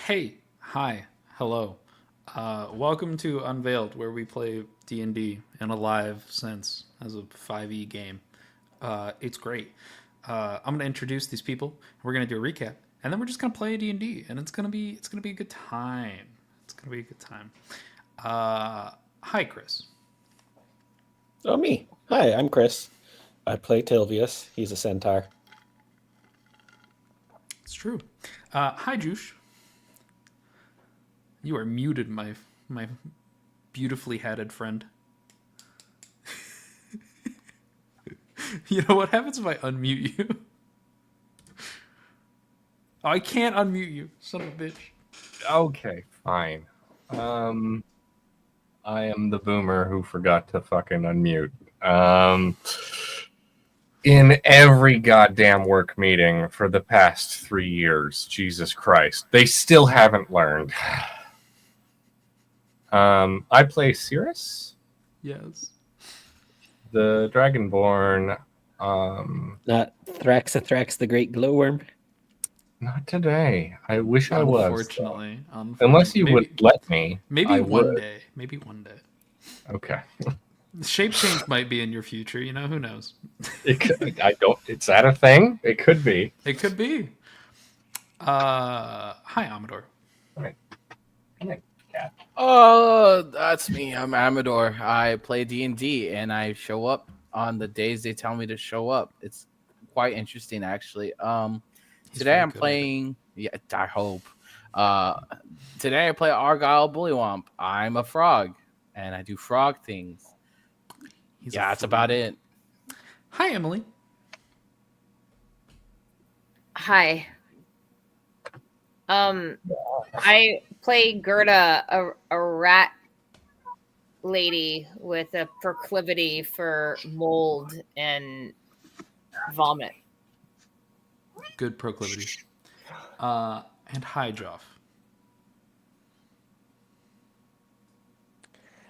Hey, hi, hello. Welcome to Unveiled, where we play D&D in a live sense as a 5e game. It's great. I'm going to introduce these people. We're going to do a recap, and then we're just going to play D&D, and it's going to be a good time. It's going to be a good time. Hi, Chris. Oh, me. Hi, I'm Chris. I play Tilvius. He's a centaur. It's true. Hi, Juice. You are muted, my beautifully hatted friend. You know what happens if I unmute you? Oh, I can't unmute you, son of a bitch. Okay, fine. I am the boomer who forgot to fucking unmute. In every goddamn work meeting for the past 3 years, Jesus Christ, they still haven't learned. I play Saris, Yes. the Dragonborn. Not Thrax the Great Glowworm. Not today. I wish I was. Unfortunately. Unless you would let me. Maybe I one would. day. Maybe one day. Okay. Shape change might be in your future. You know, who knows? It could, I don't. Is that a thing? It could be. It could be. Hi, Amador. Right. Cat. Oh, that's me. I'm Amador. I play D&D, and I show up on the days they tell me to show up. It's quite interesting, actually. Today I'm playing. Yeah, I hope. Today I play Argyle Bullywomp. I'm a frog, and I do frog things. That's about it. Hi, Emily. Hi. I play Gerda, a rat lady with a proclivity for mold and vomit. Good proclivity. And hi, Joff.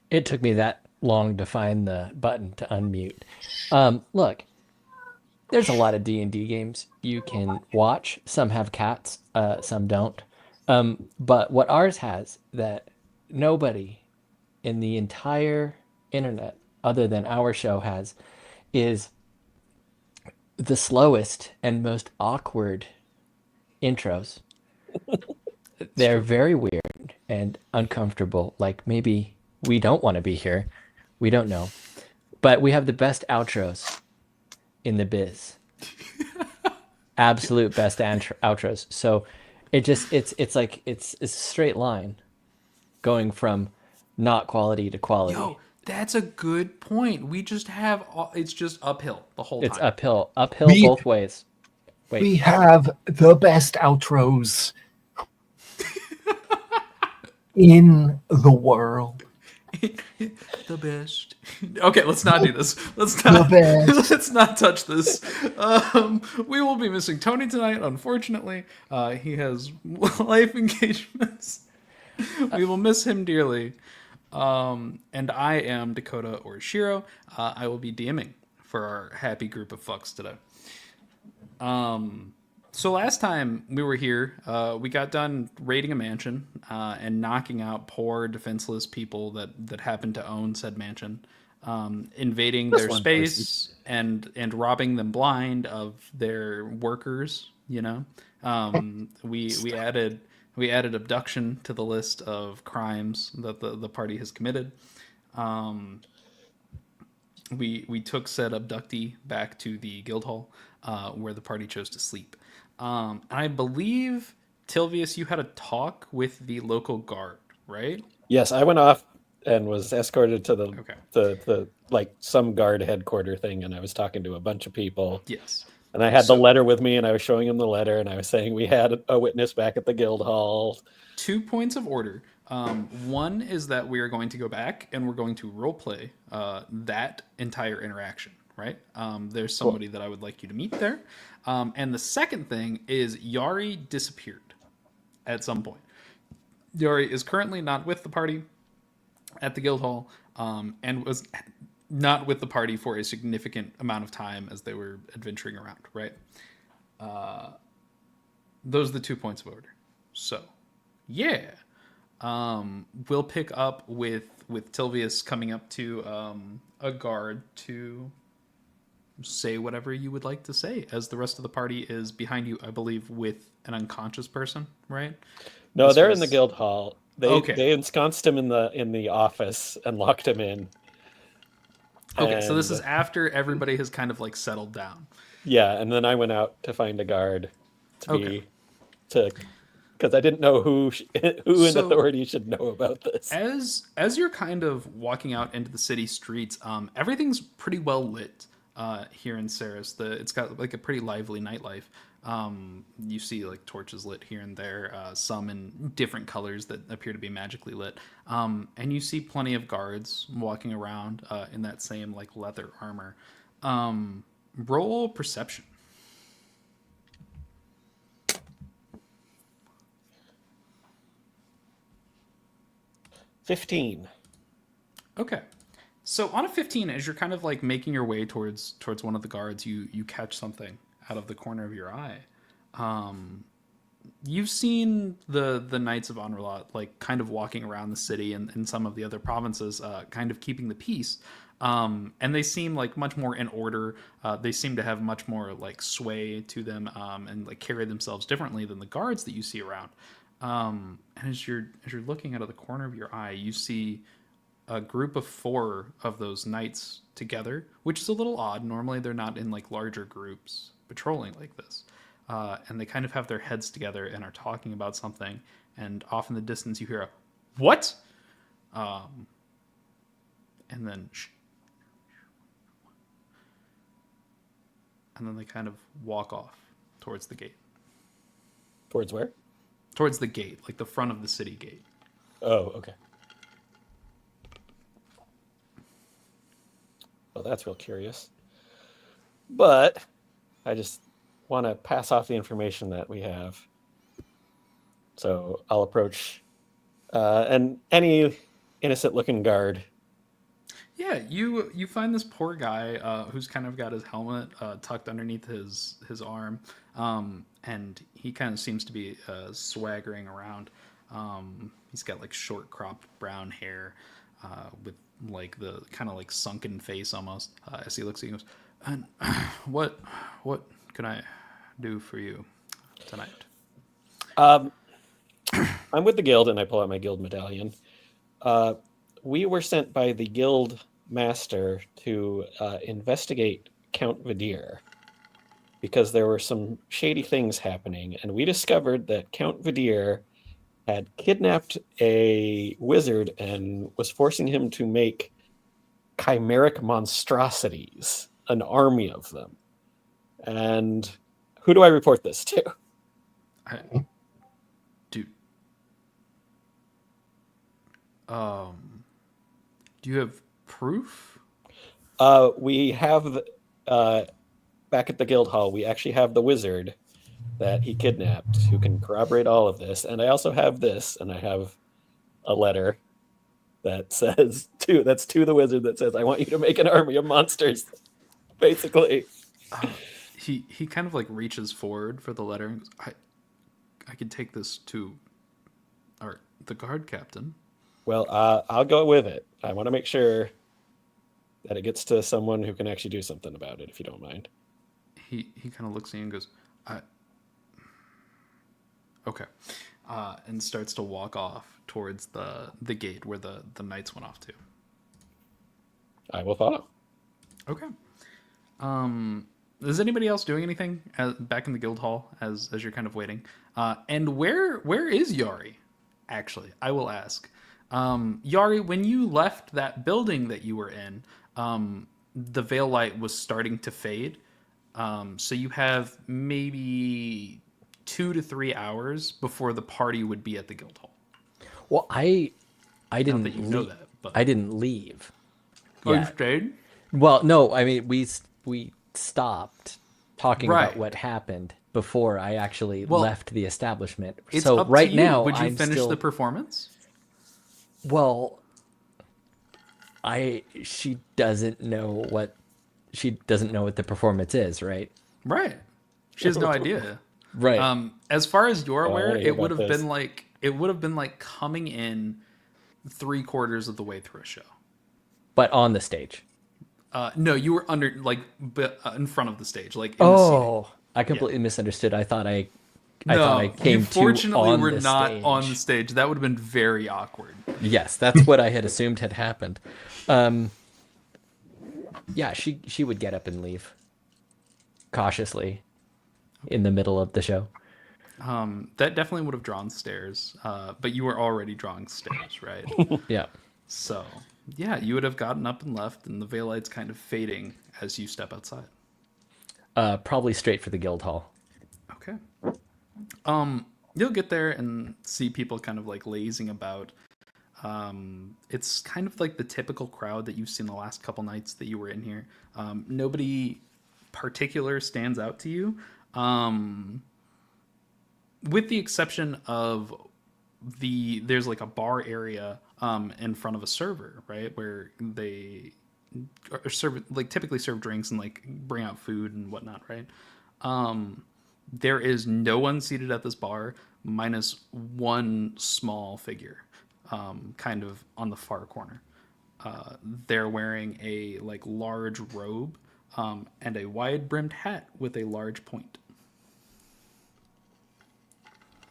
It took me that long to find the button to unmute. Look, there's a lot of D&D games you can watch. Some have cats, some don't. But what ours has that nobody in the entire internet, other than our show, has is the slowest and most awkward intros. They're very weird and uncomfortable. Like maybe we don't want to be here. We don't know. But we have the best outros in the biz. Absolute best outros. So it's like it's a straight line going from not quality to quality. Yo, that's a good point. We just have it's just uphill the whole time. It's uphill both ways. Wait. We have the best outros in the world. The best. Okay, let's not do this. Let's not touch this. We will be missing Tony tonight, unfortunately. He has life engagements. We will miss him dearly. And I am Dakota Orishiro. I will be DMing for our happy group of fucks today. So last time we were here, we got done raiding a mansion and knocking out poor defenseless people that happened to own said mansion, invading their space and robbing them blind of their workers. You know, we added abduction to the list of crimes that the party has committed. We took said abductee back to the guild hall where the party chose to sleep. I believe, Tilvius, you had a talk with the local guard, right? Yes, I went off and was escorted to the like some guard headquarter thing, and I was talking to a bunch of people. Yes. And I had the letter with me, and I was showing him the letter, and I was saying we had a witness back at the guild hall. 2 points of order. One is that we are going to go back and we're going to roleplay that entire interaction, right? There's somebody that I would like you to meet there. And the second thing is Yari disappeared at some point. Yari is currently not with the party at the guild hall and was not with the party for a significant amount of time as they were adventuring around, right? Those are the 2 points of order. So, Yeah. We'll pick up with Tilvius coming up to a guard to say whatever you would like to say, as the rest of the party is behind you, I believe, with an unconscious person, right? No, they're in the guild hall. They ensconced him in the office and locked him in. Okay, so this is after everybody has kind of like settled down. Yeah, and then I went out to find a guard because I didn't know who in authority should know about this. As you're kind of walking out into the city streets, everything's pretty well lit here in Saris. It's got like a pretty lively nightlife. You see like torches lit here and there, some in different colors that appear to be magically lit. And you see plenty of guards walking around in that same like leather armor. Roll perception. $15. Okay. So on a 15, as you're kind of like making your way towards one of the guards, you catch something out of the corner of your eye. You've seen the Knights of Unveiled like kind of walking around the city and some of the other provinces, kind of keeping the peace. And they seem like much more in order. They seem to have much more like sway to them, and like carry themselves differently than the guards that you see around. And as you're looking out of the corner of your eye, you see a group of 4 of those knights together, which is a little odd. Normally they're not in like larger groups patrolling like this. And they kind of have their heads together and are talking about something. And off in the distance you hear a, "What?" And then and then they kind of walk off towards the gate. Towards where? Towards the gate, like the front of the city gate. Oh, okay. Well, that's real curious. But I just want to pass off the information that we have. So I'll approach and any innocent-looking guard. Yeah, you find this poor guy who's kind of got his helmet tucked underneath his arm, and he kind of seems to be swaggering around. He's got like short cropped brown hair with like the kind of like sunken face almost. As he looks at you, he goes, "And what can I do for you tonight?" I'm with the guild, and I pull out my guild medallion. We were sent by the guild master to investigate Count Vidir because there were some shady things happening, and we discovered that Count Vidir had kidnapped a wizard and was forcing him to make chimeric monstrosities, an army of them. And who do I report this to? Do you have proof? We have back at the guild hall. We actually have the wizard that he kidnapped, who can corroborate all of this. And I also have this, and I have a letter that says that's to the wizard that says, "I want you to make an army of monsters." Basically, he kind of like reaches forward for the letter and goes, I could take this to the guard captain. Well, I'll go with it. I want to make sure that it gets to someone who can actually do something about it, if you don't mind. He kind of looks at you and goes, okay. And starts to walk off towards the gate where the knights went off to. I will follow. Okay. Is anybody else doing anything back in the guild hall as you're kind of waiting? And where is Yari? Actually, I will ask. Yari, when you left that building that you were in, the veil light was starting to fade. So you have maybe 2 to 3 hours before the party would be at the guild hall. Well, I didn't know that, but I didn't leave. Oh, you stayed? Well, no, I mean we stopped talking about what happened before I actually left the establishment. It's so up right to you. now, Would you I'm finish still... the performance? Well, she doesn't know what the performance is, right? Right. She has no idea. Right. As far as you're aware, I it would have been like It would have been like coming in 3/4 of the way through a show. But on the stage. No, you were under like in front of the stage, like in the seating. Oh, I completely misunderstood. I thought I No, came you to fortunately on were the not stage. on the stage. That would have been very awkward. Yes, that's what I had assumed had happened. Yeah, she would get up and leave cautiously in the middle of the show. That definitely would have drawn stares, but you were already drawing stares, right? Yeah. So, yeah, you would have gotten up and left, and the Veillight's kind of fading as you step outside. Probably straight for the guild hall. Okay. You'll get there and see people kind of like lazing about. It's kind of like the typical crowd that you've seen the last couple nights that you were in here. Nobody particular stands out to you, with the exception of there's like a bar area in front of a server, right, where they typically serve drinks and like bring out food and whatnot, right? There is no one seated at this bar minus one small figure, kind of on the far corner. They're wearing a like large robe and a wide brimmed hat with a large point.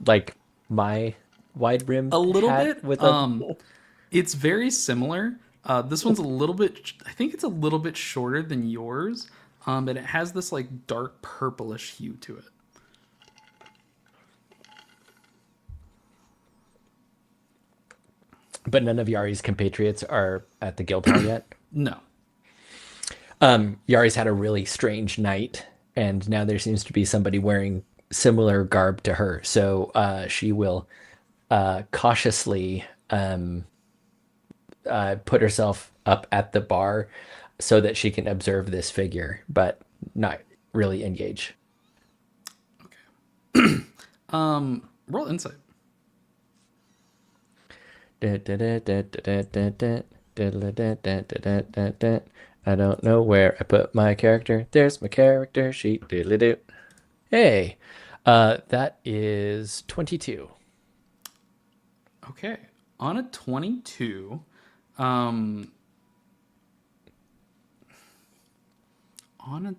Like my wide brimmed A little hat bit. with a It's very similar. This one's a little bit. I think it's a little bit shorter than yours, and it has this like dark purplish hue to it. But none of Yari's compatriots are at the guild hall yet. No. Yari's had a really strange night, and now there seems to be somebody wearing similar garb to her. So she will cautiously put herself up at the bar so that she can observe this figure, but not really engage. Roll insight. I don't know where I put my character. There's my character sheet. Diddly-doo. Hey, that is 22. Okay. On a 22, on a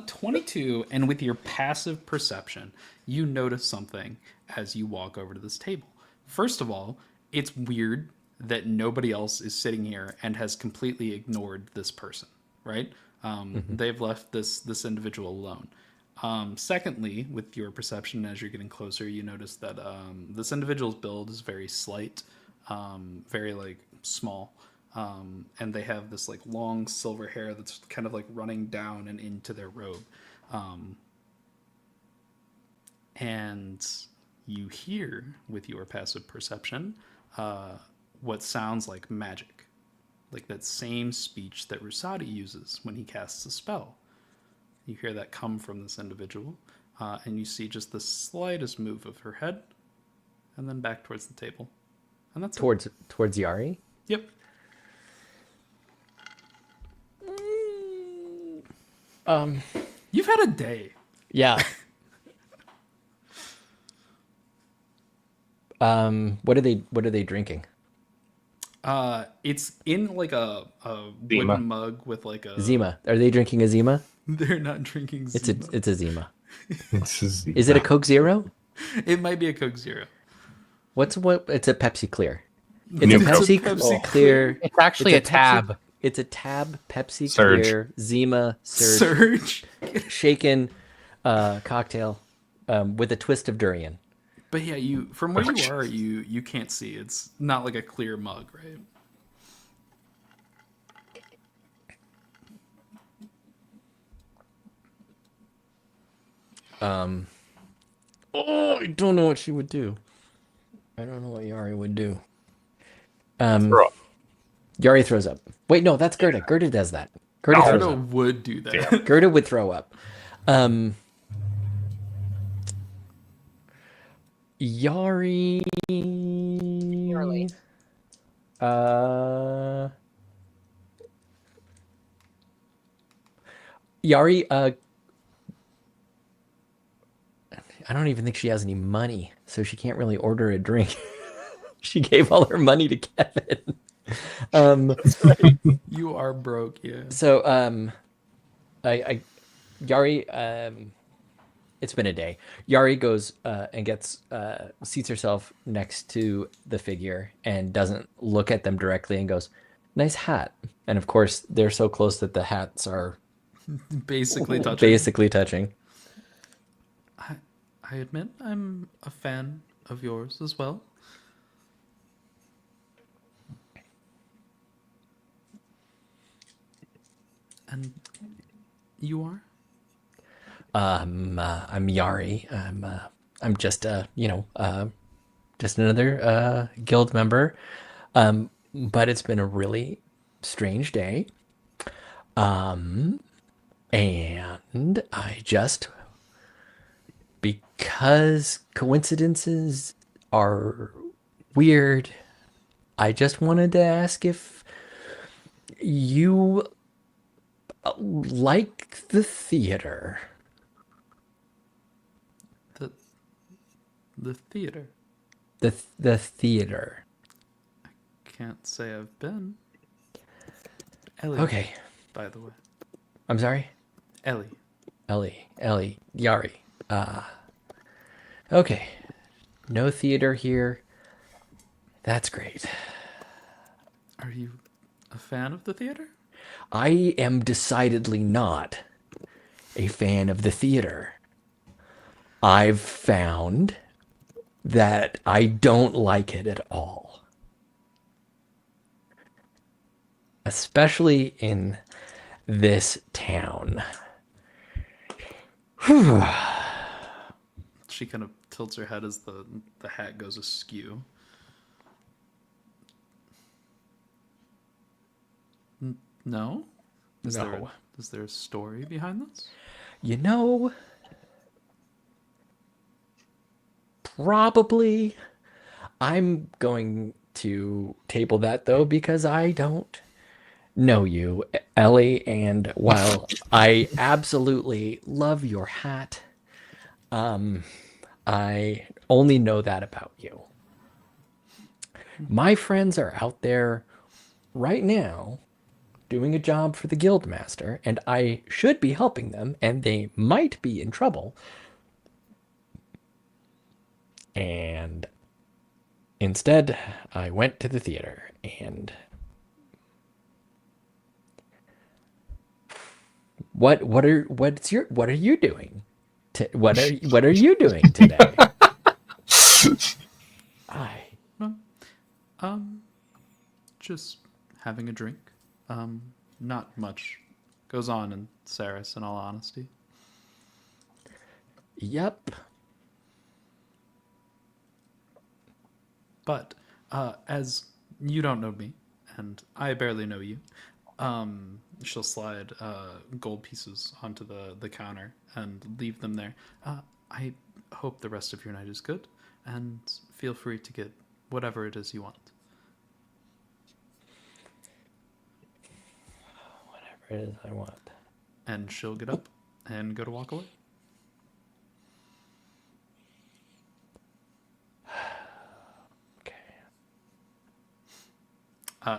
22, and with your passive perception, you notice something as you walk over to this table. First of all, it's weird that nobody else is sitting here and has completely ignored this person, right? They've left this individual alone. Secondly, with your perception, as you're getting closer, you notice that this individual's build is very slight, very like small, and they have this like long silver hair that's kind of like running down and into their robe, and you hear with your passive perception what sounds like magic, like that same speech that Rusadi uses when he casts a spell. You hear that come from this individual, and you see just the slightest move of her head, and then back towards the table, and that's Towards Yari? Yep. You've had a day. Yeah. What are they drinking? It's in like a Zima. wooden mug with like a Zima. Are they drinking a Zima? They're not drinking Zima. It's a Zima. This Is it a Coke Zero? It might be a Coke Zero. It's a Pepsi Clear. It's New a Pepsi, Coke. Pepsi Clear. It's actually a tab. It's a tab Pepsi Surge. Clear Zima Surge Surge. shaken cocktail with a twist of durian. But yeah, you from where you are, you can't see. It's not like a clear mug, right? Oh, I don't know what she would do. I don't know what Yari would do. Throw up. Yari throws up. Wait, no, that's Gerda. Gerda does that. Gerda throws Gerda up. would do that. Damn. Gerda would throw up. Yari. You're late. Yari, I don't even think she has any money, so she can't really order a drink. She gave all her money to Kevin. That's right. You are broke, yeah. So Yari, it's been a day. Yari goes and gets seats herself next to the figure and doesn't look at them directly and goes, "Nice hat." And of course, they're so close that the hats are Basically touching. basically touching. I admit I'm a fan of yours as well. And you are? I'm Yari. I'm just just another guild member. But it's been a really strange day. And I just, because coincidences are weird, I just wanted to ask if you like the theater. The theater. The theater. Can't say I've been. Ellie, Okay. by the way. I'm sorry? Ellie. Ellie, Yari. Okay. No theater here. That's great. Are you a fan of the theater? I am decidedly not a fan of the theater. I've found that I don't like it at all. Especially in this town. She kind of tilts her head as the hat goes askew. No? Is No. there a story behind this? You know, probably I'm going to table that though because I don't know you, Ellie, and while I absolutely love your hat, I only know that about you. My friends are out there right now doing a job for the guildmaster, and I should be helping them, and they might be in trouble. And instead, I went to the theater, and what are you doing? What are you doing today? I No. Just having a drink. Not much goes on in Saris, in all honesty. Yep. But as you don't know me, and I barely know you, she'll slide gold pieces onto the counter and leave them there. I hope the rest of your night is good, and feel free to get whatever it is you want. Whatever it is I want. And she'll get up and go to walk away. Okay.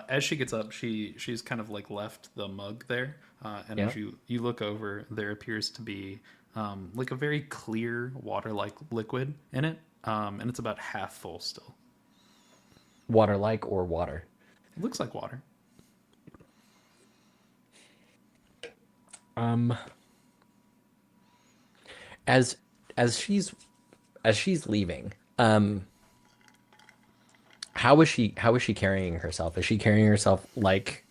As she gets up, she's kind of like left the mug there, and Yeah. as you look over, there appears to be like a very clear water-like liquid in it, and it's about half full still. Water like or water? It looks like water. As she's leaving, how is she carrying herself? Is she carrying herself like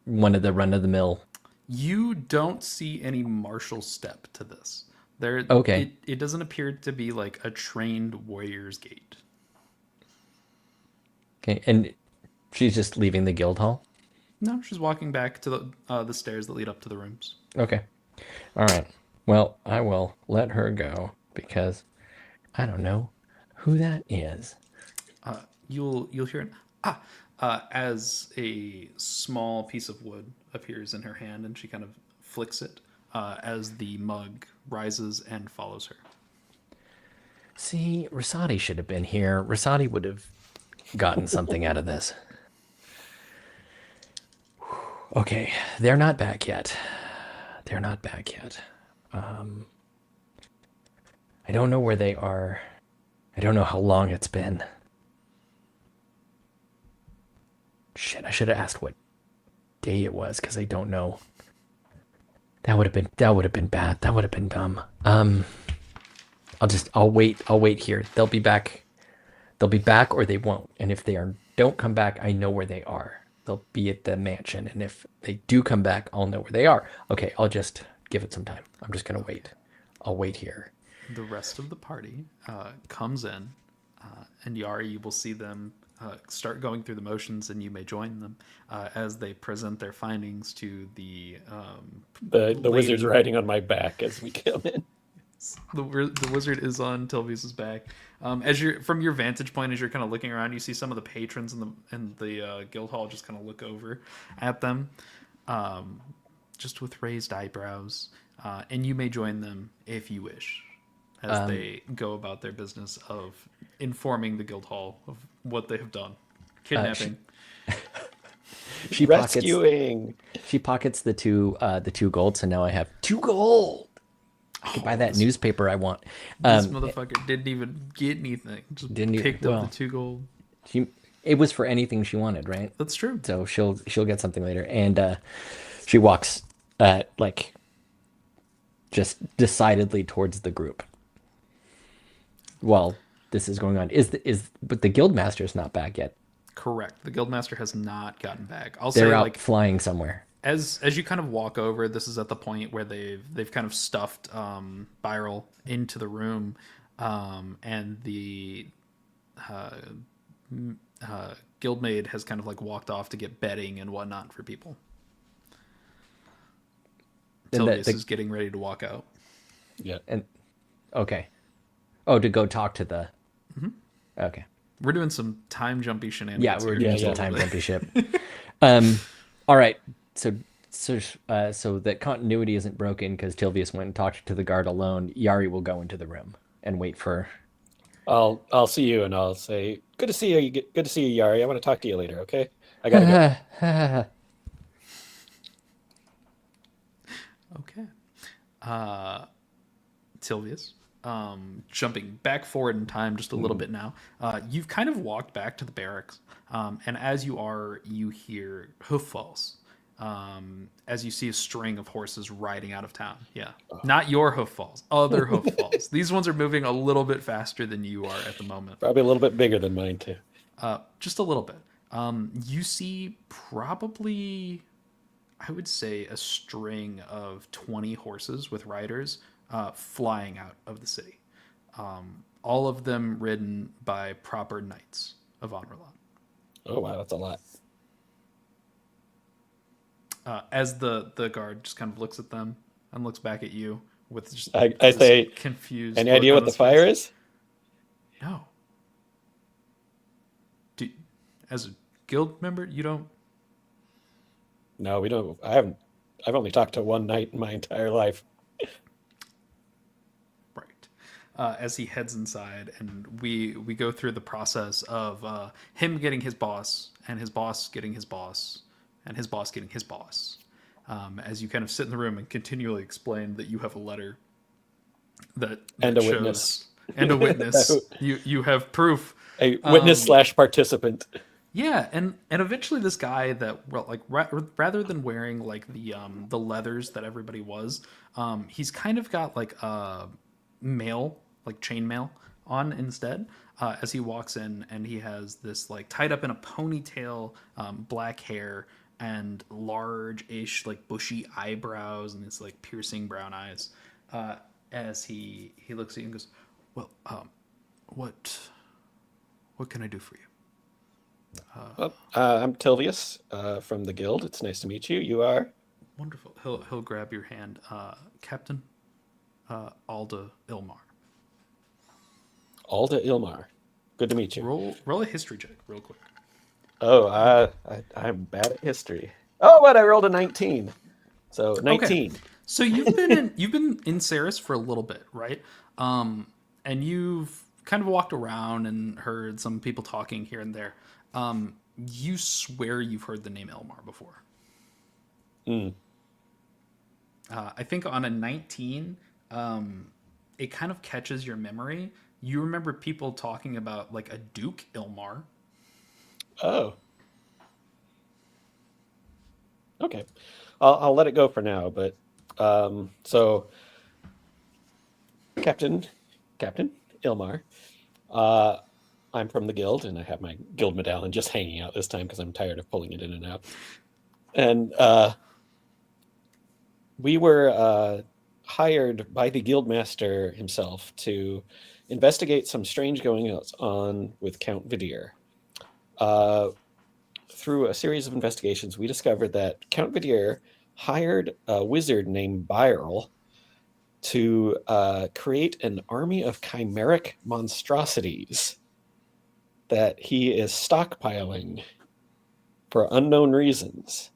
one of the run of the mill? You don't see any martial step to this. Okay. It doesn't appear to be like a trained warrior's gait. Okay, and she's just leaving the guild hall? No, she's walking back to the stairs that lead up to the rooms. Okay. All right. Well, I will let her go because I don't know who that is. You'll hear it as a small piece of wood appears in her hand, and she kind of flicks it. as the mug rises and follows her. See, Rasati should have been here. Rasati would have gotten something out of this. Okay, they're not back yet. They're not back yet. I don't know where they are. I don't know how long it's been. Shit, I should have asked what day it was because I don't know. That would have been bad. That would have been dumb. I'll wait here. They'll be back. They'll be back or they won't. And if they don't come back, I know where they are. They'll be at the mansion. And if they do come back, I'll know where they are. Okay, I'll just give it some time. I'm just gonna wait. I'll wait here. The rest of the party comes in, and Yari, you will see them start going through the motions, and you may join them as they present their findings to the wizard's riding on my back as we come in. The wizard is on Tilvius's back. As you're from your vantage point, as you're kind of looking around, you see some of the patrons in the guild hall just kind of look over at them, just with raised eyebrows, and you may join them if you wish, as they go about their business of informing the guild hall of what they have done, kidnapping. She Rescuing. She pockets the two gold, so now I have 2 gold. I could buy that newspaper I want. This motherfucker didn't even get anything. Just picked up the 2 gold. It was for anything she wanted, right? That's true. So she'll get something later, and she walks like just decidedly towards the group. While this is going on, but the guildmaster's not back yet. Correct. The guildmaster has not gotten back. They're out flying somewhere. As you kind of walk over, this is at the point where they've kind of stuffed Byral into the room, and the guildmaid has kind of like walked off to get bedding and whatnot for people. Tilvius is getting ready to walk out. Yeah. And okay. Oh, to go talk to the. Mm-hmm. Okay. We're doing some time jumpy shenanigans. Yeah, we're doing some time jumpy shit. All right. So that continuity isn't broken because Tilvius went and talked to the guard alone. Yari will go into the room and wait for. I'll see you, and I'll say, "Good to see you. Good to see you, Yari. I want to talk to you later. Okay, I gotta go." Okay. Tilvius, jumping back forward in time just a little bit now. You've kind of walked back to the barracks, and as you hear hoof falls. As you see a string of horses riding out of town. Yeah. Not your hoof falls, other hoof falls. These ones are moving a little bit faster than you are at the moment. Probably a little bit bigger than mine, too. Just a little bit. You see probably, I would say, a string of 20 horses with riders flying out of the city. All of them ridden by proper knights of Onrelon. Oh, wow, that's a lot. As the guard just kind of looks at them and looks back at you with just I say, confused. Any idea what the fire is? No. As a guild member, you don't? No, we don't. I've only talked to one knight in my entire life. Right. As he heads inside, and we go through the process of him getting his boss, and his boss getting his boss, and his boss getting his boss. As you kind of sit in the room and continually explain that you have a letter that and a shows, witness. And a witness. you have proof. A witness / participant. Yeah, and eventually this guy that rather than wearing like the leathers that everybody was, he's kind of got like a mail, like chainmail on instead. As he walks in, and he has this like tied up in a ponytail, black hair and large-ish like bushy eyebrows and his like piercing brown eyes. As he looks at you and goes, "Well, what can I do for you?" I'm Tilvius from the guild. It's nice to meet you. You are? Wonderful. He'll grab your hand. Captain Alda Ilmar. Alda Ilmar. Good to meet you. Roll a history check real quick. Oh, I'm bad at history. Oh, but I rolled a 19. So 19. Okay. So you've been in Saris for a little bit, right? And you've kind of walked around and heard some people talking here and there. You swear you've heard the name Elmar before. Mm. I think on a 19, it kind of catches your memory. You remember people talking about like a Duke Ilmar. Oh, okay. I'll let it go for now. But so Captain Ilmar, uh, I'm from the guild, and I have my guild medallion just hanging out this time because I'm tired of pulling it in and out. And we were hired by the guild master himself to investigate some strange goings on with Count Vidir. Through a series of investigations, we discovered that Count Vidir hired a wizard named Byrel to create an army of chimeric monstrosities that he is stockpiling for unknown reasons.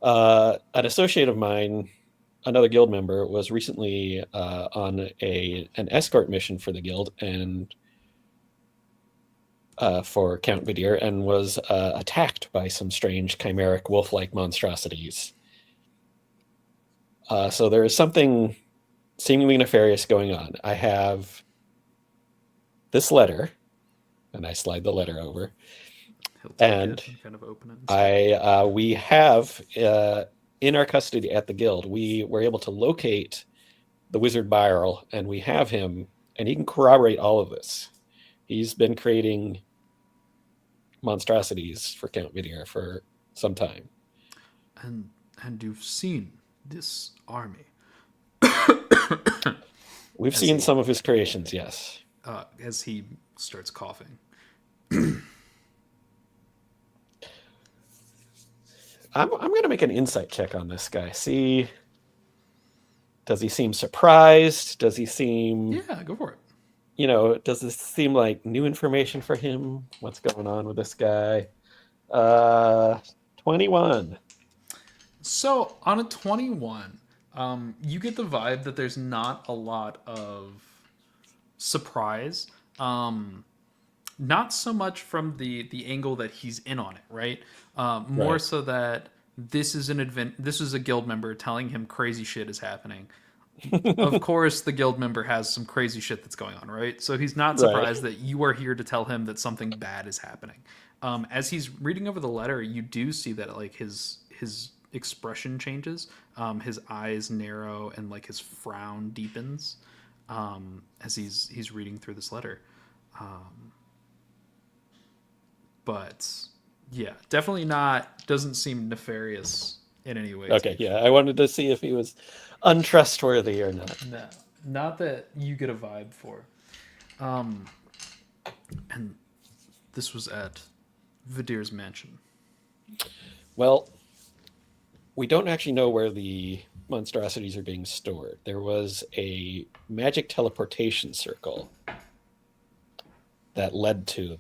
An associate of mine, another guild member, was recently on an escort mission for the guild and for Count Vidir, and was attacked by some strange chimeric wolf-like monstrosities. So there is something seemingly nefarious going on. I have this letter, and I slide the letter over. He'll take And it and kind of open it. And we have in our custody at the guild, we were able to locate the wizard Byrel, and we have him, and he can corroborate all of this. He's been creating monstrosities for Count Vidir for some time. and you've seen this army We've As seen he- some of his creations, yes. as he starts coughing. I'm going to make an insight check on this guy. See, does he seem surprised? Does he seem, Yeah, go for it. does this seem like new information for him? What's going on with this guy? 21. So on a 21, you get the vibe that there's not a lot of surprise. Not so much from the angle that he's in on it, right? More Right. so that this is this is a guild member telling him crazy shit is happening. Of course, the guild member has some crazy shit that's going on, right? So he's not Right. surprised that you are here to tell him that something bad is happening. As he's reading over the letter, you do see that like his expression changes. His eyes narrow and like his frown deepens as he's reading through this letter. But yeah, definitely not. Doesn't seem nefarious in any way. Okay, yeah, I wanted to see if he was untrustworthy or not. No, not that you get a vibe for. And this was at Vidir's mansion. Well, we don't actually know where the monstrosities are being stored. There was a magic teleportation circle that led to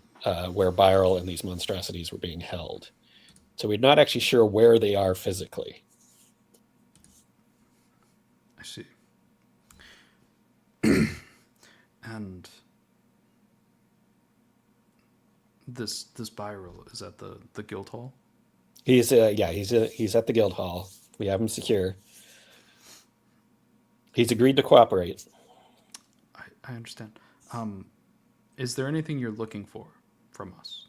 where Byrel and these monstrosities were being held. So we're not actually sure where they are physically. I see. And this Byrel is at the guild hall. He's at the guild hall. We have him secure. He's agreed to cooperate. I understand. Is there anything you're looking for from us?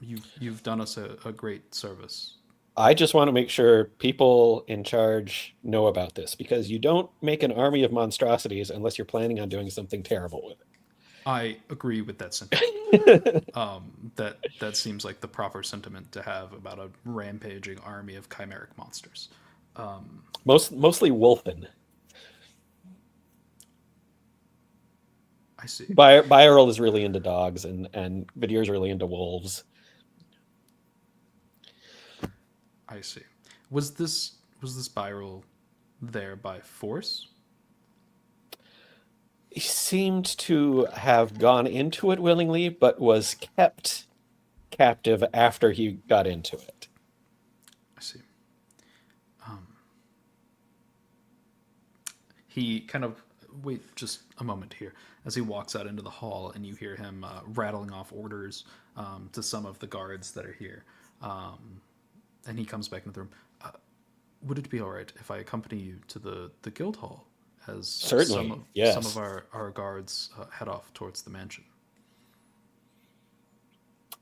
You've done us a great service. I just want to make sure people in charge know about this, because you don't make an army of monstrosities unless you're planning on doing something terrible with it. I agree with that sentiment. That seems like the proper sentiment to have about a rampaging army of chimeric monsters. Mostly wolfen. I see. Byrel is really into dogs, and Vidir's really into wolves. I see. Was this Byrel there by force? He seemed to have gone into it willingly, but was kept captive after he got into it. I see. he kind of wait just a moment here as he walks out into the hall, and you hear him rattling off orders to some of the guards that are here. And he comes back into the room. Would it be all right if I accompany you to the guild hall, as Certainly, yes. some of our guards head off towards the mansion?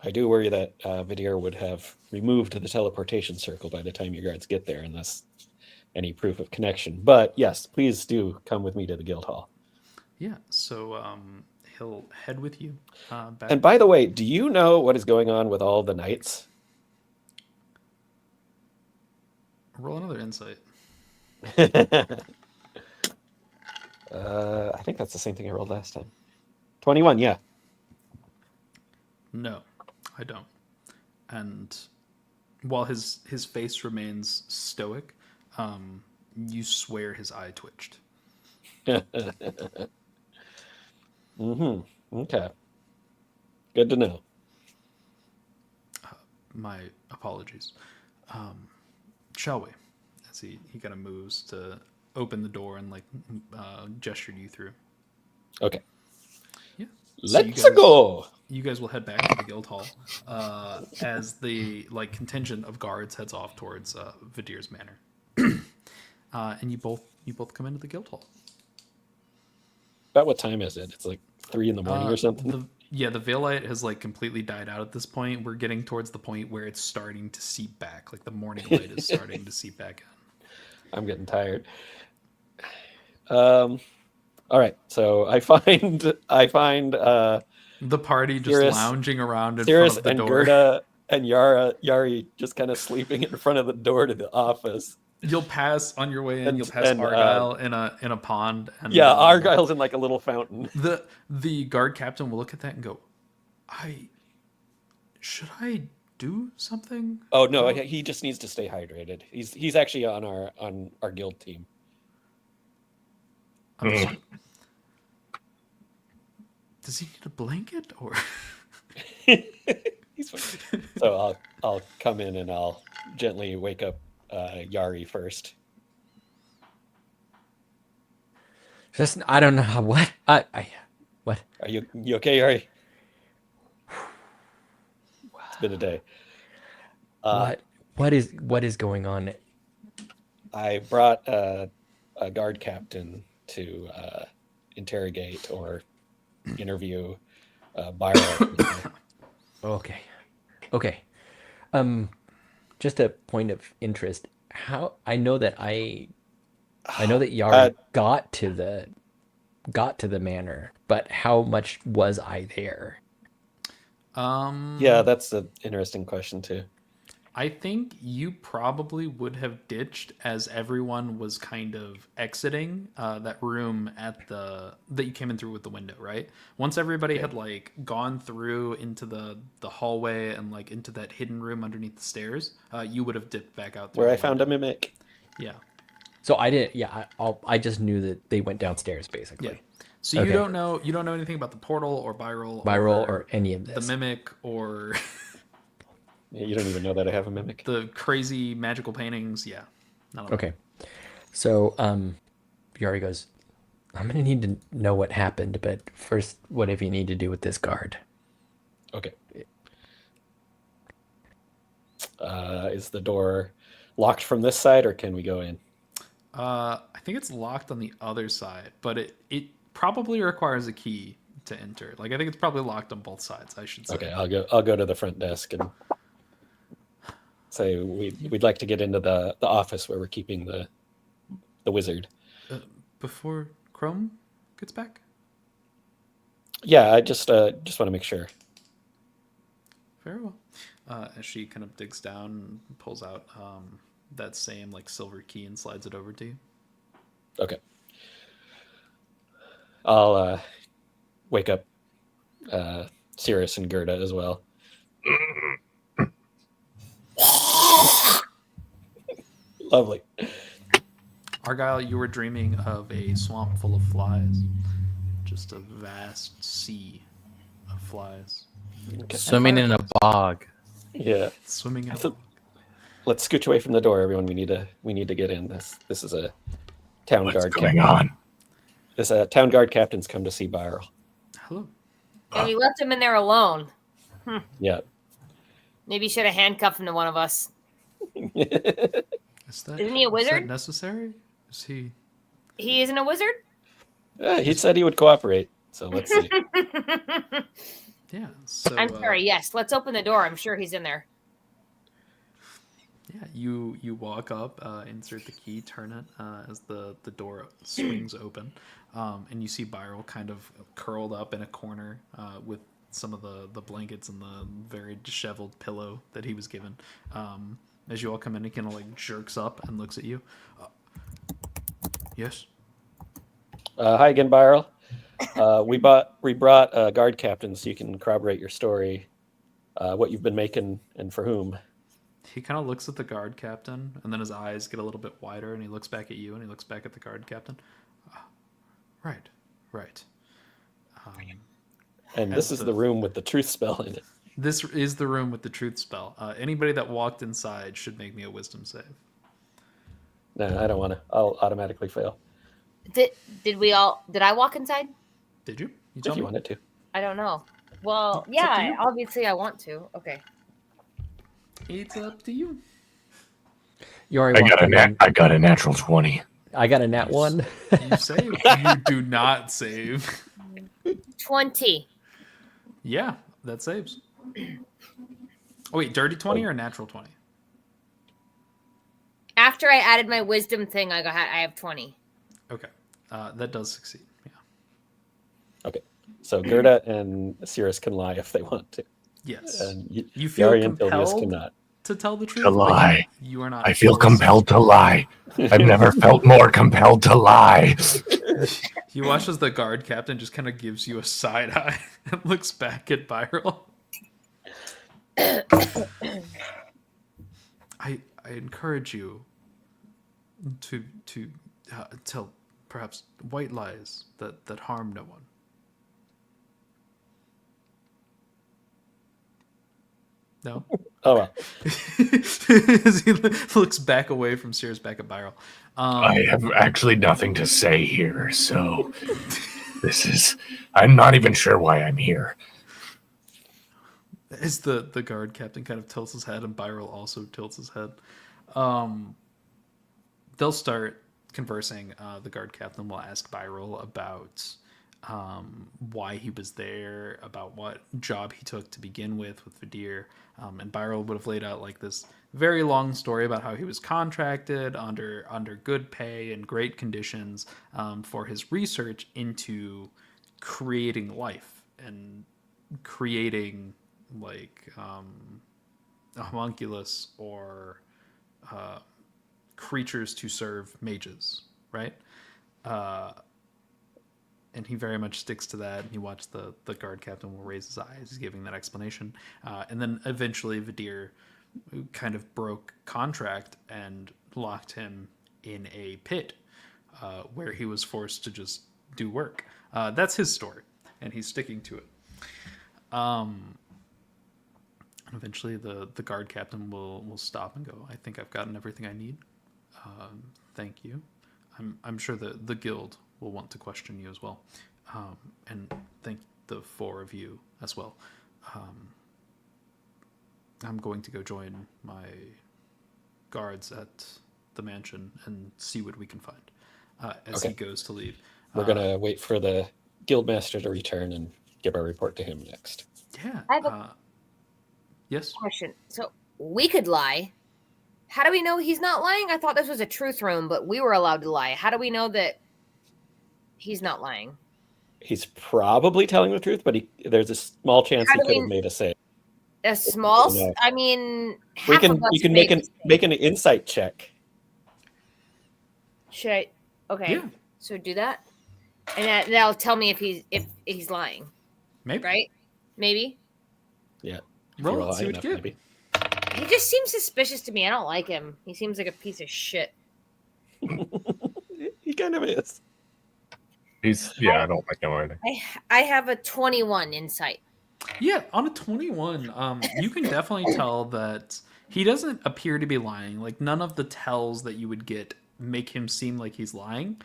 I do worry that Vidir would have removed the teleportation circle by the time your guards get there, unless any proof of connection. But yes, please do come with me to the guild hall. Yeah, so he'll head with you back. And by the way, do you know what is going on with all the knights? Roll another insight. I think that's the same thing I rolled last time. 21, yeah. No, I don't. And while his face remains stoic, you swear his eye twitched. Okay. Good to know. My apologies. Shall we? As he kind of moves to open the door and like gestured you through. Okay. Yeah. Let's go. You guys will head back to the guild hall as the like contingent of guards heads off towards Vidir's manor, and you both come into the guild hall. About what time is it? It's like 3 a.m. or something. The Veilite has like completely died out at this point. We're getting towards the point where it's starting to seep back. Like the morning light is starting to seep back in. I'm getting tired. All right, so I find the party just Saris, lounging around in Saris front of the and door. Gerda and Yari just kind of sleeping in front of the door to the office. You'll pass on your way in. And- You'll pass and, Argyle in a pond. And, Yeah, Argyle's in like a little fountain. The guard captain will look at that and go, should I do something? Oh no, he just needs to stay hydrated. He's actually on our guild team. Understood. Does he need a blanket or? He's fine. So I'll come in and I'll gently wake up Yari first. Just I don't know how, what what. Are you okay, Yari? It's been a day. What is going on? I brought a guard captain to interrogate or interview Byron. Okay. Just a point of interest. How I know that Yara got to the manor, but how much was I there? Yeah, that's an interesting question too. I think you probably would have ditched as everyone was kind of exiting that room that you came in through with the window, right? Once everybody had like gone through into the hallway and like into that hidden room underneath the stairs, you would have dipped back out. Where I found a mimic. Yeah. So I didn't. Yeah, I just knew that they went downstairs basically. Yeah. So you don't know anything about the portal or Byral or any of this. The mimic or Yeah, you don't even know that I have a mimic. the crazy magical paintings. Yeah. None of Okay. So Yari goes, I'm gonna need to know what happened, but first, whatever you need to do with this guard. Okay. Is the door locked from this side, or can we go in? I think it's locked on the other side, but it probably requires a key to enter. Like I think it's probably locked on both sides, I should say. Okay, I'll go to the front desk and say we'd like to get into the office where we're keeping the wizard. Before Chrome gets back? Yeah, I just want to make sure. Very well. As she kind of digs down and pulls out that same like silver key and slides it over to you. Okay. I'll wake up Saris and Gerda as well. Lovely. Argyle, you were dreaming of a swamp full of flies. Just a vast sea of flies. Okay. Swimming in a bog. Yeah. Swimming in a So- Let's scooch away from the door, everyone. We need to get in. This is a town What's guard. going camp. on? This town guard captain's come to see Byral. Hello. And we left him in there alone. Yeah. Maybe should have handcuffed him to one of us. Is that, Isn't he a is wizard? that necessary? Is he? He isn't a wizard? He said he would cooperate, so let's see. Yeah. So, I'm sorry. Yes, let's open the door. I'm sure he's in there. Yeah, you walk up, insert the key, turn it as the door swings open, and you see Byral kind of curled up in a corner with some of the blankets and the very disheveled pillow that he was given. As you all come in, he kind of like jerks up and looks at you. Yes. Hi again, Byral. We brought a guard captain so you can corroborate your story, what you've been making and for whom. He kind of looks at the guard captain, and then his eyes get a little bit wider, and he looks back at you, and he looks back at the guard captain. Right. And this is the room with the truth spell in it. This is the room with the truth spell. Anybody that walked inside should make me a wisdom save. No, I don't want to. I'll automatically fail. Did I walk inside? Did you? You If tell you me. wanted to. I don't know. Well, It's up to yeah, you. obviously I want to. Okay. It's up to you. You already walked in. I got a natural 20. I got a nat 1. You save. You do not save. 20. Yeah, that saves. Oh wait, dirty 20 or natural 20? After I added my wisdom thing, I have 20. Okay, that does succeed. Yeah. Okay. So Gerda and Saris can lie if they want to. Yes. And You feel Yari and Tilius compelled cannot. to tell the truth. To but lie. You are not. I feel forced. compelled to lie. I've never felt more compelled to lie. You watch as the guard captain just kind of gives you a side eye and looks back at Byral. I encourage you to tell perhaps white lies that harm no one. No. Oh, well. As he looks back away from Sears, back at Byral. I have actually nothing to say here, so I'm not even sure why I'm here. As the guard captain kind of tilts his head and Byral also tilts his head. They'll start conversing. The guard captain will ask Byral about why he was there, about what job he took to begin with Vadir. And Byral would have laid out like this very long story about how he was contracted under good pay and great conditions for his research into creating life and creating like a homunculus or creatures to serve mages, right? And he very much sticks to that. And you watch the guard captain will raise his eyes. He's giving that explanation. And then eventually Vadir kind of broke contract and locked him in a pit where he was forced to just do work. That's his story, and he's sticking to it. Eventually the guard captain will stop and go, I think I've gotten everything I need. Thank you. I'm sure the guild will want to question you as well. And thank the four of you as well. I'm going to go join my guards at the mansion and see what we can find as he goes to leave. We're going to wait for the guildmaster to return and give our report to him next. Yeah. I have a yes. question. So we could lie. How do we know he's not lying? I thought this was a truth room, but we were allowed to lie. How do we know that he's not lying? He's probably telling the truth, but there's a small chance How he do could we- have made a say. A small. No. I mean, We half can of us you can made make an insight check. Should I? Okay. Yeah. So do that, and that'll tell me if he's lying, Maybe. right? Maybe. Yeah. If Roll you it, roll see high what you enough, get. maybe. He just seems suspicious to me. I don't like him. He seems like a piece of shit. He kind of is. I don't like him either. I have a 21 insight. Yeah, on a 21, you can definitely tell that he doesn't appear to be lying. Like, none of the tells that you would get make him seem like he's lying.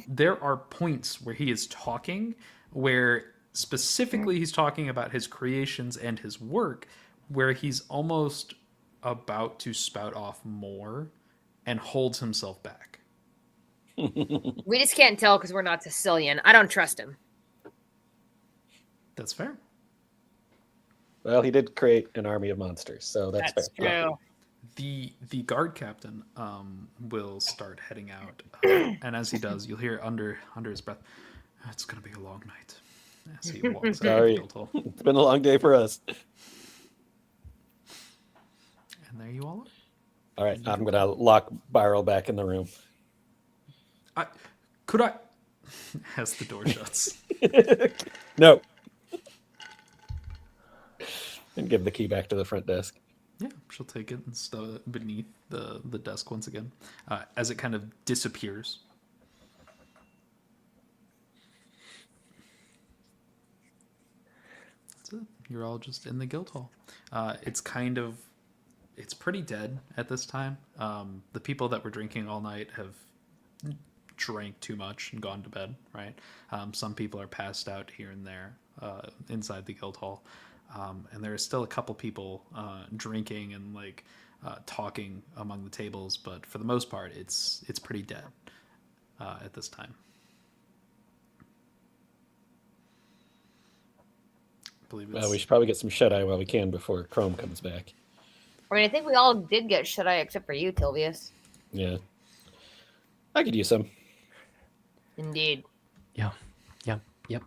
There are points where he is talking where specifically he's talking about his creations and his work, where he's almost about to spout off more and holds himself back. We just can't tell because we're not Sicilian. I don't trust him. That's fair. Well, he did create an army of monsters, so that's True. fair. The guard captain will start heading out, and as he does, you'll hear under his breath, "It's gonna be a long night." As he walks out of the Sorry. guild hall. It's been a long day for us. And there you all All right, I'm gonna lock Byral back in the room. are. Could I? As the door shuts. No. And give the key back to the front desk. Yeah, she'll take it and stow it beneath the desk once again, as it kind of disappears. That's it. You're all just in the guild hall. It's pretty dead at this time. The people that were drinking all night have drank too much and gone to bed, right? Some people are passed out here and there inside the guild hall. And there are still a couple people drinking and talking among the tables, but for the most part, it's pretty dead at this time. I believe it's... Well, we should probably get some shut-eye while we can before Chrome comes back. I mean, I think we all did get shut-eye except for you, Tilvius. Yeah. I could use some. Indeed. Yeah. Yep. Yep.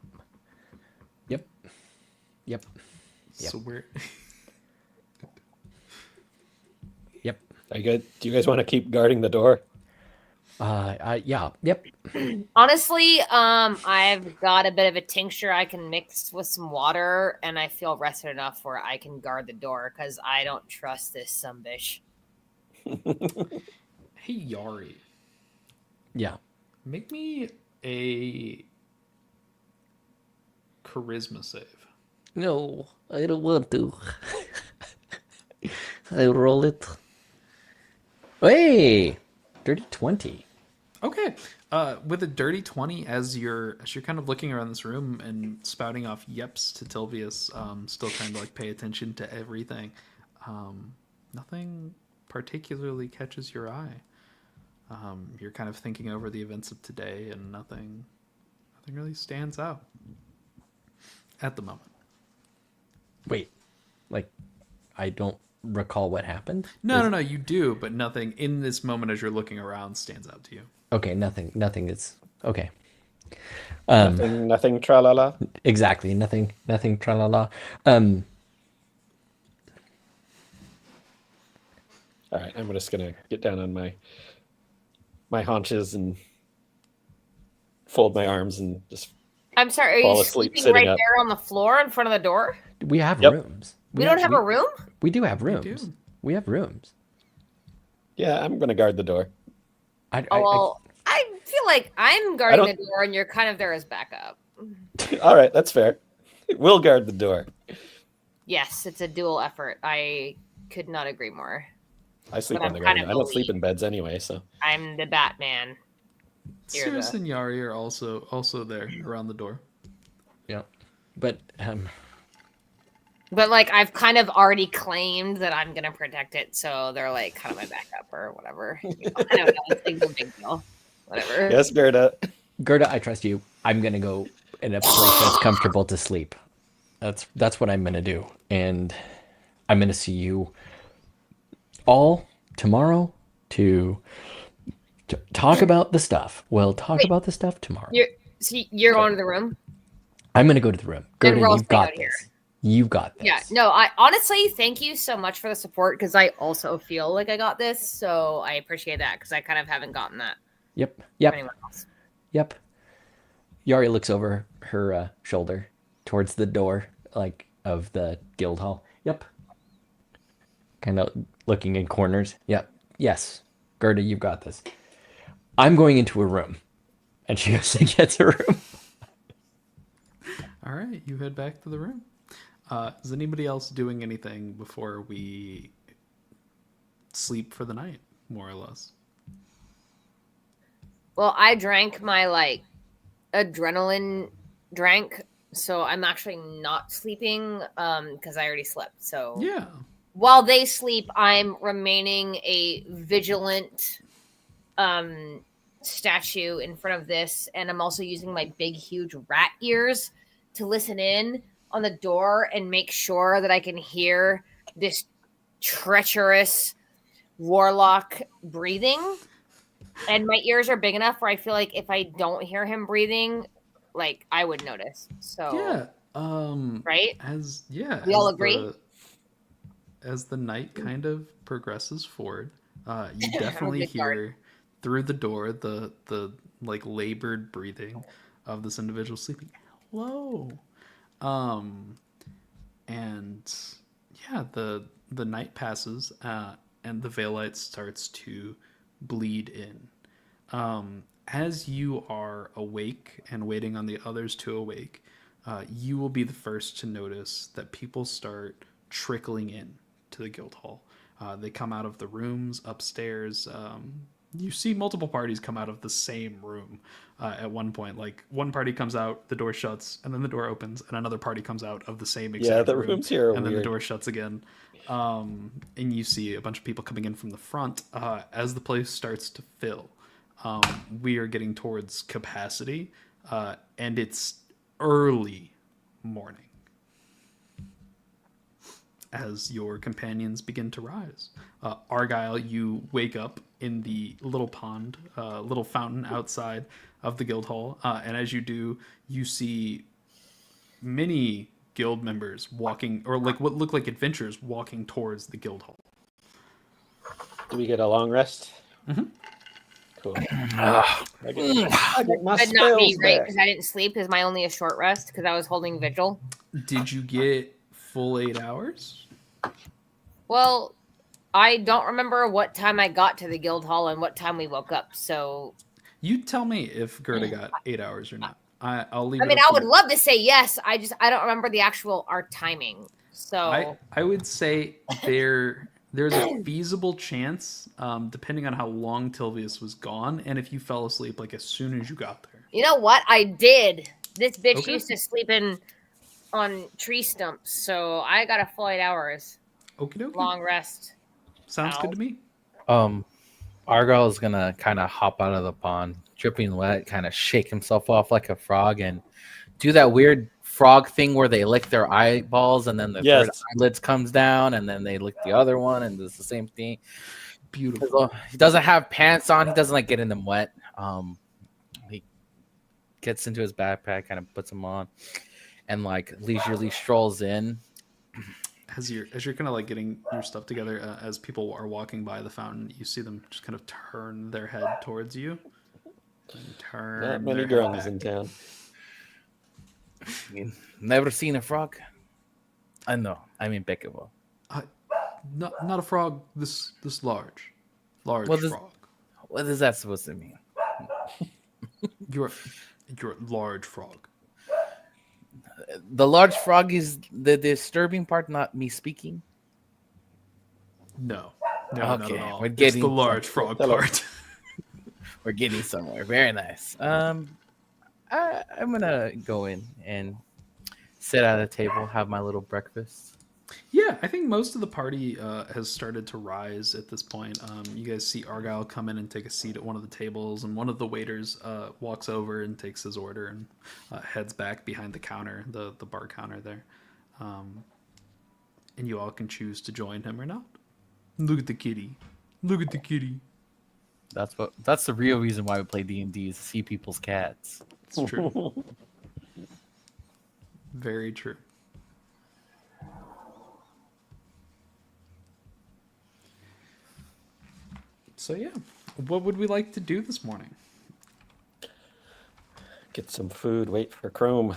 Yep. Yep. So we're... Yep. Are you good? Do you guys want to keep guarding the door? Yeah. Yep. Honestly, I've got a bit of a tincture I can mix with some water, and I feel rested enough where I can guard the door because I don't trust this sumbitch. Hey, Yari. Yeah. Make me a charisma save. No, I don't want to. I roll it. Hey, dirty 20. Okay. With a dirty 20, as you're kind of looking around this room and spouting off yeps to Tilvius, still trying to pay attention to everything, nothing particularly catches your eye. You're kind of thinking over the events of today, and nothing really stands out at the moment. Wait, I don't recall what happened? No, you do, but nothing in this moment as you're looking around stands out to you. Okay, nothing is... Okay. Nothing tra-la-la? Exactly, nothing tra-la-la. All right, I'm just going to get down on my haunches and fold my arms and just... I'm sorry, are Fall you asleep sleeping sitting right up. there on the floor in front of the door? We have Yep. rooms. We don't have a room? We do have do. rooms. We have rooms. Yeah, I'm going to guard the door. I feel like I'm guarding the door and you're kind of there as backup. All right, that's fair. We'll guard the door. Yes, it's a dual effort. I could not agree more. I sleep But on the I'm kind ground. of I don't the sleep lead. in beds anyway, so... I'm the Batman. You're Saris the- and Yari are also there around the door. Yeah. But, But I've kind of already claimed that I'm gonna protect it, so they're kind of my backup or whatever. I don't know. It's no big deal. Whatever. Yes, Gerda. Gerda, I trust you. I'm going to go in a place that's comfortable to sleep. That's what I'm going to do. And I'm going to see you all tomorrow to talk about the stuff. We'll talk Wait. about the stuff tomorrow. You're going to the room? I'm going to go to the room. Then Gerda, we're all you've got staying out here. this. You got this. Yeah. No, I honestly thank you so much for the support because I also feel like I got this, so I appreciate that because I kind of haven't gotten that Yep. from Yep. anyone else. Yep. Yari looks over her shoulder towards the door, of the guild hall. Yep. Kind of looking in corners. Yep. Yes. Gerda, you've got this. I'm going into a room. And she goes and gets a room. All right, you head back to the room. Is anybody else doing anything before we sleep for the night, more or less? Well, I drank my adrenaline drank, so I'm actually not sleeping because I already slept. So Yeah. while they sleep, I'm remaining a vigilant statue in front of this, and I'm also using my big, huge rat ears to listen in on the door and make sure that I can hear this treacherous warlock breathing. And my ears are big enough where I feel like if I don't hear him breathing, like I would notice. So, Yeah. right? As yeah, We all agree? as the night kind of progresses forward, you I'm a definitely good guard. hear through the door the like labored breathing of this individual sleeping. Hello. Um, and yeah, the night passes, and the veil light starts to bleed in. As you are awake and waiting on the others to awake, you will be the first to notice that people start trickling in to the guild hall. They come out of the rooms upstairs. You see multiple parties come out of the same room at one point. Like one party comes out, the door shuts, and then the door opens, and another party comes out of the same exact the room, rooms here are and then the weird. door shuts again. And you see a bunch of people coming in from the front as the place starts to fill. We are getting towards capacity, and it's early morning as your companions begin to rise. Argyle, you wake up in the little pond, little fountain outside of the guild hall, and as you do, you see many guild members walking, or like what look like adventurers walking towards the guild hall. Do we get a long rest? Mhm. Cool. Ugh. I get my But not me, spells right? back. Because I didn't sleep because my only a short rest because I was holding vigil. Did you get full 8 hours? Well, I don't remember what time I got to the guild hall and what time we woke up. So, You tell me if Gerda got 8 hours or not. I'll leave I it mean, up I to would you. love to say yes. I don't remember the actual our timing. So, I would say there's a feasible chance, depending on how long Tilvius was gone, and if you fell asleep like as soon as you got there. you know what? I did. This bitch Okay. used to sleep on tree stumps, so I got a full 8 hours. Okie dokie. Long rest. Sounds Ow. good to me. Argyle is gonna kind of hop out of the pond, dripping wet, kind of shake himself off like a frog, and do that weird frog thing where they lick their eyeballs, and then the third eyelids comes down, and then they lick the other one, and it's the same thing. Beautiful. He doesn't have pants on. He doesn't like getting them wet. He gets into his backpack, kind of puts them on, and like leisurely strolls in. As you're kind of like getting your stuff together, as people are walking by the fountain, you see them just kind of turn their head towards you. And turn. Not many their head drums back. in town. Never seen a frog? I know. I'm impeccable. Not a frog this large. Large What frog. What is that supposed to mean? You're a large frog. The large frog is the disturbing part, not me speaking. No, not Okay, at all. we're It's getting the large frog part. We're getting somewhere. Very nice. I'm gonna go in and sit at a table, have my little breakfast. Yeah, I think most of the party has started to rise at this point. You guys see Argyle come in and take a seat at one of the tables, and one of the waiters walks over and takes his order and heads back behind the counter, the bar counter there. And you all can choose to join him or not. Look at the kitty. Look at the kitty. That's the real reason why we play D&D is to see people's cats. It's true. Very true. So yeah, what would we like to do this morning? Get some food, wait for Chrome.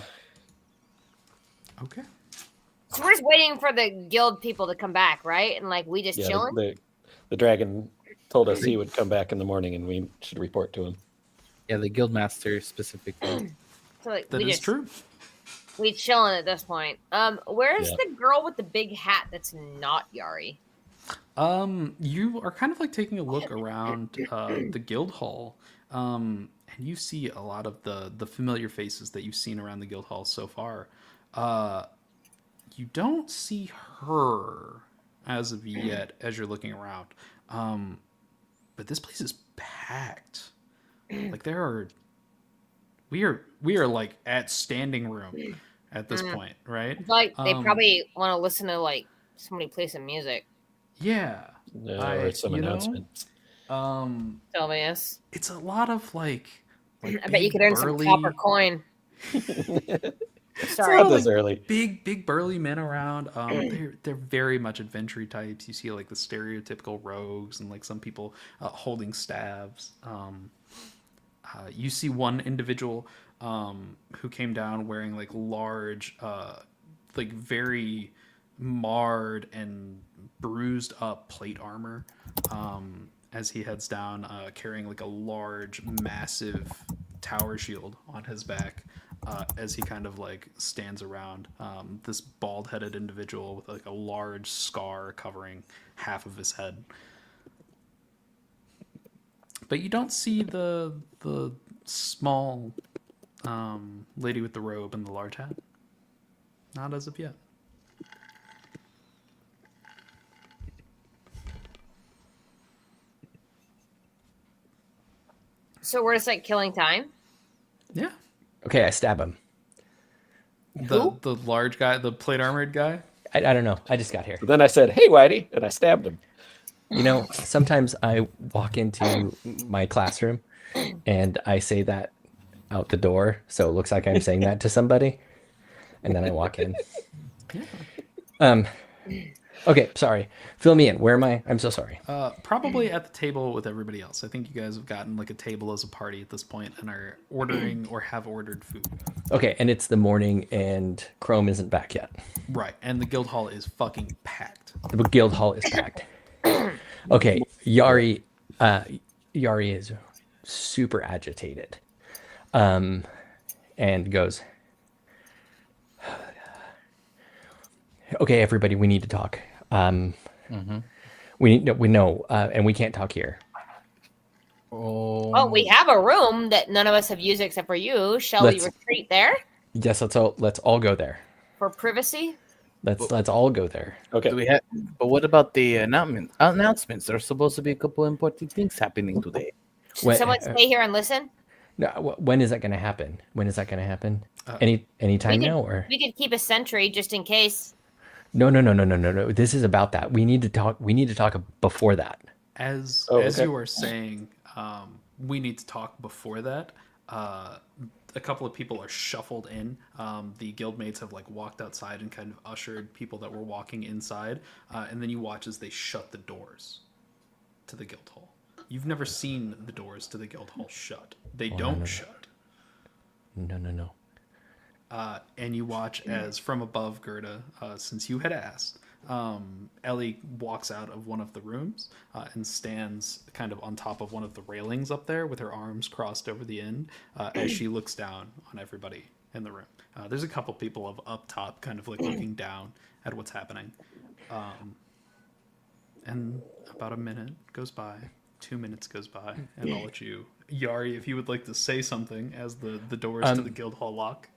Okay. So we're just waiting for the guild people to come back, right? And like we just chilling. The dragon told us he would come back in the morning and we should report to him. Yeah, the guild master specifically. So like That is true. We chilling at this point. Where's Yeah. the girl with the big hat that's not Yari? You are kind of like taking a look around the guild hall, And you see a lot of the familiar faces that you've seen around the guild hall so far. You don't see her as of yet as you're looking around. But this place is packed. Like we are like at standing room at this point, right? Like they probably want to listen to like somebody play some music. Yeah. Or some announcements. Tell me yes. It's a lot of like I bet you could earn some copper coin. Sorry, Not this early. Big burly men around. They're very much adventure types. You see like the stereotypical rogues and like some people holding staves. You see one individual who came down wearing like large, like very marred and bruised up plate armor. As he heads down, carrying like a large, massive tower shield on his back. As he kind of like stands around this bald-headed individual with like a large scar covering half of his head. But you don't see the small lady with the robe and the large hat. Not as of yet. So we're just like killing time. Yeah. Okay, I stab him. The large guy, the plate armored guy. I don't know. I just got here. Then I said, "Hey, Whitey," and I stabbed him. You know, sometimes I walk into my classroom and I say that out the door, so it looks like I'm saying that to somebody, and then I walk in. Okay, sorry. Fill me in. Where am I? I'm so sorry. Probably at the table with everybody else. I think you guys have gotten like a table as a party at this point and are ordering or have ordered food. Okay, and it's the morning and Chrome isn't back yet. Right, and the guild hall is fucking packed. The guild hall is packed. Okay, Yari is super agitated. And goes, "Okay, everybody, we need to talk. We know, and we can't talk here." Oh, we have a room that none of us have used except for you. Shall we retreat there Yes, let's all go there. for privacy? Let's all go there. Okay. But what about the announcements? There's supposed to be a couple important things happening today. Should someone stay here and listen? No, when is that going to happen? When is that going to happen? Anytime now, or we could keep a sentry just in case. No. This is about that. We need to talk. We need to talk before that. As you are saying, we need to talk before that. A couple of people are shuffled in. The guildmates have like walked outside and kind of ushered people that were walking inside, and then you watch as they shut the doors to the guild hall. You've never seen the doors to the guild hall shut. They don't shut. No. And you watch as from above Gerda, since you had asked, Ellie walks out of one of the rooms and stands kind of on top of one of the railings up there with her arms crossed over the end as she looks down on everybody in the room. There's a couple people up top kind of like looking down at what's happening. And about a minute goes by, 2 minutes goes by, and I'll let you, Yari, if you would like to say something as the doors to the guild hall lock.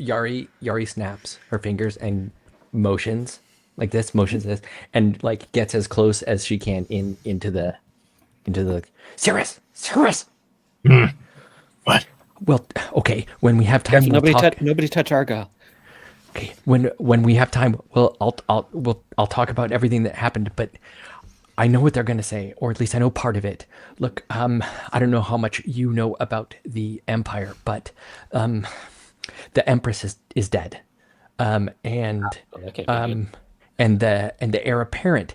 Yari snaps her fingers and motions this, and like gets as close as she can into the Saris. What? Well, okay. When we have time, Nobody touch Argyle. Okay. When we have time, I'll talk about everything that happened. But I know what they're going to say, or at least I know part of it. Look, I don't know how much you know about the Empire, but the Empress is dead, and the heir apparent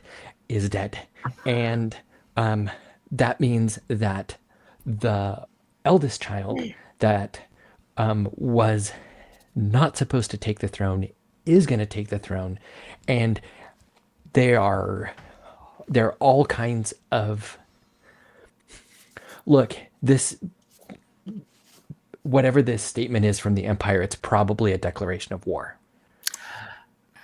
is dead, and that means that the eldest child that was not supposed to take the throne is going to take the throne, and there are all kinds of whatever this statement is from the Empire, it's probably a declaration of war.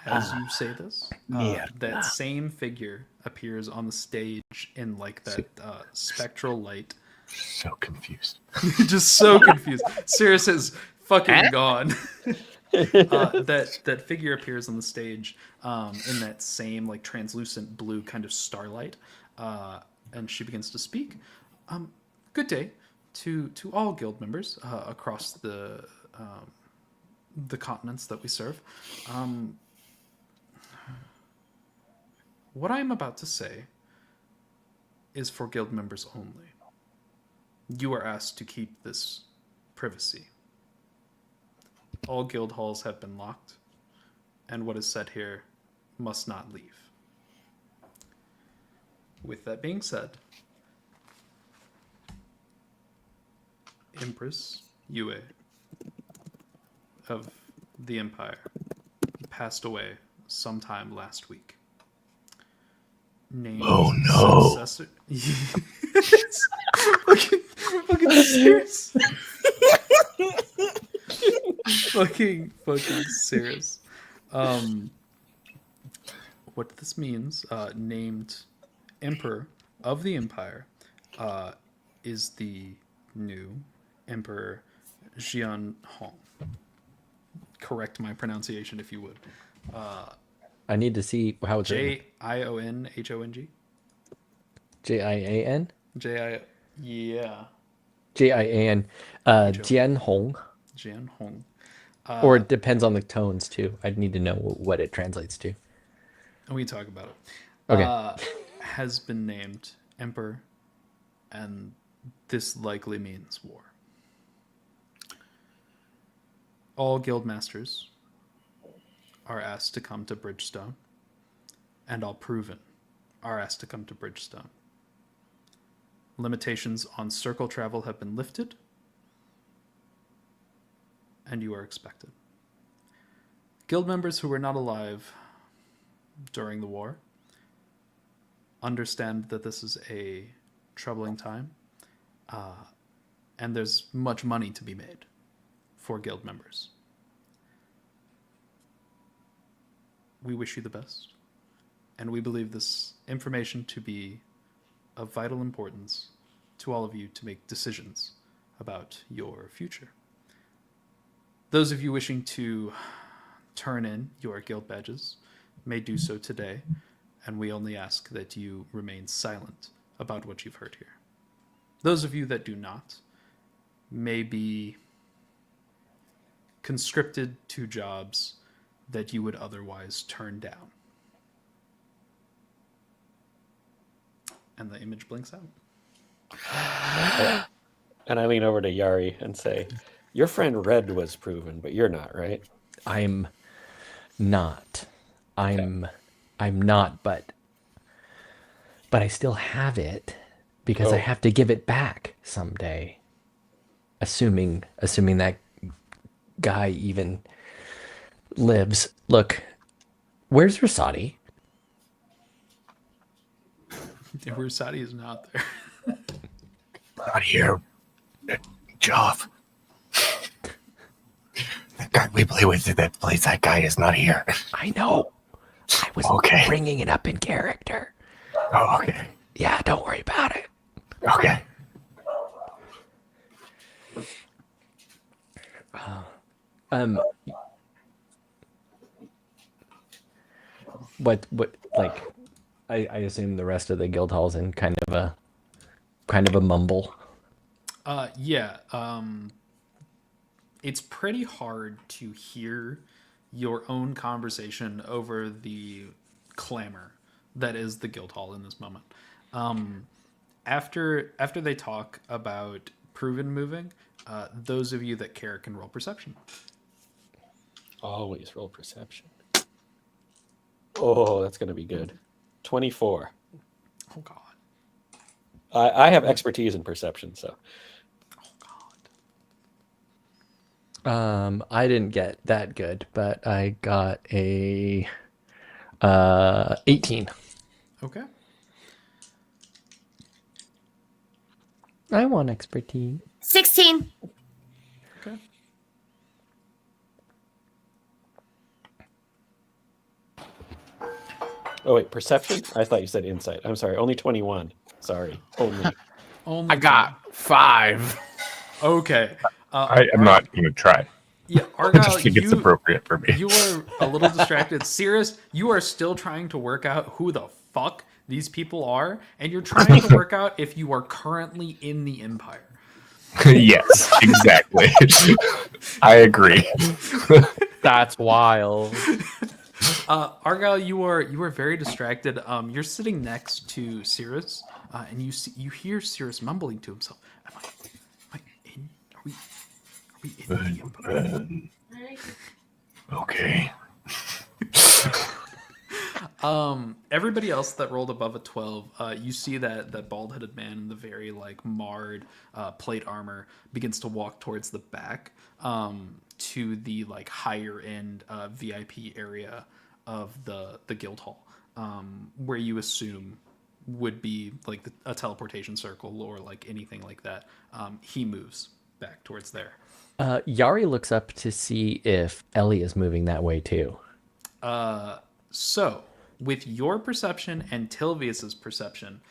As you say this, that same figure appears on the stage in like that spectral light So confused. Just so confused. Saris is fucking gone. That figure appears on the stage in that same like translucent blue kind of starlight, and she begins to speak. Good day to all guild members across the continents that we serve. What I'm about to say is for guild members only. You are asked to keep this privacy. All guild halls have been locked, and what is said here must not leave. With that being said, Empress Yue of the Empire passed away sometime last week. Named successor. fucking serious. fucking serious. What this means, named Emperor of the Empire, is the new Emperor Jian Hong. Correct my pronunciation if you would. I need to see how it's written. Jionhong. Jian? Yeah. Jian. Jian Hong. Jian Hong. Or it depends on the tones too. I'd need to know what it translates to. And we talk about it. Okay. Has been named Emperor, and this likely means war. All guild masters are asked to come to Bridgestone, and all proven are asked to come to Bridgestone. Limitations on circle travel have been lifted, and you are expected. Guild members who were not alive during the war understand that this is a troubling time, and there's much money to be made for guild members. We wish you the best, and we believe this information to be of vital importance to all of you to make decisions about your future. Those of you wishing to turn in your guild badges may do so today, and we only ask that you remain silent about what you've heard here. Those of you that do not may be conscripted to jobs that you would otherwise turn down. And the image blinks out. And I lean over to Yari and say, your friend Red was proven, but you're not, right? I'm not. I'm not, but I still have it because I have to give it back someday. Assuming that guy even lives. Look, where's Rasati? Rusati is not there. Not here. Joff. That guy we play with at that place, that guy is not here. I know. I was bringing it up in character. Oh, okay. Yeah, don't worry about it. Okay. What like I assume the rest of the guild hall's in kind of a mumble. Yeah. It's pretty hard to hear your own conversation over the clamor that is the guild hall in this moment. After they talk about proven moving, those of you that care can roll perception. Always roll perception. Oh, that's going to be good. 24. Oh, God. I have expertise in perception, so. Oh, God. I didn't get that good, but I got a 18. Okay. I want expertise. 16. Okay. Oh, wait, perception? I thought you said insight. I'm sorry, only 21. Sorry, only. Only I got 5. two. Okay. I am not going to try. Yeah, I Argyle, just think it's appropriate for me. you are a little distracted. Cirrus, you are still trying to work out who the fuck these people are, and you're trying to work out if you are currently in the Empire. Yes, exactly. I agree. That's wild. Argyle, you are very distracted. You're sitting next to Cirrus, and you hear Cirrus mumbling to himself. Am I in? Are we in the Empire? Okay. Everybody else that rolled above a 12, you see that bald-headed man in the very like marred plate armor begins to walk towards the back to the like higher end VIP area of the guild hall, where you assume would be like a teleportation circle or like anything like that. He moves back towards there. Yari looks up to see if Ellie is moving that way too. So, with your perception and Tilvius's perception,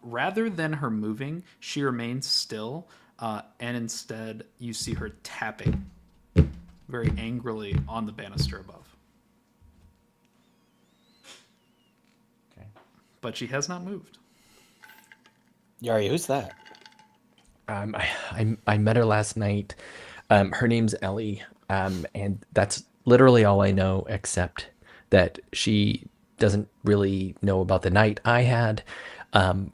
rather than her moving, she remains still, and instead you see her tapping very angrily on the banister above. Okay. But she has not moved. Yari, who's that? I met her last night. Her name's Ellie, and that's literally all I know, except that she doesn't really know about the night I had,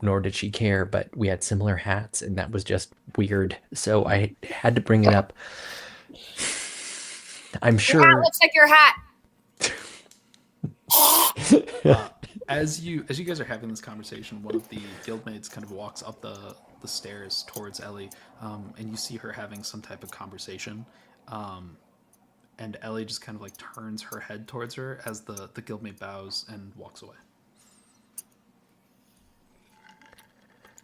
nor did she care, but we had similar hats, and that was just weird. So I had to bring it up. I'm Your sure. hat looks like your hat. As you guys are having this conversation, one of the guildmates kind of walks up the stairs towards Ellie, and you see her having some type of conversation. And Ellie just kind of like turns her head towards her as the guildmate bows and walks away.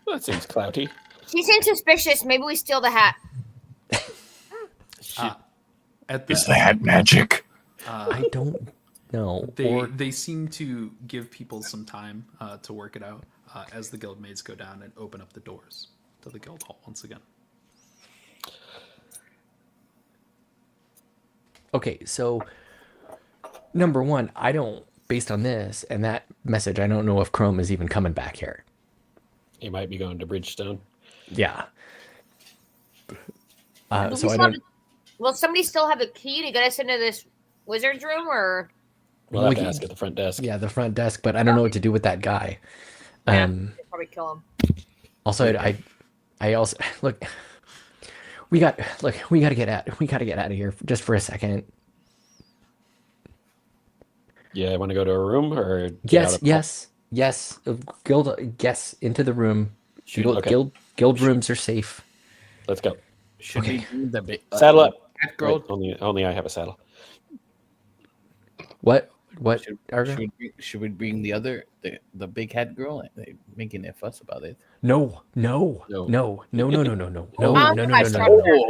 Well, that seems clouty. She seems suspicious. Maybe we steal the hat. At Is the hat magic? I don't know. They seem to give people some time to work it out as the guildmates go down and open up the doors to the guild hall once again. Okay, so number one, based on this and that message, I don't know if Chrome is even coming back here. He might be going to Bridgestone. Yeah. Will So I don't. Will somebody still have the key to get us into this wizard's room, or? We'll have to ask at the front desk. Yeah, the front desk, but I don't know what to do with that guy. Yeah, probably kill him. Also, I also look. We got to get out of here just for a second. Yeah, I want to go to a room or get out Yes. Guild, yes, into the room. Okay. Guild rooms are safe. Let's go. Should Okay. we do the big Saddle up. hat girl? Wait, only I have a saddle. What? Should we bring the big head girl? They're making a fuss about it. No. No. No. Oh,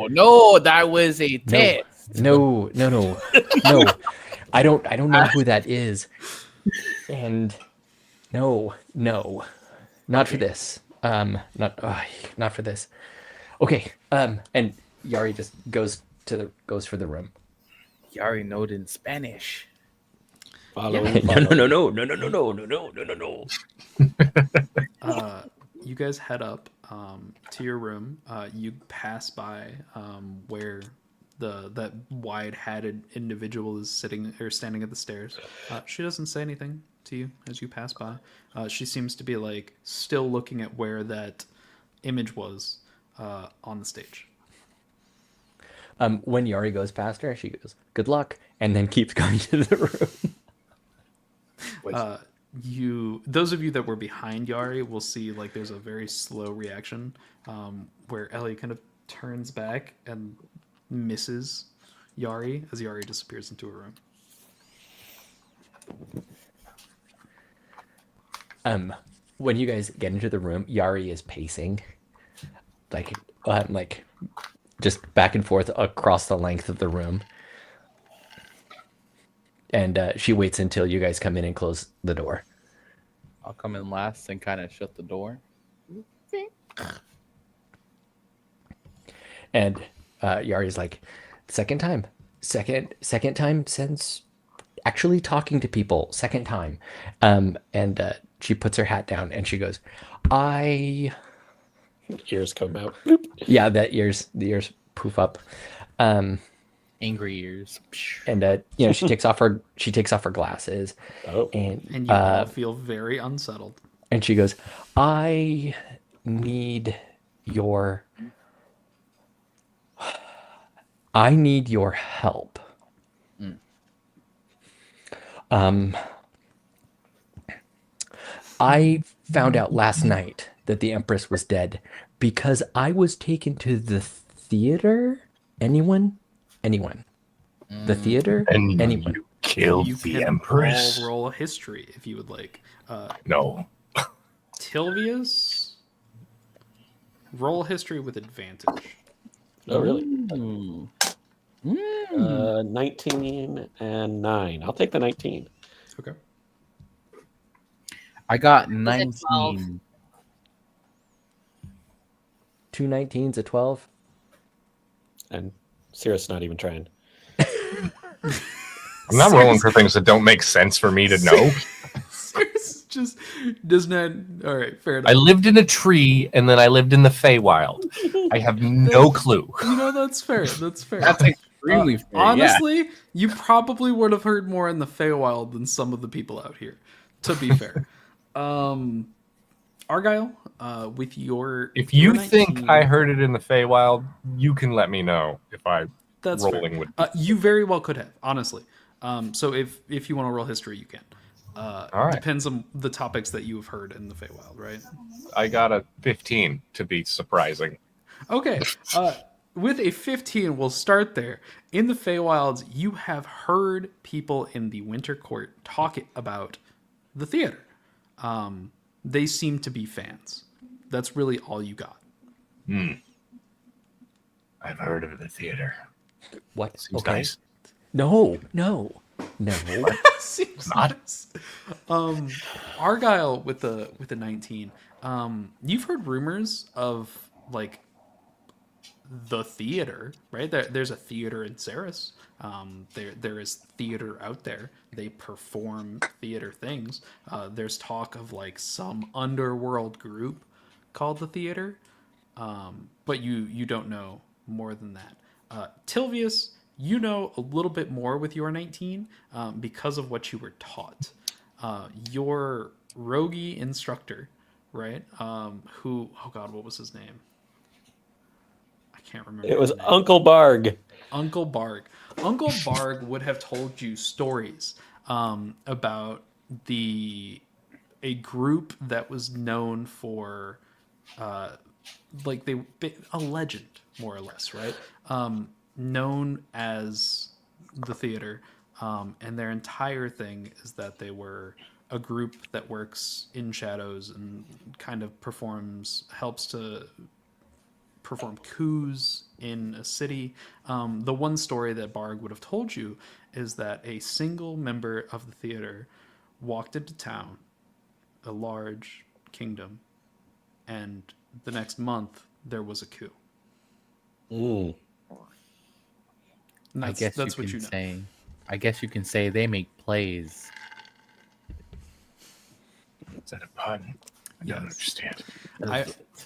No, that was a test. No. I don't know who that is. And no. Not for this. Not for this. Okay. And Yari just goes for the room. Yari knows in Spanish. Follow. No. You guys head up to your room. You pass by where that wide-hatted individual is sitting or standing at the stairs. She doesn't say anything to you as you pass by. She seems to be like still looking at where that image was on the stage. When Yari goes past her, she goes, "Good luck," and then keeps going to the room. Those of you that were behind Yari will see like there's a very slow reaction where Ellie kind of turns back and misses Yari as Yari disappears into a room. When you guys get into the room, Yari is pacing, like just back and forth across the length of the room. And she waits until you guys come in and close the door. I'll come in last and kind of shut the door. And Yari's like, second time, second time since actually talking to people, second time. And she puts her hat down and she goes, I Ears come out. yeah, the ears poof up. Angry ears. And she takes off her glasses Oh, and And you all feel very unsettled. and she goes, I need your help. I found out last night that the Empress was dead because I was taken to the theater. Anyone? The theater? And Anyone? you killed You the can Empress? all roll a history if you would like. No. Tilvius, roll history with advantage. oh, really? Ooh. 19 and 9. I'll take the 19. Okay. I got Was it 12? 19. 2 19s, a 12. And Saris not even trying. I'm not rolling for things that don't make sense for me to know. Saris just does not. All right, fair enough. I lived in a tree and then I lived in the Feywild. I have no clue. That's fair. That's fair. That's extremely fair. Honestly, you probably would have heard more in the Feywild than some of the people out here. To be fair, Argyle, with your If you your think 19 I heard it in the Feywild, you can let me know if I that's rolling fair. with. You very well could have, honestly. So if you want to roll history, you can. All right. Depends on the topics that you have heard in the Feywild, right? I got a 15 to be surprising. Okay. With a 15, we'll start there. In the Feywilds, you have heard people in the Winter Court talk about the theater. They seem to be fans. That's really all you got. I've heard of the theater. What? Seems Okay. nice. No. Seems Not. nice. Argyle with the 19. You've heard rumors of like the theater, right? There's a theater in Saris. There is theater out there. They perform theater things. There's talk of like some underworld group called the theater, but you don't know more than that. Tilvius, you know a little bit more with your 19 because of what you were taught. Your roguey instructor, right? Who? Oh God, what was his name? I can't remember. It was his name. Uncle Barg. Uncle Barg. Uncle Barg would have told you stories about a group that was known for a legend, more or less, right? Known as the theater, and their entire thing is that they were a group that works in shadows and kind of helps to perform coups in a city. The one story that Barg would have told you is that a single member of the theater walked into town, a large kingdom, and the next month there was a coup. Mm. And I guess that's you what can you know. say. I guess you can say they make plays. Is that a pun? I don't understand.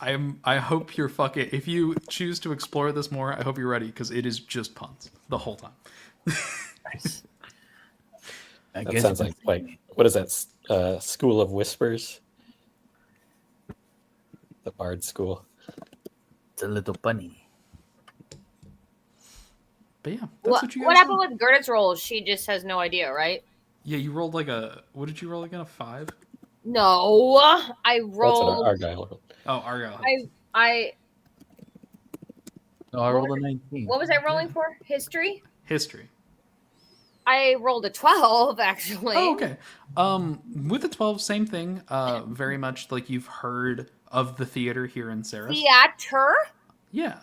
I hope you're fucking. If you choose to explore this more, I hope you're ready because it is just puns the whole time. Nice. I That guess sounds you like what is that? School of Whispers? The Bard School. it's a little funny. But yeah, that's what you guys. What happened with Gertit's roll? She just has no idea, right? Yeah, you rolled like a. What did you roll again? A 5? No, I That's an rolled. Argyle. Oh, Argyle. I No, I What rolled was a 19. what was I rolling for? History. History. I rolled a 12, actually. Oh, okay. With the 12, same thing. Very much like you've heard of the theater here in Saris. Theater. Yeah.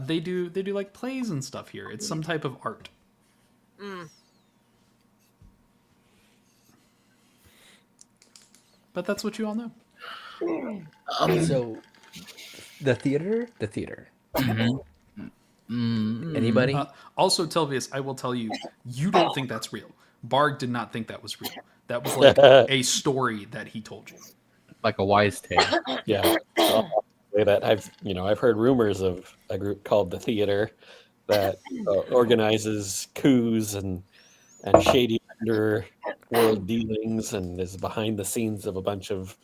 They do like plays and stuff here. It's some type of art. But that's what you all know. So The theater? The theater. Anybody? Anybody? Also, Telvius, I will tell you, you don't think that's real. Barg did not think that was real. That was like a story that he told you. Like a wise tale. Yeah. I'll say that I've heard rumors of a group called the Theater that organizes coups and shady underworld dealings and is behind the scenes of a bunch of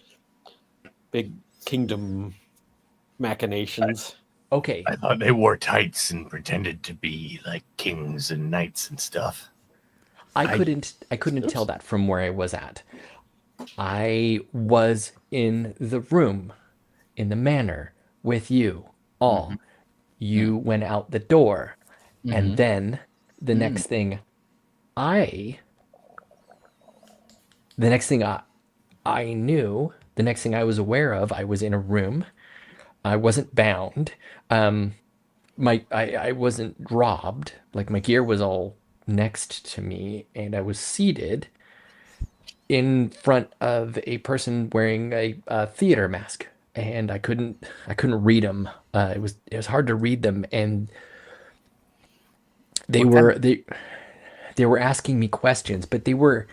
big kingdom machinations. Okay. I thought they wore tights and pretended to be like kings and knights and stuff. I couldn't tell that from where I was at. I was in the room, in the manor, with you all. You went out the door, and then the next thing I knew, the next thing I was aware of, I was in a room. I wasn't bound. I wasn't robbed. Like my gear was all next to me, and I was seated in front of a person wearing a theater mask, and I couldn't read them. It was hard to read them, and they were asking me questions, but they were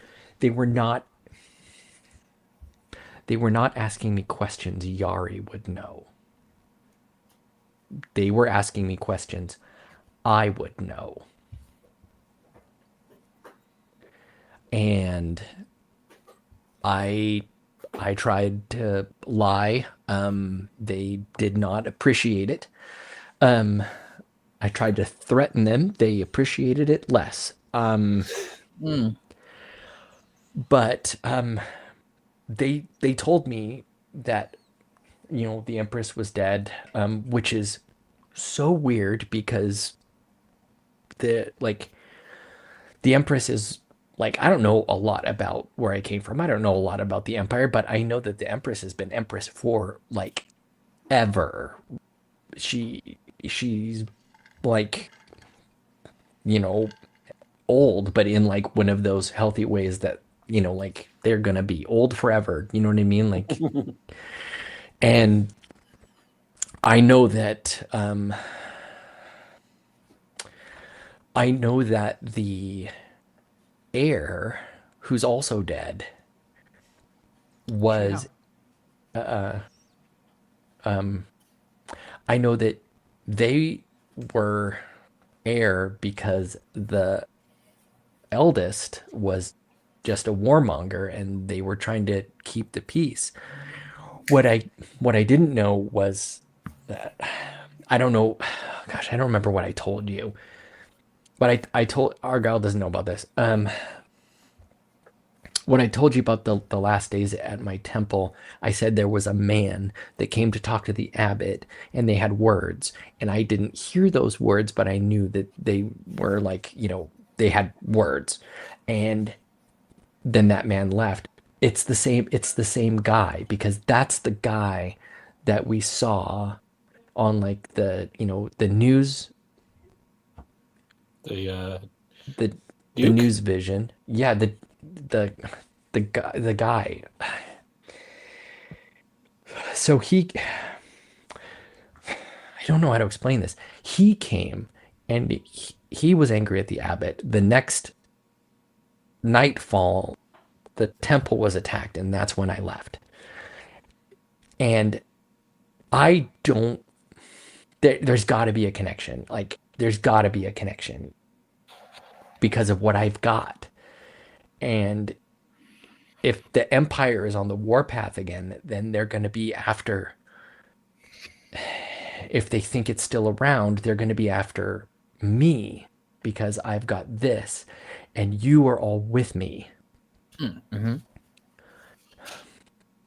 not asking me questions Yari would know. They were asking me questions I would know. And I tried to lie. They did not appreciate it. I tried to threaten them. They appreciated it less. But they told me that the Empress was dead, which is so weird because the Empress is like, I don't know a lot about where I came from. I don't know a lot about the Empire, but I know that the Empress has been Empress for like ever. She's like, old, but in like one of those healthy ways that, like they're gonna be old forever. You know what I mean? Like, and I know that the heir, who's also dead, was I know that they were heir because the eldest was just a warmonger and they were trying to keep the peace. What I didn't know was that, I don't know, gosh, I don't remember what I told you, but I told Argyle doesn't know about this. When I told you about the last days at my temple, I said there was a man that came to talk to the abbot and they had words, and I didn't hear those words, but I knew that they were like, they had words. And then that man left. It's the same guy, because that's the guy that we saw on like the news, the news vision. Yeah, the guy. So I don't know how to explain this. He came and he was angry at the abbot. The next nightfall, the temple was attacked, and that's when I left. And there's got to be a connection. Like, there's got to be a connection because of what I've got. And if the Empire is on the warpath again, then they're going to be after, if they think it's still around, they're going to be after me because I've got this and you are all with me. Mm-hmm.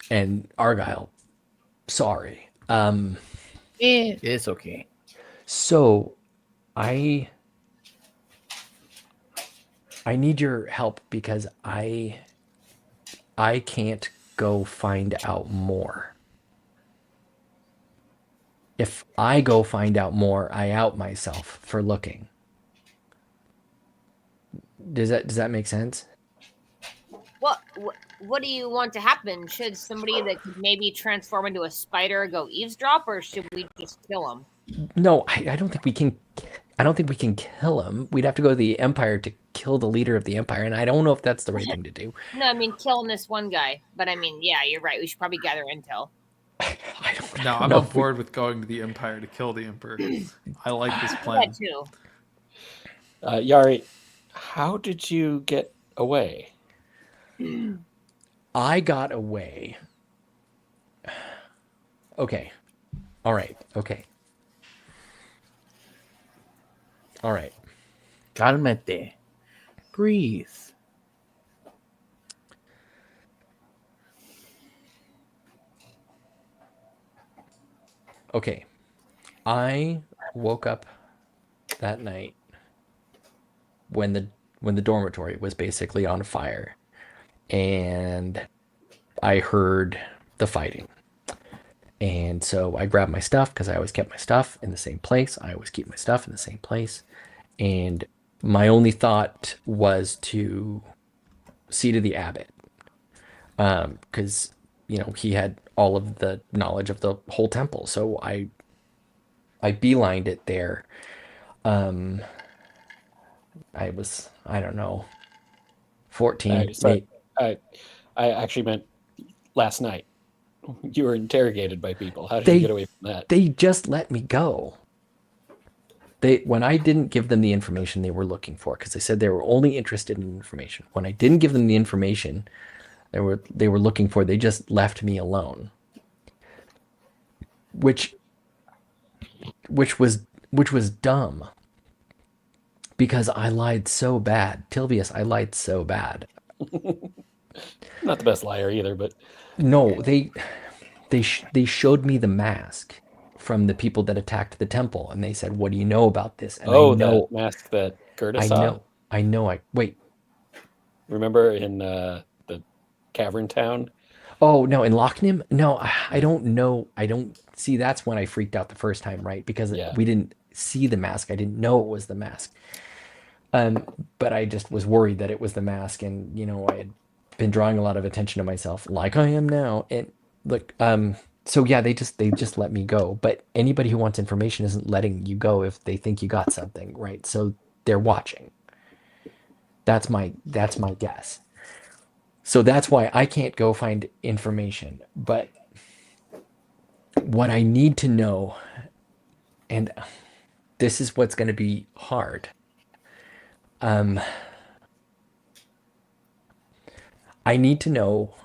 And Argyle, sorry. It's okay. So I need your help because I can't go find out more. If I go find out more, I out myself for looking. Does that make sense? What do you want to happen? Should somebody that could maybe transform into a spider go eavesdrop, or should we just kill him? No, I don't think we can. I don't think we can kill him. We'd have to go to the Empire to kill the leader of the Empire, and I don't know if that's the right thing to do. No, I mean killing this one guy. But I mean, yeah, you're right. We should probably gather intel. I don't No, I'm know on if we- board with going to the Empire to kill the Emperor. I like this That plan. too. Yari, how did you get away? I got away. Okay. All right. Okay. All right. Calmete. Breathe. Okay. I woke up that night when the dormitory was basically on fire, and I heard the fighting. And so I grabbed my stuff because I always kept my stuff in the same place. I always keep my stuff in the same place. And my only thought was to see to the abbot, because he had all of the knowledge of the whole temple. So I beelined it there. I don't know, 14. Sorry, I actually meant last night. You were interrogated by people. How did you get away from that? They just let me go. When I didn't give them the information they were looking for, because they said they were only interested in information. When I didn't give them the information they were looking for, they just left me alone. Which was dumb. Because I lied so bad. Tilvius, I lied so bad. Not the best liar either, but No, they showed me the mask from the people that attacked the temple, and they said, "What do you know about this?" And the mask that Gerda I saw. know. Wait. Remember in the cavern town? Oh no, in Lochnim? No, I don't know. I don't see. That's when I freaked out the first time, right? Because we didn't see the mask. I didn't know it was the mask. But I just was worried that it was the mask, and I had been drawing a lot of attention to myself, like I am now. And look, so yeah, they just let me go. But anybody who wants information isn't letting you go if they think you got something, right? So they're watching. That's my guess. So that's why I can't go find information. But what I need to know, and this is what's going to be hard. I need to know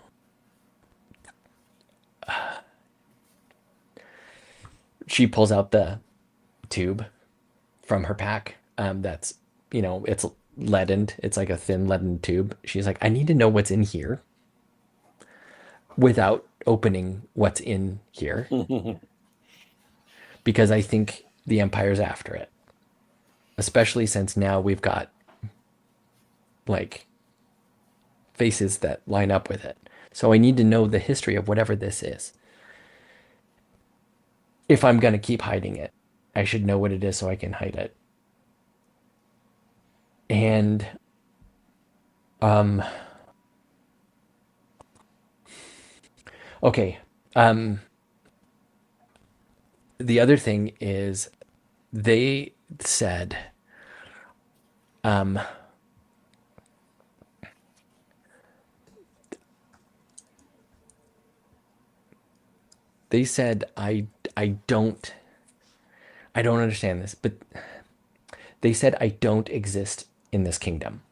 she pulls out the tube from her pack. That's it's leadened. It's like a thin leaden tube. She's like, I need to know what's in here without opening what's in here. Because I think the Empire's after it. Especially since now we've got like faces that line up with it. So I need to know the history of whatever this is. If I'm going to keep hiding it, I should know what it is so I can hide it. And okay. The other thing is they said I don't understand this, but they said I don't exist in this kingdom.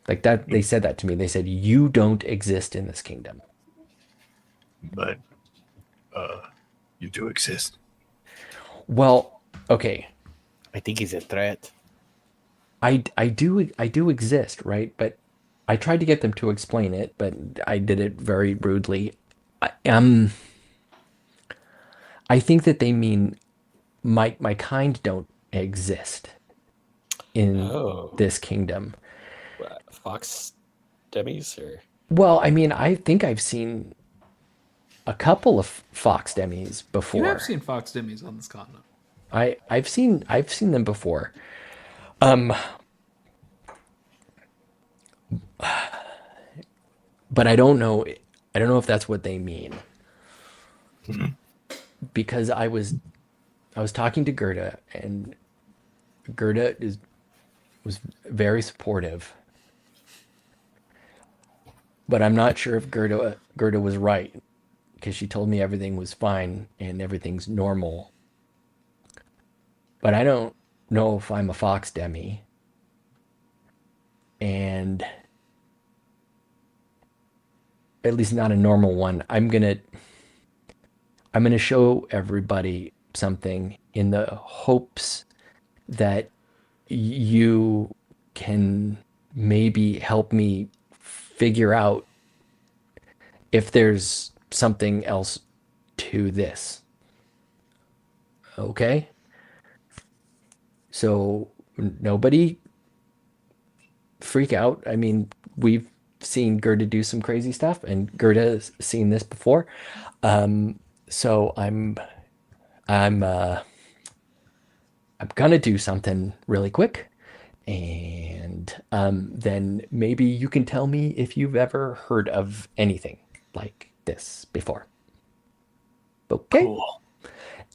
Like that, they said that to me. They said, you don't exist in this kingdom. But you do exist. Well, okay. I think he's a threat. I do exist, right? But I tried to get them to explain it, but I did it very rudely. I think that they mean my kind don't exist in this kingdom. Fox demis or? Well, I mean, I think I've seen a couple of fox demis before. You have seen fox demis on this continent. I've seen them before. but I don't know. I don't know if that's what they mean. Because I was talking to Gerda, and Gerda was very supportive. But I'm not sure if Gerda was right, because she told me everything was fine and everything's normal. But I don't know if I'm a fox demi, and at least not a normal one. I'm gonna show everybody something in the hopes that you can maybe help me figure out if there's something else to this. Okay? So nobody freak out. I mean, we've seen Gerda do some crazy stuff, and Gerda's seen this before. So I'm gonna do something really quick, and then maybe you can tell me if you've ever heard of anything like this before. Okay. Cool.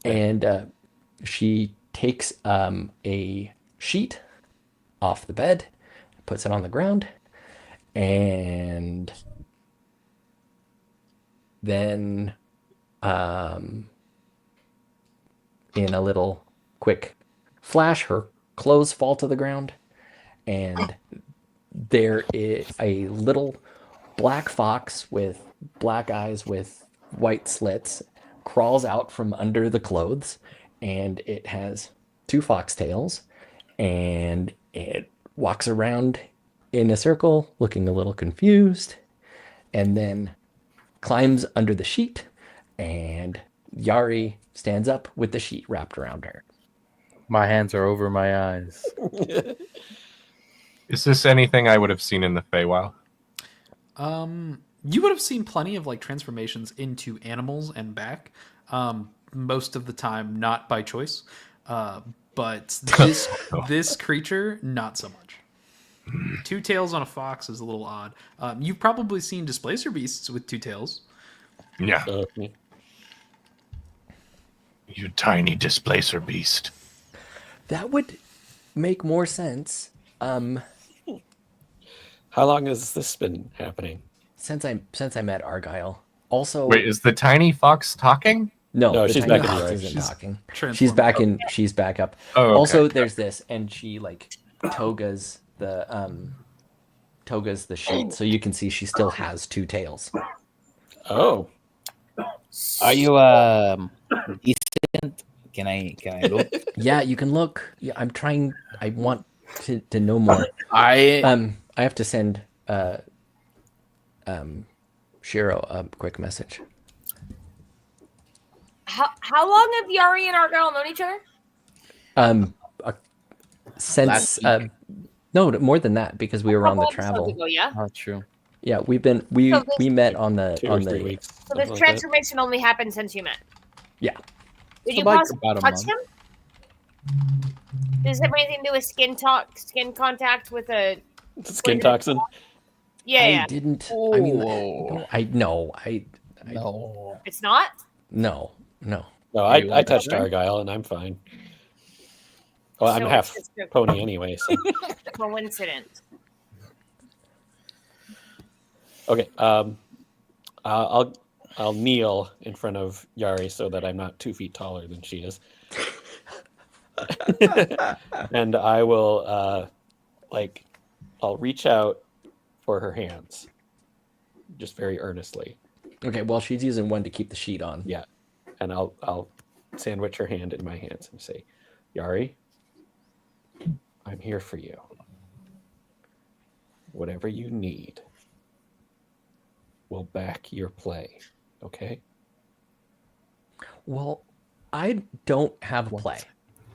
And she takes a sheet off the bed, puts it on the ground, and then in a little quick flash, her clothes fall to the ground, and there is a little black fox with black eyes with white slits crawls out from under the clothes, and it has two foxtails, and it walks around in a circle looking a little confused, and then climbs under the sheet, and Yari stands up with the sheet wrapped around her. My hands are over my eyes. Is this anything I would have seen in the Feywild? You would have seen plenty of like transformations into animals and back. Most of the time, not by choice. But this creature, not so much. Two tails on a fox is a little odd. You've probably seen displacer beasts with two tails. Yeah. You tiny displacer beast. That would make more sense. How long has this been happening? Since I met Argyle. Also, Wait, is the tiny fox talking? no, the she's tiny back in fox the isn't She's talking. transformed. She's back up. Oh, okay. Also, there's this, and she like togas the sheet, so you can see she still has two tails. Oh, Are you decent? Can I look? Yeah, you can look. Yeah, I'm trying. I want to know more. I I have to send Shiro a quick message. How long have Yari and Argyle known each other? Since Last week. no, more than that, because we were on the Couple episodes travel. ago, yeah. not true. Yeah, we So we met on the 2 or 3 weeks. So something this like that. transformation only happened since you met. Yeah. Did you like possibly about a touch month. him? Does it have anything to do with skin contact with a? Skin toxin. Yeah, I yeah. didn't. I mean, Whoa. no, No. It's not. no. No, You I want touched that, right? Argyle and I'm fine. Well, I'm So half it's just pony anyway. So. a coincidence. Okay. I'll kneel in front of Yari so that I'm not 2 feet taller than she is, and I will I'll reach out for her hands, just very earnestly. Okay, well, she's using one to keep the sheet on. Yeah, and I'll sandwich her hand in my hands and say, Yari, I'm here for you. Whatever you need, we'll back your play. Okay? Well, I don't have play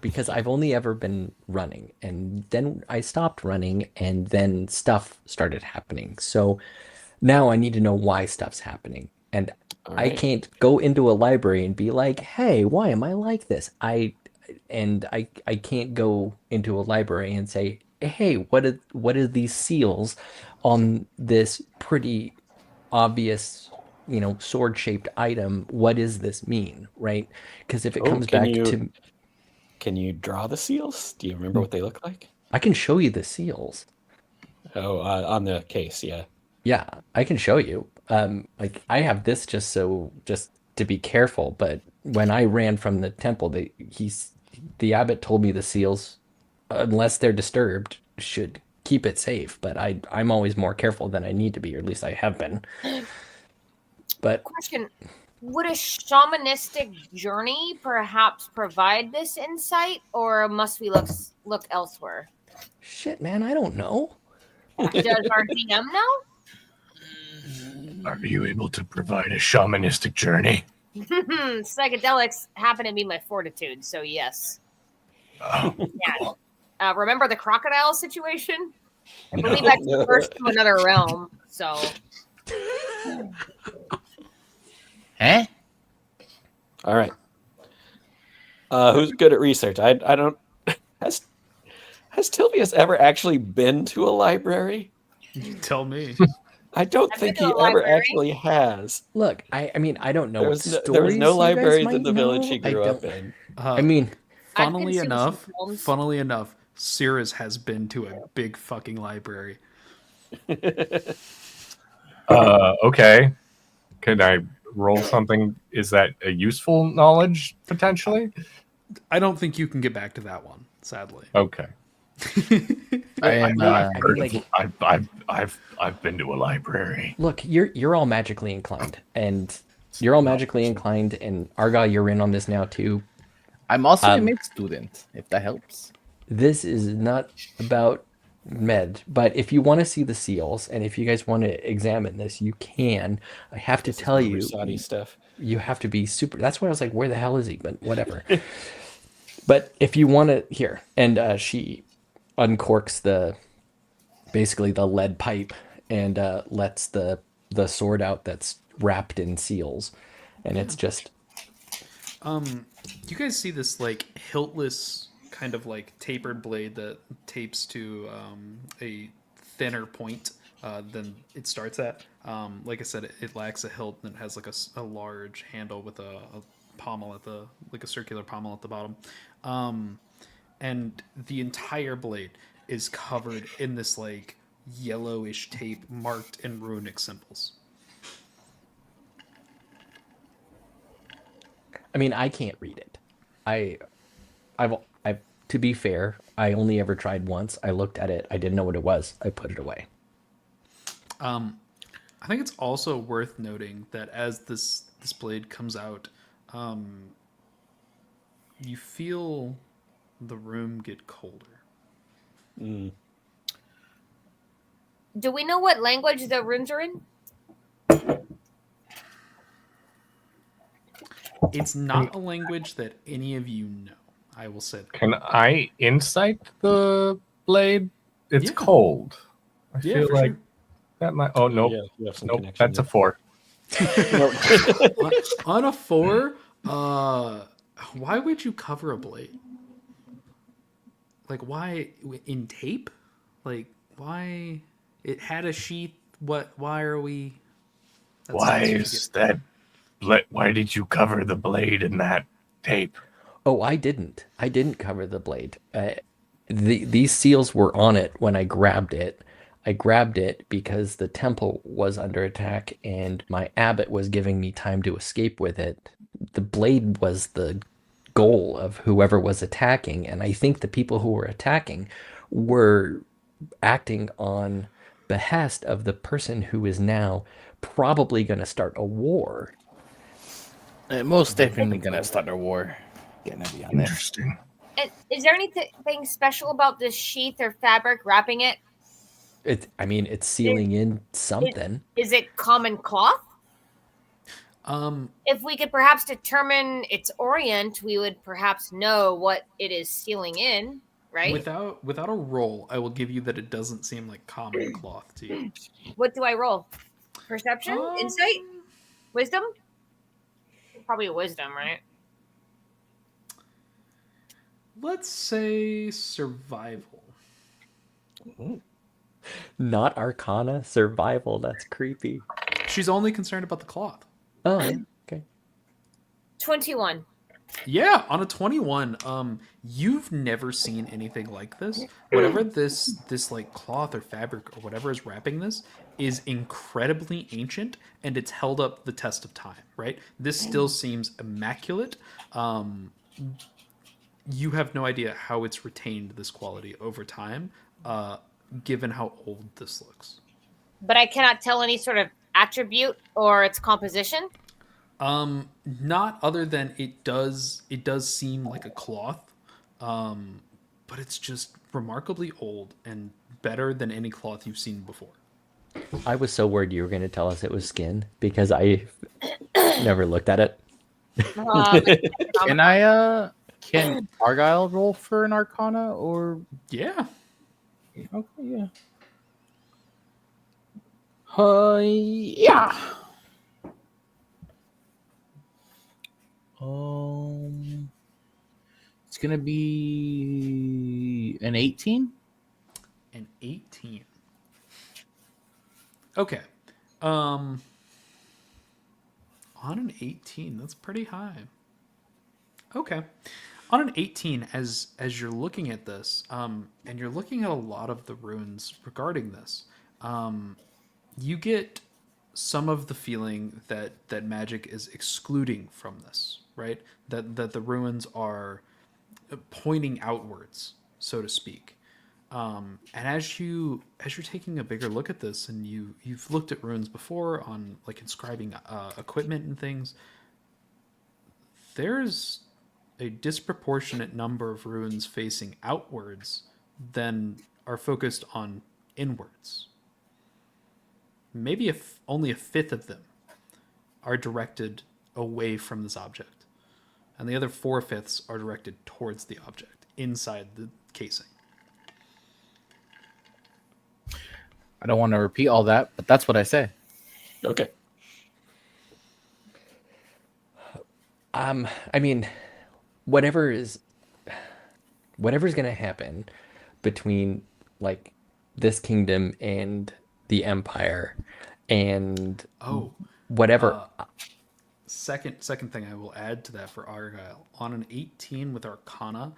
because I've only ever been running, and then I stopped running, and then stuff started happening. So now I need to know why stuff's happening. And All I right. can't go into a library and be like, "Hey, why am I like this?" I can't go into a library and say, "Hey, what are these seals? on this pretty obvious, sword-shaped item. What does this mean, right? Because if it comes back to, Can you draw the seals? Do you remember what they look like? I can show you the seals. Oh, on the case, yeah. Yeah, I can show you. Like I have this just to be careful. But when I ran from the temple, the abbot told me the seals, unless they're disturbed, should keep it safe. But I'm always more careful than I need to be, or at least I have been. But Question: would a shamanistic journey perhaps provide this insight, or must we look elsewhere? shit, man, I don't know. Does our DM know? Are you able to provide a shamanistic journey? Psychedelics happen to be my fortitude, so yes. Oh, Yeah. Remember the crocodile situation? I believe I traversed to another realm, so. Huh? All right. Who's good at research? I don't. Has Tilvius ever actually been to a library? You tell me. I don't I've been think to he a ever library. actually has. Look, I mean, I don't know There what was no, stories there was no you guys libraries might in the village know. he grew up in. I mean, I've Funnily consumed some enough, films. Saris has been to a big fucking library. Okay. Can I roll something? Is that a useful knowledge potentially? I don't think you can get back to that one, sadly. Okay. I am. I've been to a library. look, you're all magically inclined, and Argyle, you're in on this now too. I'm also a med student, if that helps. This is not about med, but if you want to see the seals, and if you guys want to examine this, you can. I have to tell you, Rusadi stuff. you have to be super. That's why I was like, where the hell is he? But whatever. But if you want to, here, and she uncorks basically the lead pipe and lets the sword out that's wrapped in seals, and it's just You guys see this like hiltless kind of like tapered blade that tapes to a thinner point than it starts at. Like I said, it lacks a hilt and it has like a large handle with a pommel at the like a circular pommel at the bottom, and the entire blade is covered in this like yellowish tape marked in runic symbols. I mean, I can't read it. I've to be fair, I only ever tried once. I looked at it. I didn't know what it was. I put it away. I think it's also worth noting that as this blade comes out, you feel the room get colder. Do we know what language the runes are in? It's not a language that any of you know. I will say that. Can I insight the blade? It's Yeah. cold. I Yeah, feel for like sure. that might. Oh nope, Yeah, you have some nope. connection That's a there. 4. On a 4, why would you cover a blade? Like, why in tape? Like, why it had a sheath? What? Why are we? That's Why what you is that? Why did you cover the blade in that tape? Oh, I didn't. I didn't cover the blade. These seals were on it when I grabbed it. I grabbed it because the temple was under attack and my abbot was giving me time to escape with it. The blade was the goal of whoever was attacking, and I think the people who were attacking were acting on behest of the person who is now probably going to start a war. Most definitely gonna start a war. Gonna be honest. Interesting. And is there anything special about this sheath or fabric wrapping it? I mean, it's sealing in something. Is it common cloth? If we could perhaps determine its orient, we would perhaps know what it is sealing in, right? Without a roll, I will give you that it doesn't seem like common cloth to you. What do I roll? Perception? Insight? Wisdom? Probably a wisdom, right? Let's say survival. Not Arcana, survival. That's creepy. She's only concerned about the cloth. Oh, yeah. Okay. 21. Yeah, on a 21, you've never seen anything like this. Whatever this like cloth or fabric or whatever is wrapping this is incredibly ancient, and it's held up the test of time, right? This still seems immaculate. You have no idea how it's retained this quality over time, given how old this looks. But I cannot tell any sort of attribute or its composition. Not other than it does seem like a cloth, but it's just remarkably old and better than any cloth you've seen before. I was so worried you were going to tell us it was skin because I never looked at it. Can Argyle roll for an Arcana or? Yeah. Okay, yeah. Yeah. It's gonna be an 18. An 18. Okay. On an 18, that's pretty high. Okay. On an 18, as you're looking at this, and you're looking at a lot of the runes regarding this, you get some of the feeling that magic is excluding from this, right? That the runes are pointing outwards, so to speak. And as you're taking a bigger look at this, and you've looked at runes before on like inscribing equipment and things, there's a disproportionate number of runes facing outwards than are focused on inwards. Maybe only a fifth of them are directed away from this object, and the other 4/5 are directed towards the object inside the casing. I don't want to repeat all that, but that's what I say. Okay. I mean, whatever's going to happen between like this kingdom and the empire and whatever. Second thing I will add to that for Argyle, on an 18 with Arcana,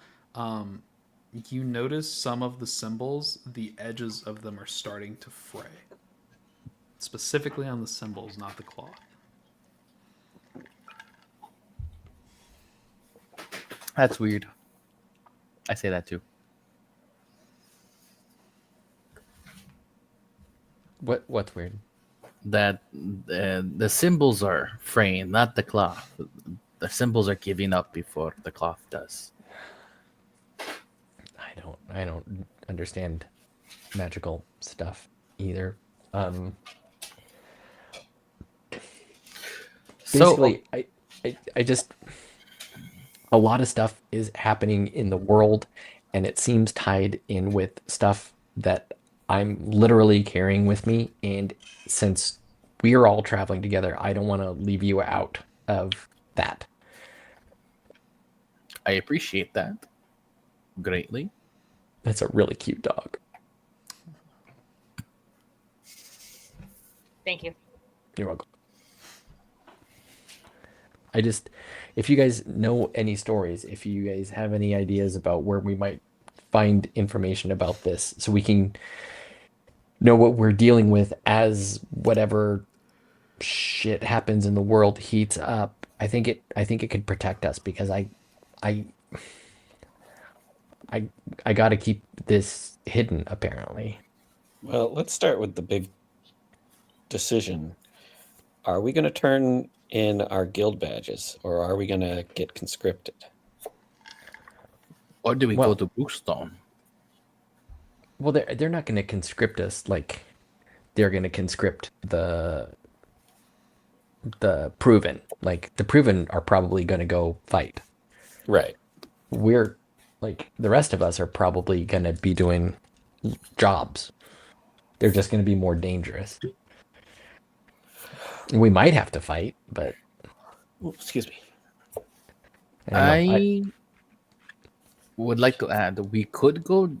you notice some of the symbols, the edges of them are starting to fray. Specifically on the symbols, not the cloth. That's weird. I say that too. What's weird? That the symbols are fraying, not the cloth. The symbols are giving up before the cloth does. I don't understand magical stuff either. Basically, I just, a lot of stuff is happening in the world, and it seems tied in with stuff that I'm literally carrying with me. And since we are all traveling together, I don't want to leave you out of that. I appreciate that greatly. That's a really cute dog. Thank you. You're welcome. If you guys know any stories, if you guys have any ideas about where we might find information about this, so we can know what we're dealing with as whatever shit happens in the world heats up, I think it could protect us, because I got to keep this hidden, apparently. Well, let's start with the big decision. Are we going to turn in our guild badges, or are we going to get conscripted? Or do we go to Brookstone? Well, they're not going to conscript us like they're going to conscript the proven. Like, the proven are probably going to go fight. Right. We're like, the rest of us are probably going to be doing jobs. They're just going to be more dangerous. We might have to fight, but excuse me. I would like to add, we could go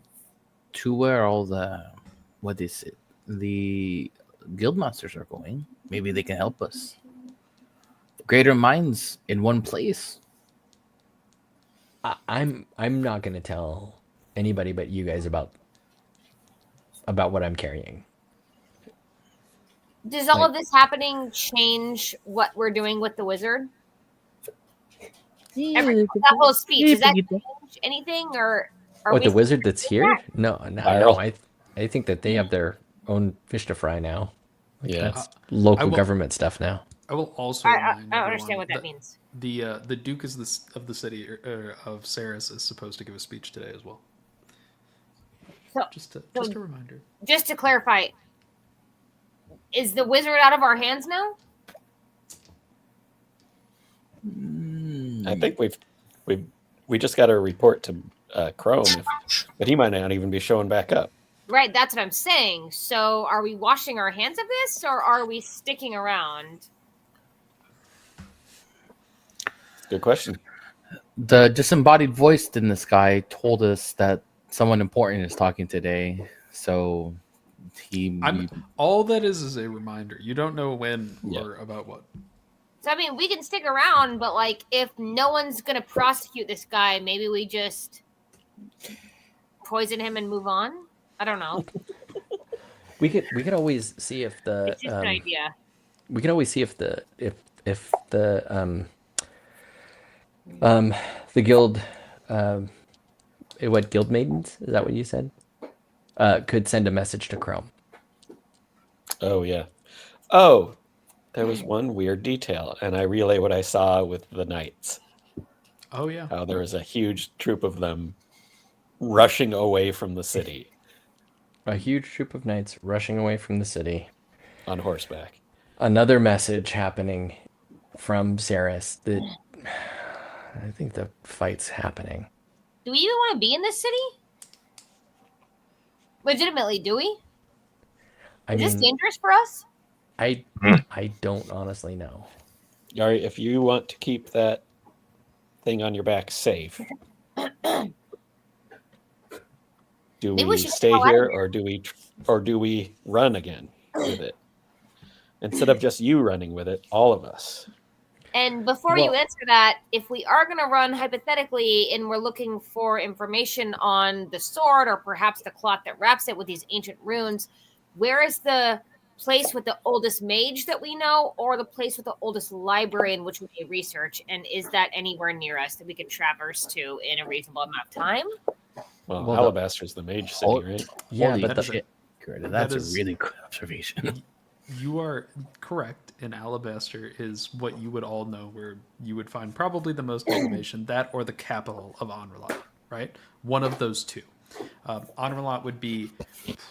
to where all the what is it? The guildmasters are going. Maybe they can help us. Greater minds in one place. I'm not gonna tell anybody but you guys about what I'm carrying. Does all of this happening change what we're doing with the wizard? That whole speech, does that change anything, or are What, we the wizard that's here? No. Viral. I think that they have their own fish to fry now. Like, Yeah. that's local I will- government stuff now. I will also I remind don't everyone understand what that means. The Duke is of the city of Saris is supposed to give a speech today as well. So, Just a reminder. Just to clarify, is the wizard out of our hands now? I think we just got a report to Chrome, but he might not even be showing back up. Right, that's what I'm saying. So, are we washing our hands of this, or are we sticking around? Good question. The disembodied voice in the sky told us that someone important is talking today. So all that is a reminder. You don't know when Yeah. or about what. So, I mean, we can stick around, but like, if no one's gonna prosecute this guy, maybe we just poison him and move on. I don't know. We could always see if the It's just an idea. we can always see if the guild what guild maidens, is that what you said, could send a message to Chrome. Oh yeah. Oh, there was one weird detail, and I relay what I saw with the knights. Oh yeah. How there was a huge troop of them rushing away from the city A huge troop of knights rushing away from the city. on horseback. Another message happening from Saris that I think the fight's happening. Do we even want to be in this city? Legitimately, do we? I Is mean, this dangerous for us? I don't honestly know. Yari, if you want to keep that thing on your back safe, do Maybe we we should stay call out here of or do we run again with it? Instead of just you running with it, all of us. And before you answer that, if we are going to run hypothetically and we're looking for information on the sword or perhaps the cloth that wraps it with these ancient runes, where is the place with the oldest mage that we know, or the place with the oldest library in which we may research? And is that anywhere near us that we could traverse to in a reasonable amount of time? Well, Well, Alabaster's the mage city, right? Yeah, Holy but the, shit. That's that a is- really good observation. You are correct. And Alabaster is what you would all know, where you would find probably the most information. That or the capital of Anralat, right? One of those two. Anralat would be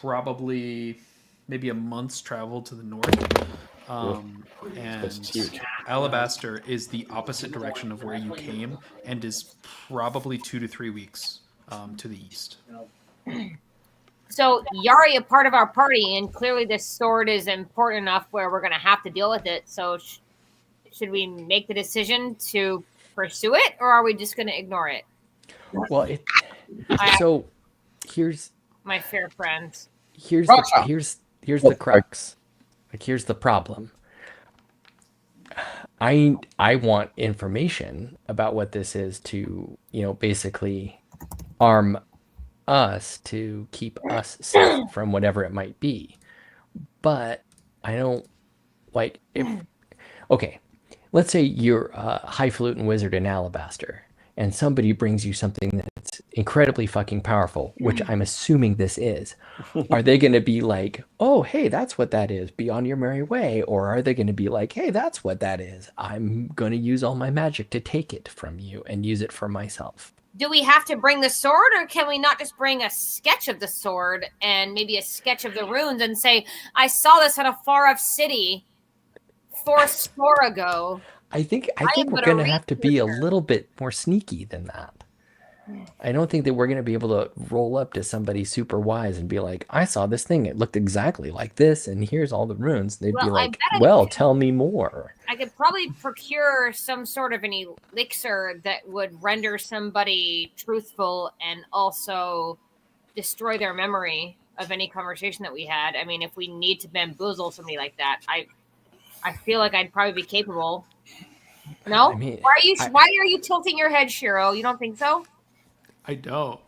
probably maybe a month's travel to the north. And huge. Alabaster is the opposite direction of where you came and is probably 2 to 3 weeks to the east. So Yari, a part of our party, and clearly this sword is important enough where we're going to have to deal with it. So should we make the decision to pursue it, or are we just going to ignore it? well, so here's My fair friends. here's the crux. Like, here's the problem. I want information about what this is to, basically arm us to keep us safe from whatever it might be. But I don't okay, let's say you're a highfalutin wizard in Alabaster and somebody brings you something that's incredibly fucking powerful, which I'm assuming this is. Are they going to be like, oh, hey, that's what that is, be on your merry way? Or are they going to be like, hey, that's what that is, I'm going to use all my magic to take it from you and use it for myself? Do we have to bring the sword, or can we not just bring a sketch of the sword and maybe a sketch of the runes and say, I saw this in a far-off city 4 ago? I think am we're gonna going to have to be a research her. little bit more sneaky than that. I don't think that we're going to be able to roll up to somebody super wise and be like, I saw this thing, it looked exactly like this, and here's all the runes. They'd be Well, I like, bet I well, could- tell me more. I could probably procure some sort of an elixir that would render somebody truthful and also destroy their memory of any conversation that we had. I mean, if we need to bamboozle somebody like that, I feel like I'd probably be capable. No? I mean, Why are you tilting your head, Shiro? You don't think so? I don't.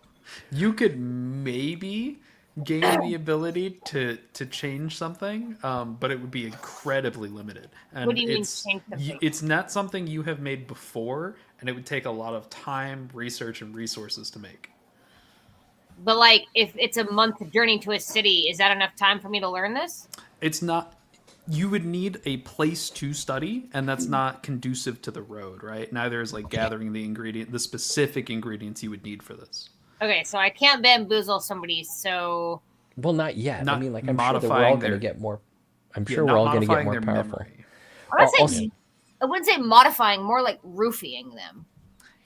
You could maybe gain the ability to change something, but it would be incredibly limited. And What do you mean change something? it's not something you have made before, and it would take a lot of time, research, and resources to make. But like, if it's a month journey to a city, is that enough time for me to learn this? It's not. You would need a place to study, and that's not conducive to the road, right? Neither is like gathering the specific ingredients you would need for this. Okay, so I can't bamboozle somebody. So well, not yet. Not I mean, like, I'm sure that we're modifying all going to their- get more. I'm Yeah, sure not we're all going to get modifying more their powerful. memory. I wouldn't say modifying, more like roofing them.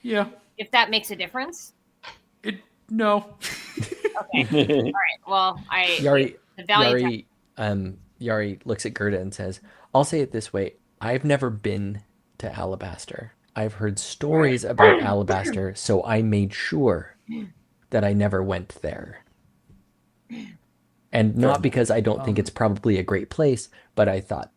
Yeah. If that makes a difference. No. Okay. All right. Well, Yari, the value. Yari looks at Gerda and says, I'll say it this way. I've never been to Alabaster. I've heard stories about Alabaster, so I made sure that I never went there. And not because I don't think it's probably a great place, but I thought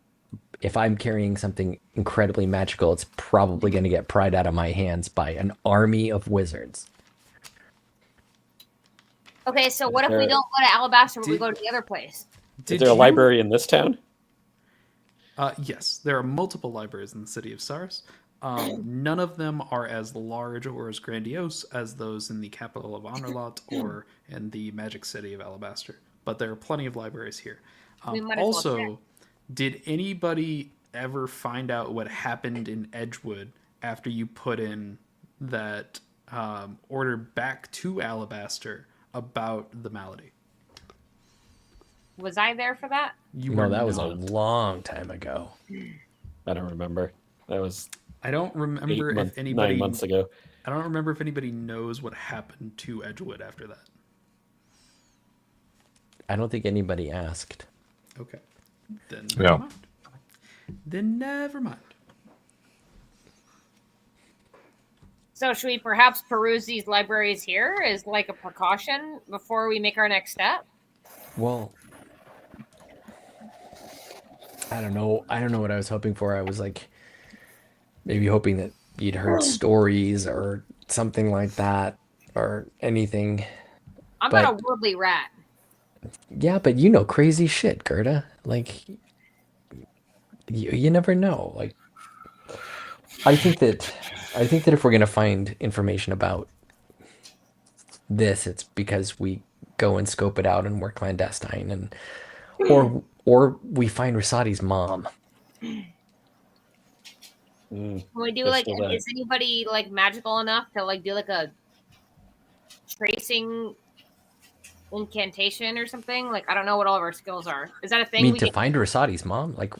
if I'm carrying something incredibly magical, it's probably going to get pried out of my hands by an army of wizards. Okay, so what if we don't go to Alabaster, but we go to the other place? Is there a library in this town? Yes, there are multiple libraries in the city of Saris. None of them are as large or as grandiose as those in the capital of Honorlot or in the magic city of Alabaster. But there are plenty of libraries here. We might as well Also, check. did anybody ever find out what happened in Edgewood after you put in that order back to Alabaster about the malady? Was I there for that? No, that was a long time ago. I don't remember. That was I don't remember if anybody 9 months ago. I don't remember if anybody knows what happened to Edgewood after that. I don't think anybody asked. Okay. Then No. never mind. Then never mind. So should we perhaps peruse these libraries here as like a precaution before we make our next step? Well, I don't know. I don't know what I was hoping for. I was like maybe hoping that you'd heard stories or something like that or anything. I'm But- not a worldly rat. Yeah, but you know crazy shit, Gerda. Like you never know. Like I think that if we're gonna find information about this, it's because we go and scope it out and we're clandestine, and or we find Rasati's mom. Can we do There's like? still that. Is anybody like magical enough to like do like a tracing incantation or something? Like I don't know what all of our skills are. Is that a I thing? mean, to find Rasati's mom, like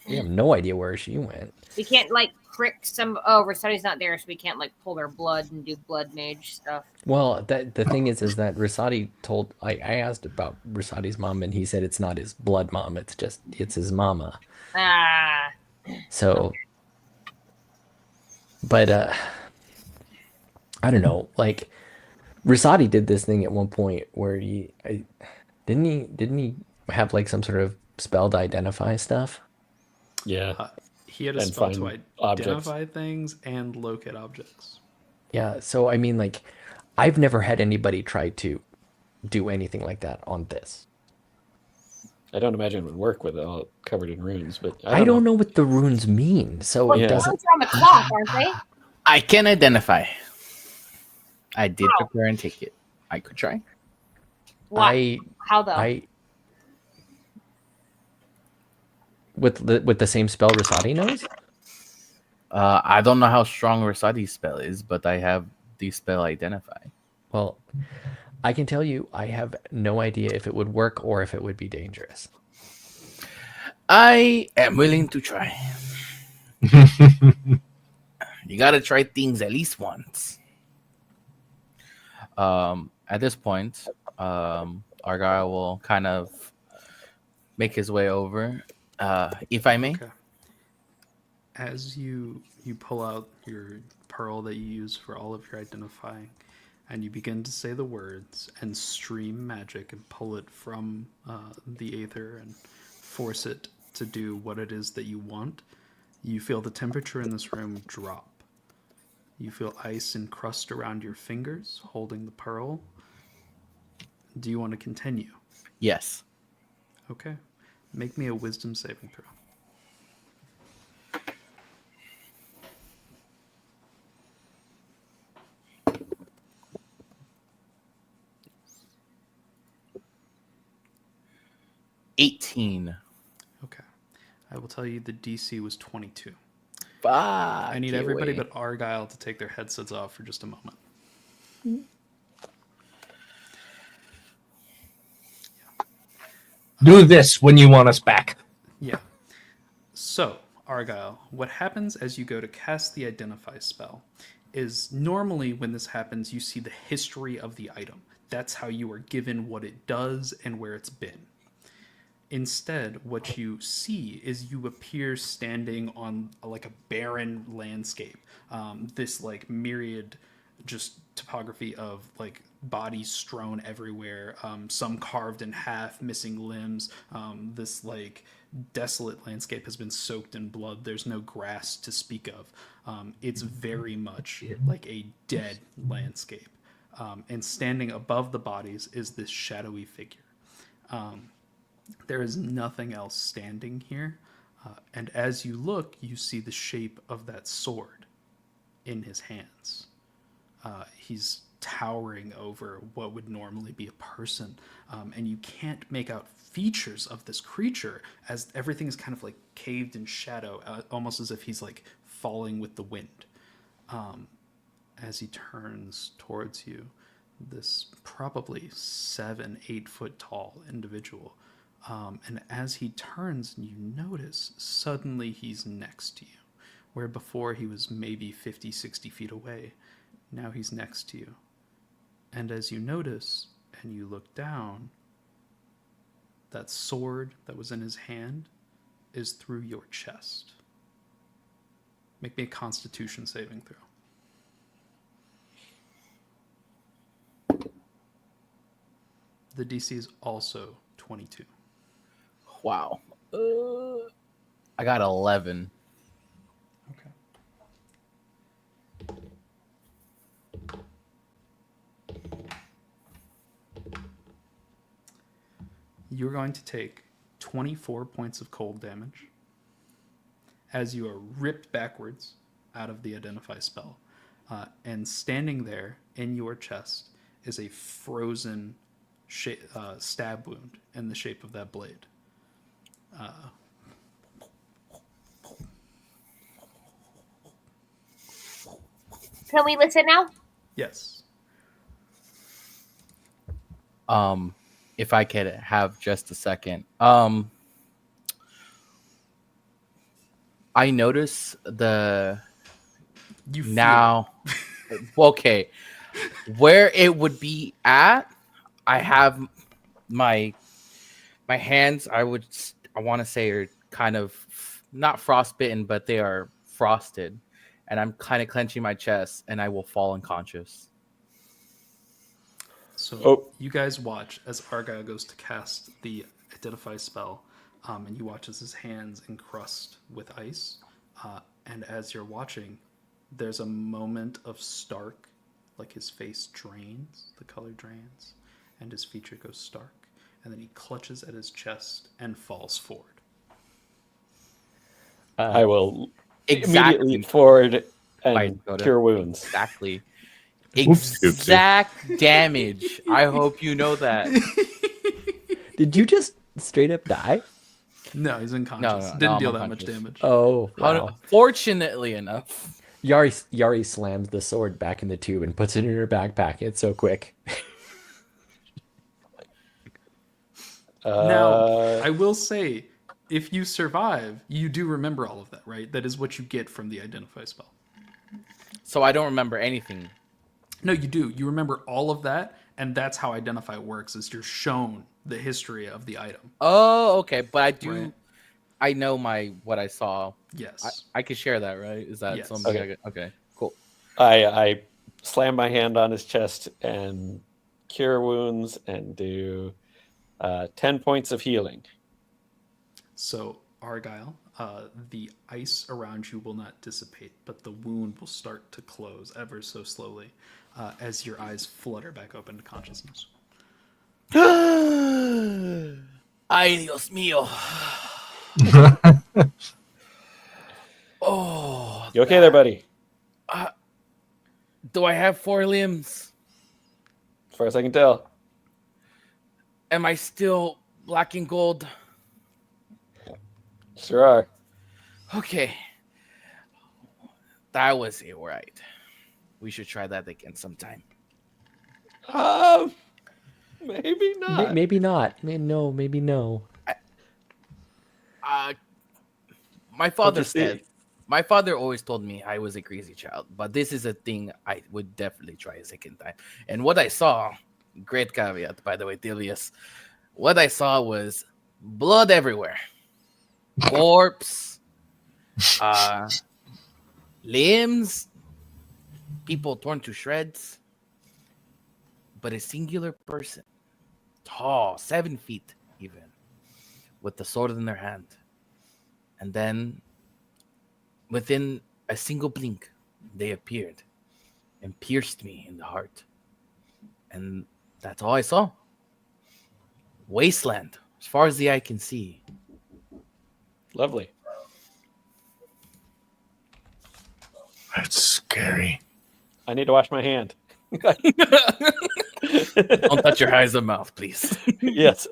we have no idea where she went. We can't like prick some. Oh, Rossetti's not there, so we can't like pull their blood and do blood mage stuff. Well, the thing is that Rasati told I asked about Rasati's mom, and he said it's not his blood mom. It's his mama. Ah, So, but I don't know. Like Rasati did this thing at one point where didn't he have like some sort of spell to identify stuff? Yeah. He had a And spell to find objects. identify things and locate objects. Yeah. So I mean, like, I've never had anybody try to do anything like that on this. I don't imagine it would work with it all covered in runes, but I don't know what the runes mean, so well, it the doesn't. ones are on the clock, aren't they? I can identify. I did prepare and take it. I could try. What? How though? With the same spell Rasati knows. I don't know how strong Rosati's spell is, but I have the spell identify. Well, I can tell you, I have no idea if it would work or if it would be dangerous. I am willing to try. You gotta try things at least once. At this point, Argyle will kind of make his way over, if I may. Okay. As you pull out your pearl that you use for all of your identifying, and you begin to say the words and stream magic and pull it from the aether and force it to do what it is that you want, you feel the temperature in this room drop. You feel ice encrust around your fingers, holding the pearl. Do you want to continue? Yes. Okay. Make me a wisdom saving throw. $18. Okay. I will tell you the DC was 22. Fuck. I need everybody but Argyle to take their headsets off for just a moment. Do this when you want us back. Yeah. So, Argyle, what happens as you go to cast the Identify spell is normally when this happens, you see the history of the item. That's how you are given what it does and where it's been. Instead, what you see is you appear standing on like a barren landscape. This like myriad just topography of like bodies strewn everywhere, some carved in half, missing limbs. This like desolate landscape has been soaked in blood. There's no grass to speak of. It's very much like a dead landscape. And standing above the bodies is this shadowy figure. There is nothing else standing here. And as you look, you see the shape of that sword in his hands. He's towering over what would normally be a person. And you can't make out features of this creature as everything is kind of like caved in shadow, almost as if he's like falling with the wind. As he turns towards you, this probably 7-8 foot tall individual. And as he turns, you notice suddenly he's next to you, where before he was maybe 50-60 feet away. Now he's next to you. And as you notice and you look down, that sword that was in his hand is through your chest. Make me a Constitution saving throw. The DC is also 22. Wow. I got 11. Okay. You're going to take 24 points of cold damage as you are ripped backwards out of the Identify spell. And standing there in your chest is a frozen stab wound in the shape of that blade. Can we listen now? Yes. If I could have just a second. I notice You feel now. Okay, where it would be at, I have my hands. I want to say are kind of not frostbitten, but they are frosted, and I'm kind of clenching my chest, and I will fall unconscious. So you guys watch as Argyle goes to cast the Identify spell, and you watch as his hands encrust with ice. And as you're watching, there's a moment of stark, like his face drains, the color drains, and his feature goes stark. And then he clutches at his chest and falls forward. I will Exactly. immediately leap forward and Right, go to- cure wounds. Exactly. Oopsie doopsie. Exact damage. I hope you know that. Did you just straight up die? No, he's unconscious. Didn't I'm deal that much unconscious. damage. Oh, wow. Fortunately enough. Yari slams the sword back in the tube and puts it in her backpack. It's so quick. Now, I will say, if you survive, you do remember all of that, right? That is what you get from the Identify spell. So I don't remember anything. No, you do. You remember all of that, and that's how Identify works, is you're shown the history of the item. Oh, okay. But I do. Right. I know what I saw. Yes. I could share that, right? Is that Yes. something? Okay. Okay. Cool. I slam my hand on his chest and cure wounds and do 10 points of healing. So, Argyle, the ice around you will not dissipate, but the wound will start to close ever so slowly as your eyes flutter back open to consciousness. Ay, Dios mío. Oh. You okay there, buddy? Do I have 4 limbs? As far as I can tell. Am I still black and gold? Sure are. Okay. That was it, right. We should try that again sometime. Maybe not. Maybe not. No, maybe no. My father Let's just see. my father always told me I was a crazy child, but this is a thing I would definitely try a second time. And what I saw, great caveat, by the way, Dilius, what I saw was blood everywhere. Corpse, limbs, people torn to shreds, but a singular person, tall, 7 feet even, with the sword in their hand. And then, within a single blink, they appeared and pierced me in the heart. And that's all I saw. Wasteland, as far as the eye can see. Lovely. That's scary. I need to wash my hand. Don't touch your eyes or mouth, please. Yes.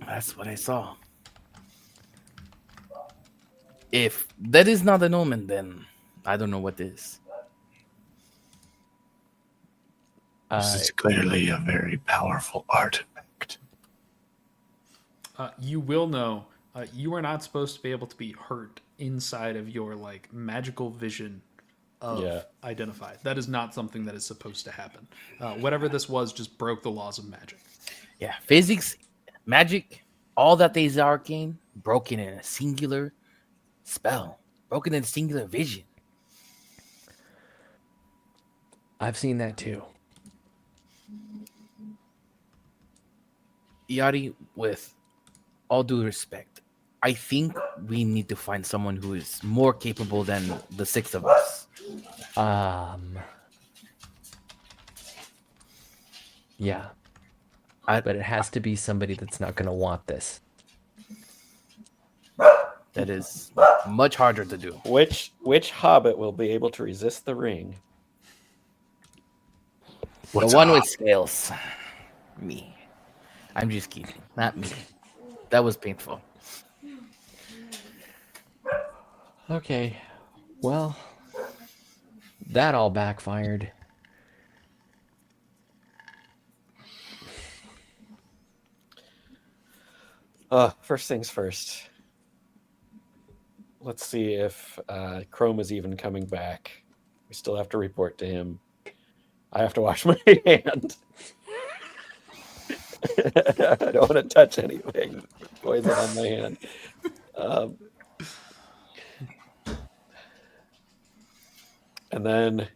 That's what I saw. If that is not an omen, then I don't know what is. This is clearly a very powerful artifact. You will know you are not supposed to be able to be hurt inside of your like magical vision of identified. That is not something that is supposed to happen. Whatever this was just broke the laws of magic. Yeah, physics, magic, all that is arcane, broken in a singular spell, broken in a singular vision. I've seen that too. Yari, with all due respect, I think we need to find someone who is more capable than the 6 of us. Yeah. But it has to be somebody that's not going to want this. That is much harder to do. Which hobbit will be able to resist the ring? What's the one up? with scales. Me. I'm just kidding. Not me. That was painful. Okay. Well, that all backfired. First things first. Let's see if Chrome is even coming back. We still have to report to him. I have to wash my hand. I don't want to touch anything with poison on my hand. And then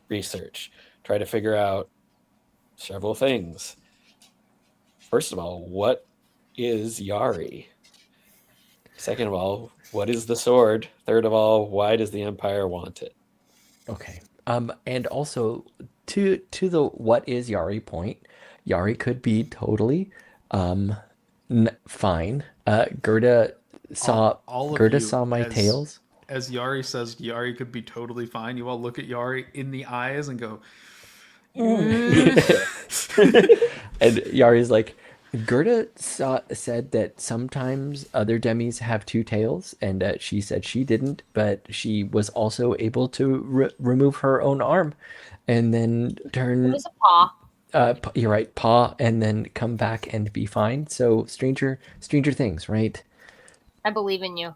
research. Try to figure out several things. First of all, what is Yari? Second of all, what is the sword? Third of all, why does the Empire want it? Okay. And also to the what is Yari point, Yari could be totally fine. Gerda saw all of Gerda you, saw my as- tails. As Yari says, Yari could be totally fine. You all look at Yari in the eyes and go, And Yari's like, Gerda said that sometimes other demis have 2 tails, and she said she didn't, but she was also able to remove her own arm, and then It turn. was a paw. You're right, paw, and then come back and be fine. So stranger things, right? I believe in you.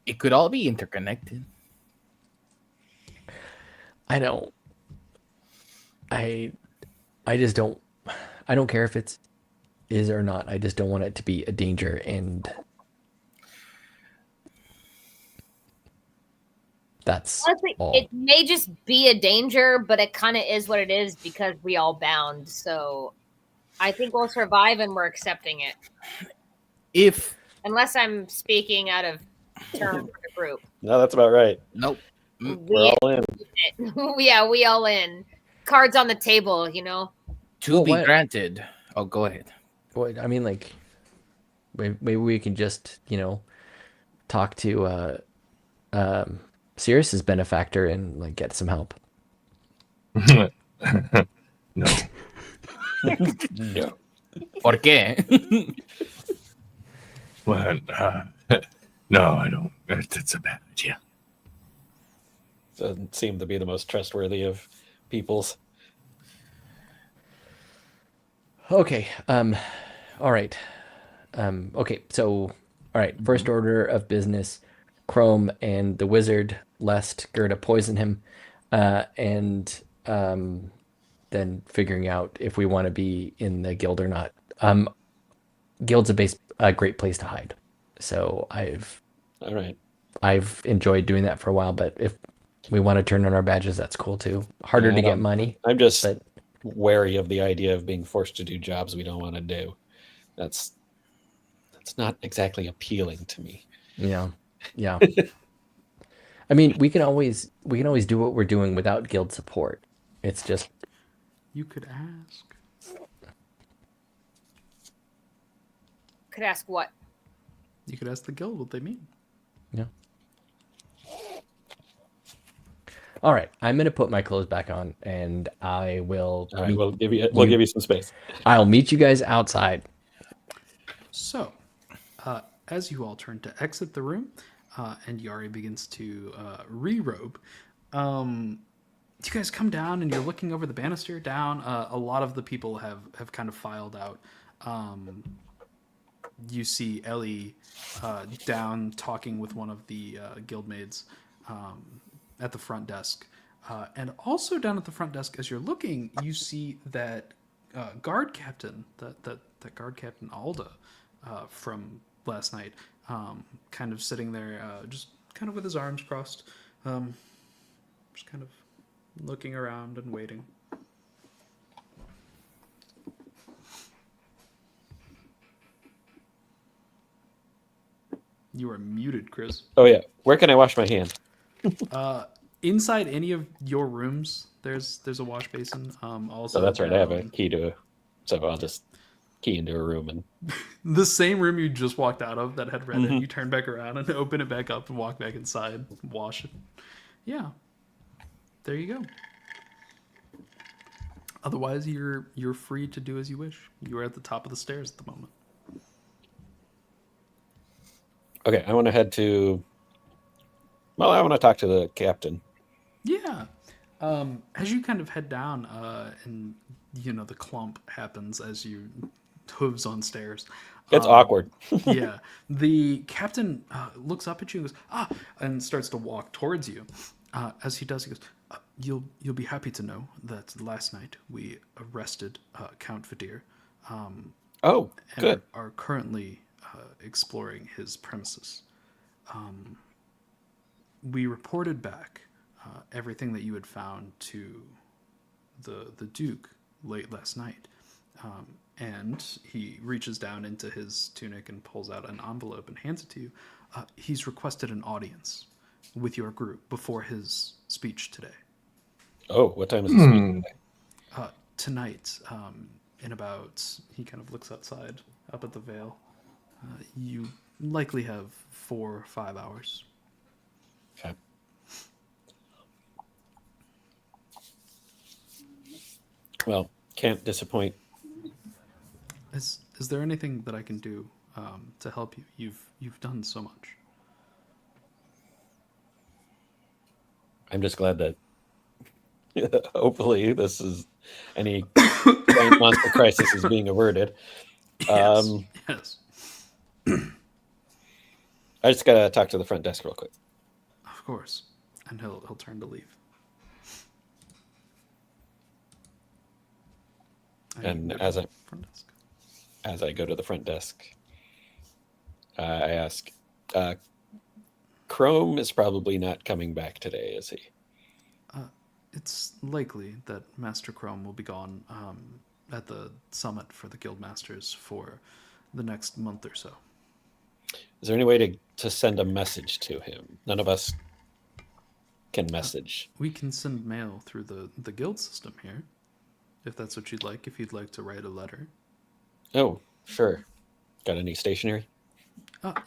It could all be interconnected. I don't. I just don't. I don't care if is or not. I just don't want it to be a danger. And That's Honestly, all. it may just be a danger, but it kind of is what it is because we all bound. So I think we'll survive and we're accepting it. If Unless I'm speaking out of turn for the group. No, that's about right. nope. We're all in. Yeah, we all in. Cards on the table, you know. To Well, be what- granted. Oh, go ahead. Well, I mean, like, maybe we can just, talk to Saris's benefactor and like get some help. No. No. ¿Por qué? Well, no, I don't. That's a bad idea. Doesn't seem to be the most trustworthy of peoples. Okay. All right. Okay. So, all right. First order of business: Chrome and the wizard, lest Gerda poison him, and then figuring out if we want to be in the guild or not. Guild's a great place to hide. So All right. I've enjoyed doing that for a while. But if we want to turn in our badges, that's cool too. Harder Yeah, to I get don't- money, I'm just but wary of the idea of being forced to do jobs we don't want to do. That's not exactly appealing to me. yeah. I mean, we can always do what we're doing without guild support. It's just You could ask. Could ask what? You could ask the guild what they mean. yeah. All right, I'm gonna put my clothes back on, and I will. All right, meet- we'll give you some space. I'll meet you guys outside. So, as you all turn to exit the room, and Yari begins to re-robe, you guys come down and you're looking over the banister down. A lot of the people have kind of filed out. You see Ellie down talking with one of the guildmaids at the front desk. And also down at the front desk, as you're looking, you see that guard captain, that guard captain Alda from last night, kind of sitting there, just kind of with his arms crossed, just kind of looking around and waiting. You are muted, Chris. Oh yeah. Where can I wash my hand? Inside any of your rooms, there's a wash basin. Also, So that's right. I have a down- key to. So I'll just key into a room and. the same room you just walked out of that had Reddit. You turn back around and open it back up and walk back inside, wash it. Yeah, there you go. Otherwise, you're free to do as you wish. You are at the top of the stairs at the moment. Okay, I want to head to. Well, I want to talk to the captain. Yeah. As you kind of head down, and the clump happens as you hooves on stairs. It's awkward. Yeah. The captain looks up at you and goes, and starts to walk towards you. As he does, he goes, you'll be happy to know that last night we arrested Count Vadir. Oh, And good. are currently exploring his premises. We reported back everything that you had found to the Duke late last night. And he reaches down into his tunic and pulls out an envelope and hands it to you. He's requested an audience with your group before his speech today. Oh, what time is this? Meeting? Tonight, in about, he kind of looks outside, up at the Vale. You likely have 4 or 5 hours. Okay. Well, can't disappoint. Is there anything that I can do to help you? You've done so much. I'm just glad that hopefully this is any giant monster crisis is being averted. Yes. I just gotta talk to the front desk real quick. Of course. And he'll turn to leave. And you go to as the I- front desk. As I go to the front desk, I ask, Chrome is probably not coming back today, is he? It's likely that Master Chrome will be gone at the summit for the guild masters for the next month or so. Is there any way to send a message to him? None of us can message. We can send mail through the guild system here, if that's what you'd like. If you'd like to write a letter. Oh, sure. Got any stationery?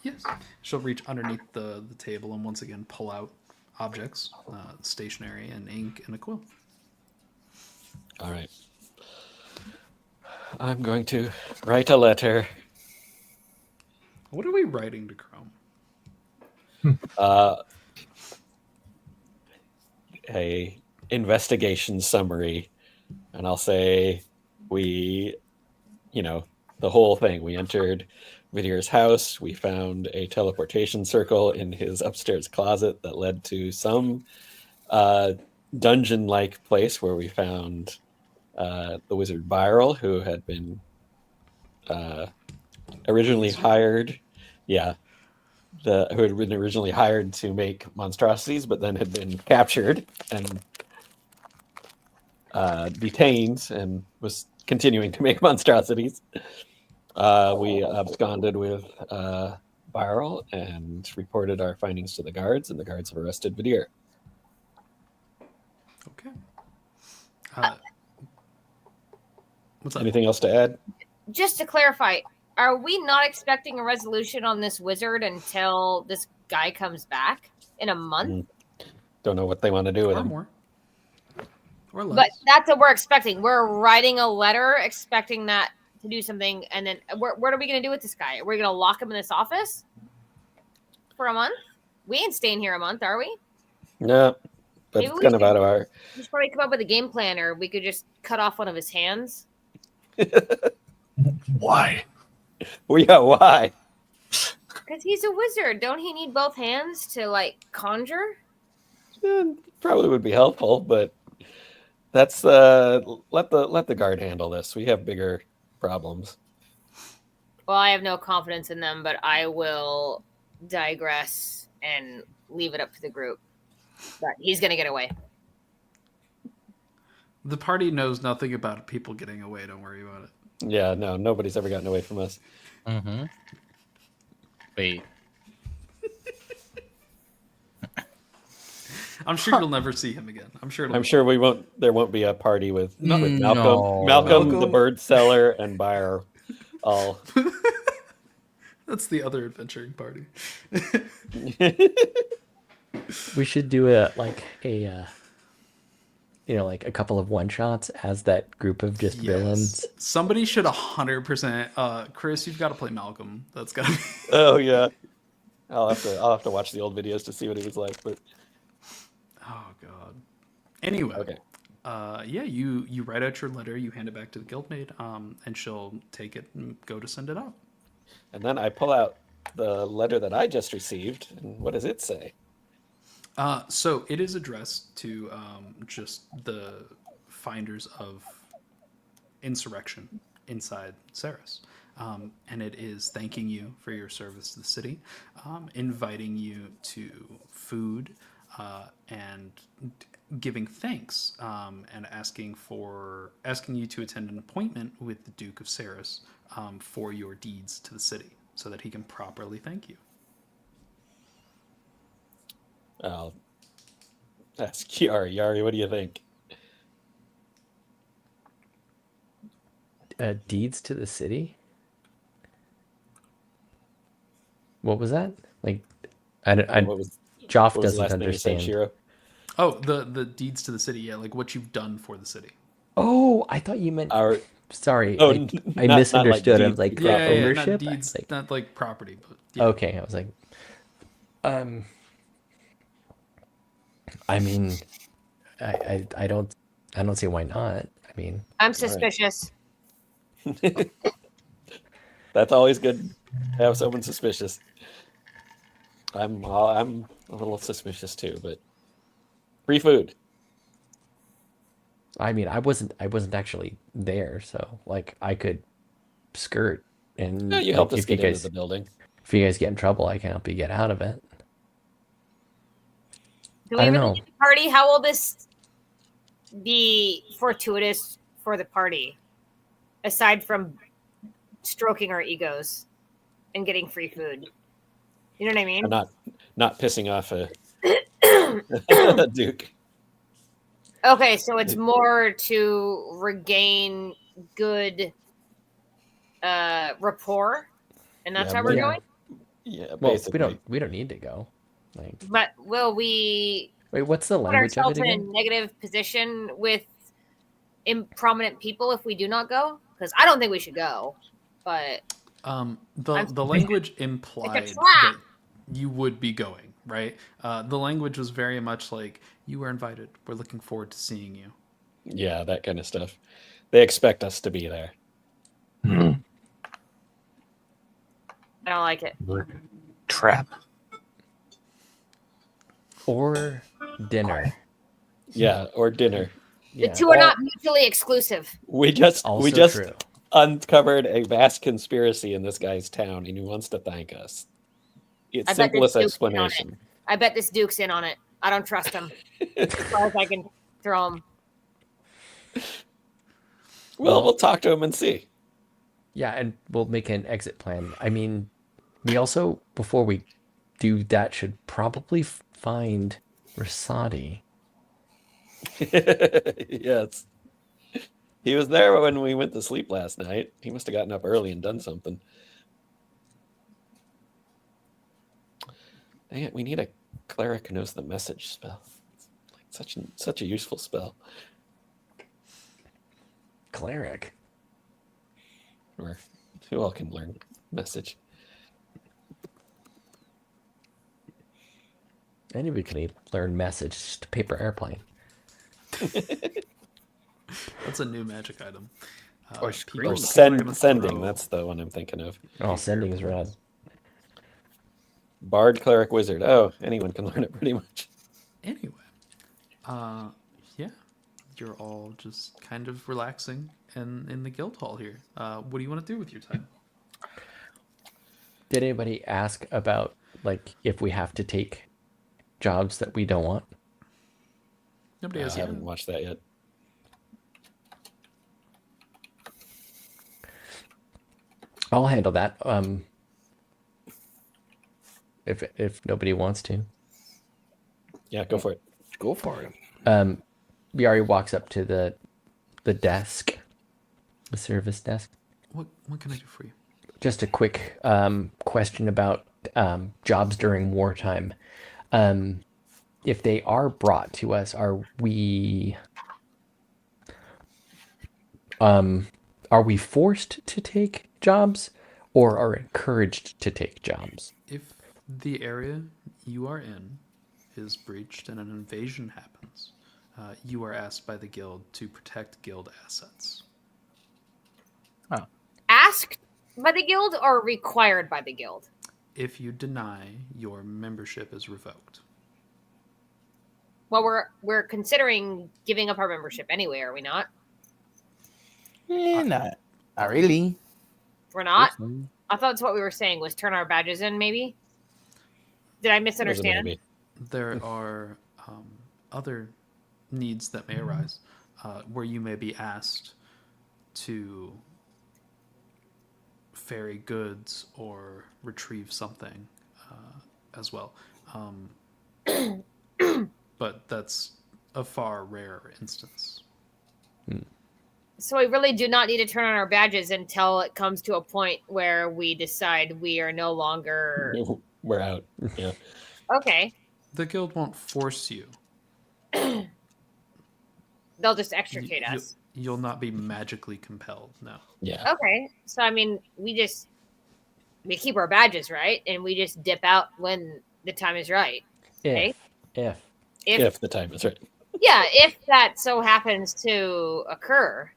Yes. She'll reach underneath the table and once again pull out objects, stationery and ink and a quill. All right. I'm going to write a letter. What are we writing to Chrome? A investigation summary, and I'll say the whole thing. We entered Vidier's house. We found a teleportation circle in his upstairs closet that led to some dungeon-like place where we found the wizard Viral, who had been originally hired. Yeah. Who had been originally hired to make monstrosities, but then had been captured and detained and was continuing to make monstrosities. We absconded with Viral and reported our findings to the guards, and the guards have arrested Vidier. Okay. What's up? Anything else to add? Just to clarify, are we not expecting a resolution on this wizard until this guy comes back in a month? Don't know what they want to do with Or him. more. Or less. But that's what we're expecting. We're writing a letter expecting that to do something, and then what are we going to do with this guy? Are we going to lock him in this office for a month? We ain't staying here a month, are we? No, but Maybe it's we kind of should- out of our... We should probably come up with a game plan, or we could just cut off one of his hands. Why? Well, yeah, why? Because he's a wizard. Don't he need both hands to, like, conjure? Probably would be helpful, but that's let the guard handle this. We have bigger problems. Well, I have no confidence in them, but I will digress and leave it up to the group. But he's going to get away. The party knows nothing about people getting away. Don't worry about it. Yeah, no, nobody's ever gotten away from us. Mm-hmm. Wait. I'm sure you'll never see him again. I'm sure we won't. There won't be a party with Malcolm, No. Malcolm, the Malcolm. bird seller, and Bayer. All. That's the other adventuring party. We should do a couple of one shots as that group of just villains. Somebody should 100%. Chris, you've got to play Malcolm. That's got to be. Oh yeah. I'll have to watch the old videos to see what he was like. But Oh god. Anyway. okay. Yeah, you write out your letter, you hand it back to the guildmate, and she'll take it and go to send it out. And then I pull out the letter that I just received, and what does it say? So it is addressed to just the finders of insurrection inside Saris. And it is thanking you for your service to the city, inviting you to food, and giving thanks, and asking you to attend an appointment with the Duke of Saris for your deeds to the city, so that he can properly thank you. I'll ask Yari. Yari, what do you think? Deeds to the city? What was that? Like, What was Joff what was the doesn't last name you said, understand. Shiro? Oh, the deeds to the city, yeah, like what you've done for the city. Oh, I thought you meant. Our Sorry, Oh, I not like misunderstood. I was deeds, like Yeah, ownership. not deeds, Like, not like property, but yeah. okay, I was like, I mean, I don't see why not. I mean, I'm suspicious. That's always good to have someone suspicious. I'm a little suspicious too, but free food. I mean, I wasn't actually there, so like I could skirt and Yeah, you like, helped us if you get into guys the building. if you guys get in trouble, I can help you get out of it. Do I we don't really know. need the party? How will this be fortuitous for the party? Aside from stroking our egos and getting free food. You know what I mean? I'm not pissing off a Duke. Okay, so it's more to regain good rapport, and that's Yeah, how we're yeah. going. Yeah, Well, basically. we don't need to go. Like, But will we wait, what's the put language of it ourselves in a again? negative position with prominent people if we do not go? Because I don't think we should go. But The language it's a implied trap. that you would be going, right? The language was very much like, you are invited. We're looking forward to seeing you. Yeah, that kind of stuff. They expect us to be there. I don't like it. Trap. Or dinner. Yeah, or dinner. The Yeah. two are not mutually exclusive. We just Also true. uncovered a vast conspiracy in this guy's town, and he wants to thank us. It's I bet simplest this Duke's in on it. explanation. I bet this Duke's in on it. I don't trust him. As far as I can throw him. Well, we'll talk to him and see. Yeah, and we'll make an exit plan. I mean, we also, before we do that, should probably find Rasati. Yes. He was there when we went to sleep last night. He must have gotten up early and done something. Dang it, we need a cleric who knows the message spell. Like such a useful spell. Cleric. Or who all can learn message. Anybody can learn message. It's just a paper airplane. That's a new magic item. Or people Or are sending, throw- that's the one I'm thinking of. Oh, sending is rad. Bard, cleric, wizard. Oh, anyone can learn it pretty much. Anyway, yeah, you're all just kind of relaxing in the guild hall here. What do you want to do with your time? Did anybody ask about, like, if we have to take jobs that we don't want? Nobody I has yet. haven't watched that yet. I'll handle that. If nobody wants to. Yeah, go for it. Go for it. Biari walks up to the desk, the service desk. What can I do for you? Just a quick question about jobs during wartime. If they are brought to us, are we forced to take jobs or are encouraged to take jobs? If the area you are in is breached and an invasion happens, you are asked by the guild to protect guild assets. Asked by the guild or required by the guild? If you deny, your membership is revoked. Well, we're considering giving up our membership anyway, are we not? Not really. We're not? I thought that's what we were saying was turn our badges in, maybe? Did I misunderstand? Maybe. There are other needs that may arise where you may be asked to ferry goods or retrieve something as well. But that's a far rarer instance. So we really do not need to turn on our badges until it comes to a point where we decide we are no longer... We're out. Yeah. Okay. The guild won't force you. They'll just extricate us. You'll not be magically compelled, no. Yeah. Okay. So, I mean, we keep our badges, right? And we just dip out when the time is right. Okay? If the time is right. Yeah, if that so happens to occur.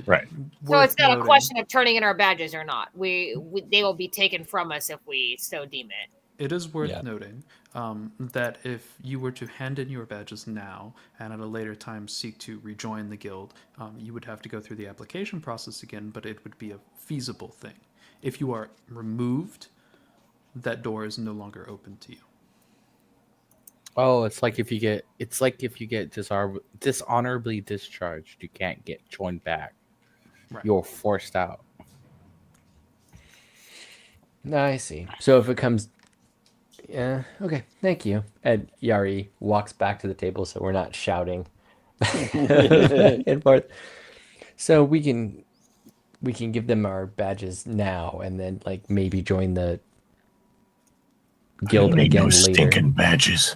Right. So it's not a question of turning in our badges or not. They will be taken from us if we so deem it. It is worth noting that if you were to hand in your badges now and at a later time seek to rejoin the guild, you would have to go through the application process again, but it would be a feasible thing. If you are removed, that door is no longer open to you. Oh, it's like if you get dishonorably discharged, you can't get joined back. Right. You're forced out. I see. So if it comes, yeah, okay, thank you. And Yari walks back to the table so we're not shouting back and forth. So we can give them our badges now and then like maybe join the guild again later. Badges.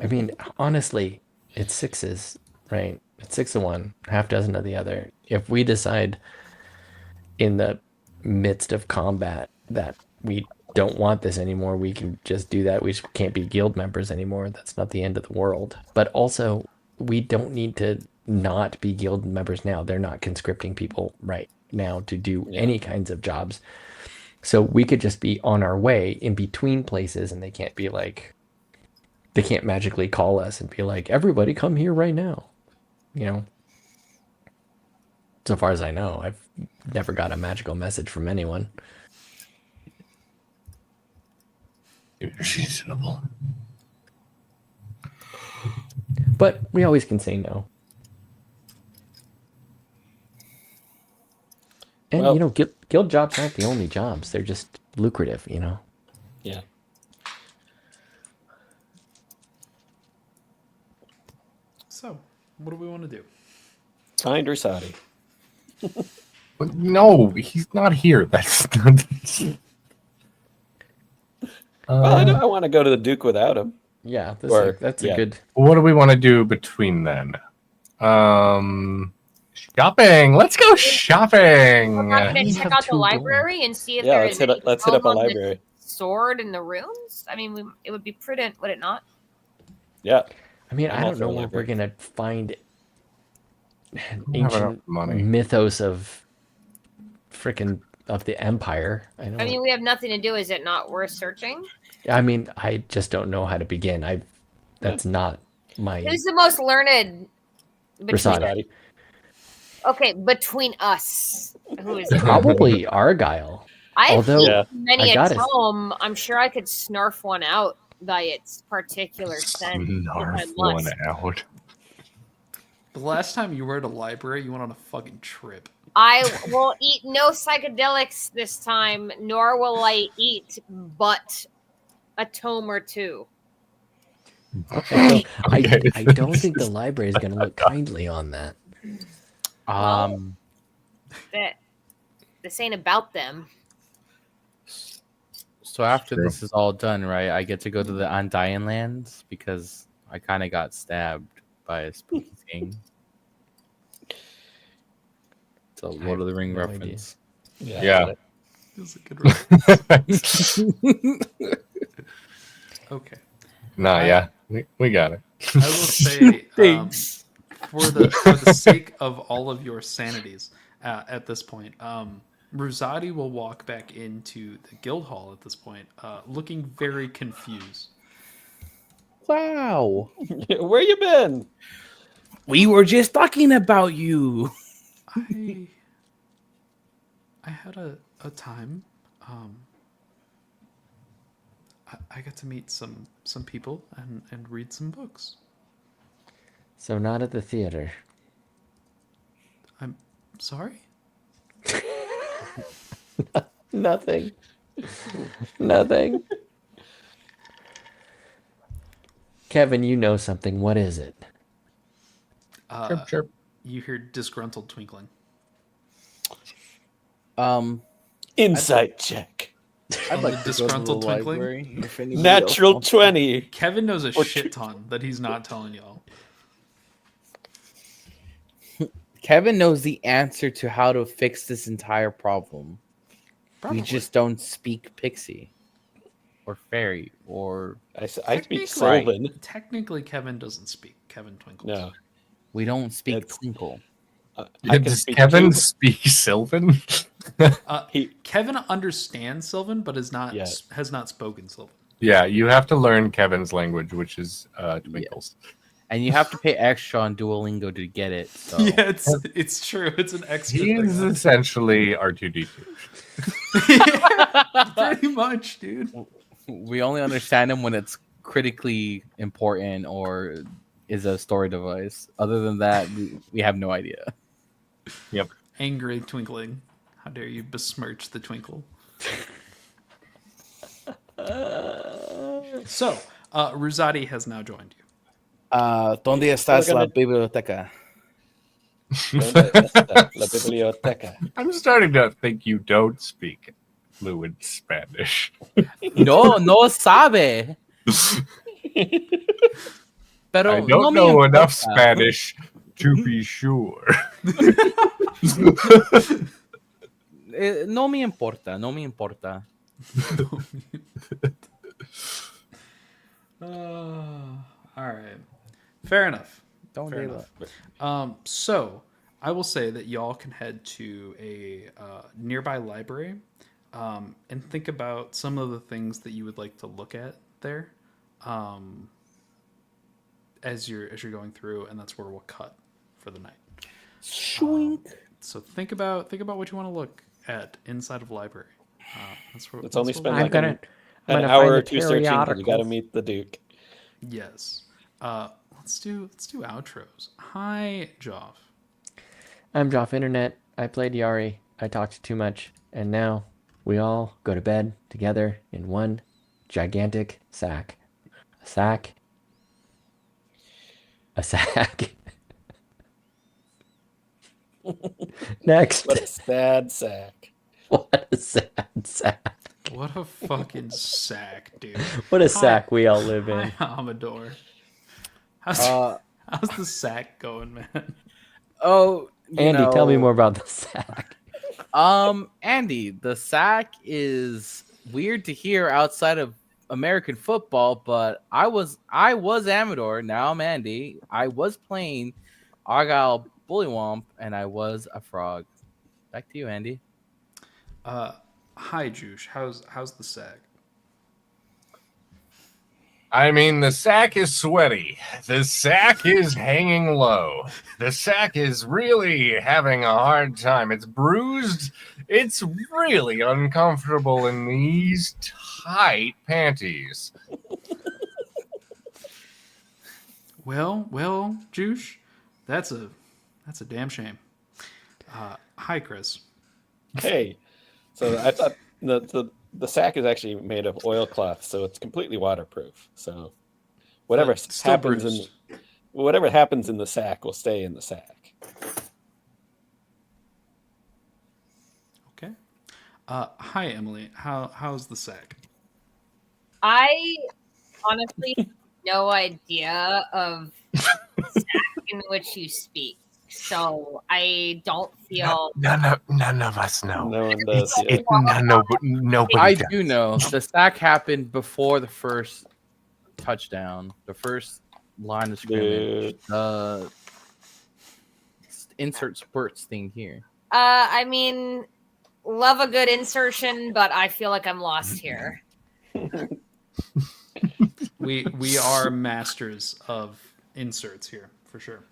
I mean, honestly, it's sixes, right? It's 6 of one, half dozen of the other. If we decide in the midst of combat that we don't want this anymore, we can just do that. We just can't be guild members anymore. That's not the end of the world. But also, we don't need to not be guild members now. They're not conscripting people right now to do any kinds of jobs. So we could just be on our way in between places, and they can't be like, they can't magically call us and be like, everybody come here right now. You know, so far as I know, I've never got a magical message from anyone. Reasonable. But we always can say no. And, Well- you know, guild jobs aren't the only jobs. They're just lucrative, you know? Yeah. So, what do we want to do? Find Rasati. But no, he's not here. That's not. Well, I want to go to the Duke without him. Yeah, that's yeah. a good... What do we want to do between then? Shopping. Let's go shopping. We're not going We to check have out the 2 library and see if Yeah, there let's is hit any let's hit up a film on the library. sword and the runes. I mean, it would be prudent, would it not? Yeah. I mean, I'm I all don't for know a where we're library. going to find an don't have enough ancient money. mythos of frickin' of the Empire. I mean, we have nothing to do. Is it not worth searching? I just don't know how to begin. That's not my... Who's the most learned between Rasati. Okay, between us. Who is it? Probably Argyle. I've Although, seen Yeah. many I a gotta- tome. I'm sure I could snarf one out by its particular scent. if I Snarf one must. out. The last time you were at a library, you went on a fucking trip. I will eat no psychedelics this time, nor will I eat but a tome or two. Okay, so Okay. I don't think the library is going to look kindly on that. That this ain't about them. So after True. this is all done, right, I get to go to the Undying Lands because I kind of got stabbed by a spooky thing. It's a Lord of the Ring no reference. Yeah. It was a good reference. Okay. No, yeah, we got it. I will say, for the sake of all of your sanities at this point, Rosati will walk back into the guild hall at this point, looking very confused. Wow. Where you been? We were just talking about you. I had a time. I got to meet some people and read some books. So not at the theater. I'm sorry? Nothing. Nothing. Kevin, you know something. What is it? Chirp, chirp. You hear disgruntled twinkling. Insight check. I'd like The to go to the disgruntled twinkling? library. If anybody Natural else 20. Kevin knows a Or shit ton that he's not telling y'all. Kevin knows the answer to how to fix this entire problem. Probably. We just don't speak pixie or fairy or I speak Technically- Sylvan. Technically, Kevin doesn't speak. Kevin twinkles. No. we don't speak It's- twinkle. I can Does speak Kevin Cuban. speak Sylvan? He- Kevin understands Sylvan, but has not spoken Sylvan. Yeah, you have to learn Kevin's language, which is twinkles. And you have to pay extra on Duolingo to get it. So. Yeah, it's true. It's an extra He is thing. essentially R2D2. Pretty much, dude. We only understand him when it's critically important or is a story device. Other than that, we have no idea. Angry twinkling. How dare you besmirch the twinkle? So, Ruzati has now joined you. ¿Dónde estás la biblioteca? ¿Dónde está la biblioteca? I'm starting to think you don't speak fluent Spanish. No sabe. Pero I don't no me know enough importa. Spanish to be sure. No me importa. No me importa. All right. Fair enough. Don't Fair do enough. that. So I will say that y'all can head to a nearby library and think about some of the things that you would like to look at there as you're going through, and that's where we'll cut for the night. So think about what you want to look at inside of library. That's where It's only that's spent where I'm like gonna an find hour the or two Terry searching. You got to articles. meet the Duke. yes. Let's do outros. Hi, Joff. I'm Joff Internet. I played Yari. I talked too much, and now we all go to bed together in one gigantic sack. A sack. A sack. Next. What a sad sack. What a sad sack. What a fucking sack, dude. What a sack we all live in. Hi, Amador. How's the sack going, man? Oh, Andy, tell me more about the sack. Andy, the sack is weird to hear outside of American football, but I was Amador. Now I'm Andy. I was playing Argyle Bullywomp, and I was a frog. Back to you, Andy. Hi, Juice. How's the sack? I mean, the sack is sweaty. The sack is hanging low. The sack is really having a hard time. It's bruised. It's really uncomfortable in these tight panties. Well, Juice, that's a damn shame. Hi, Chris. Hey, so I thought the sack is actually made of oilcloth, so it's completely waterproof. So whatever But still happens bruised. whatever happens in the sack will stay in the sack. Okay. Hi, Emily. How's the sack? I honestly have no idea of the sack in which you speak, so I don't feel. None of us know. No one does. It's, Yeah. nobody I does. do know the sack happened before the first touchdown, the first line of scrimmage. Insert spurts thing here. I mean, love a good insertion, but I feel like I'm lost here. We are masters of inserts here for sure.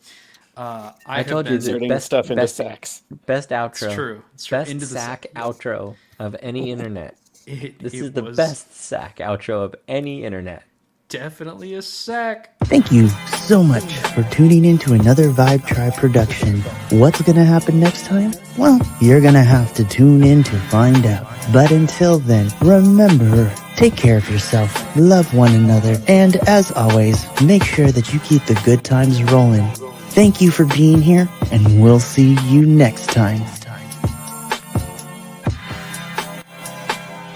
I told you the Inserting best stuff into best, sacks. best outro. It's true. It's true. Best Into the sack yes. outro of any internet. This It is the was best sack outro of any internet. Definitely a sack. Thank you so much for tuning in to another Vibe Tribe production. What's going to happen next time? Well, you're going to have to tune in to find out. But until then, remember, take care of yourself, love one another, and as always, make sure that you keep the good times rolling. Thank you for being here, and we'll see you next time.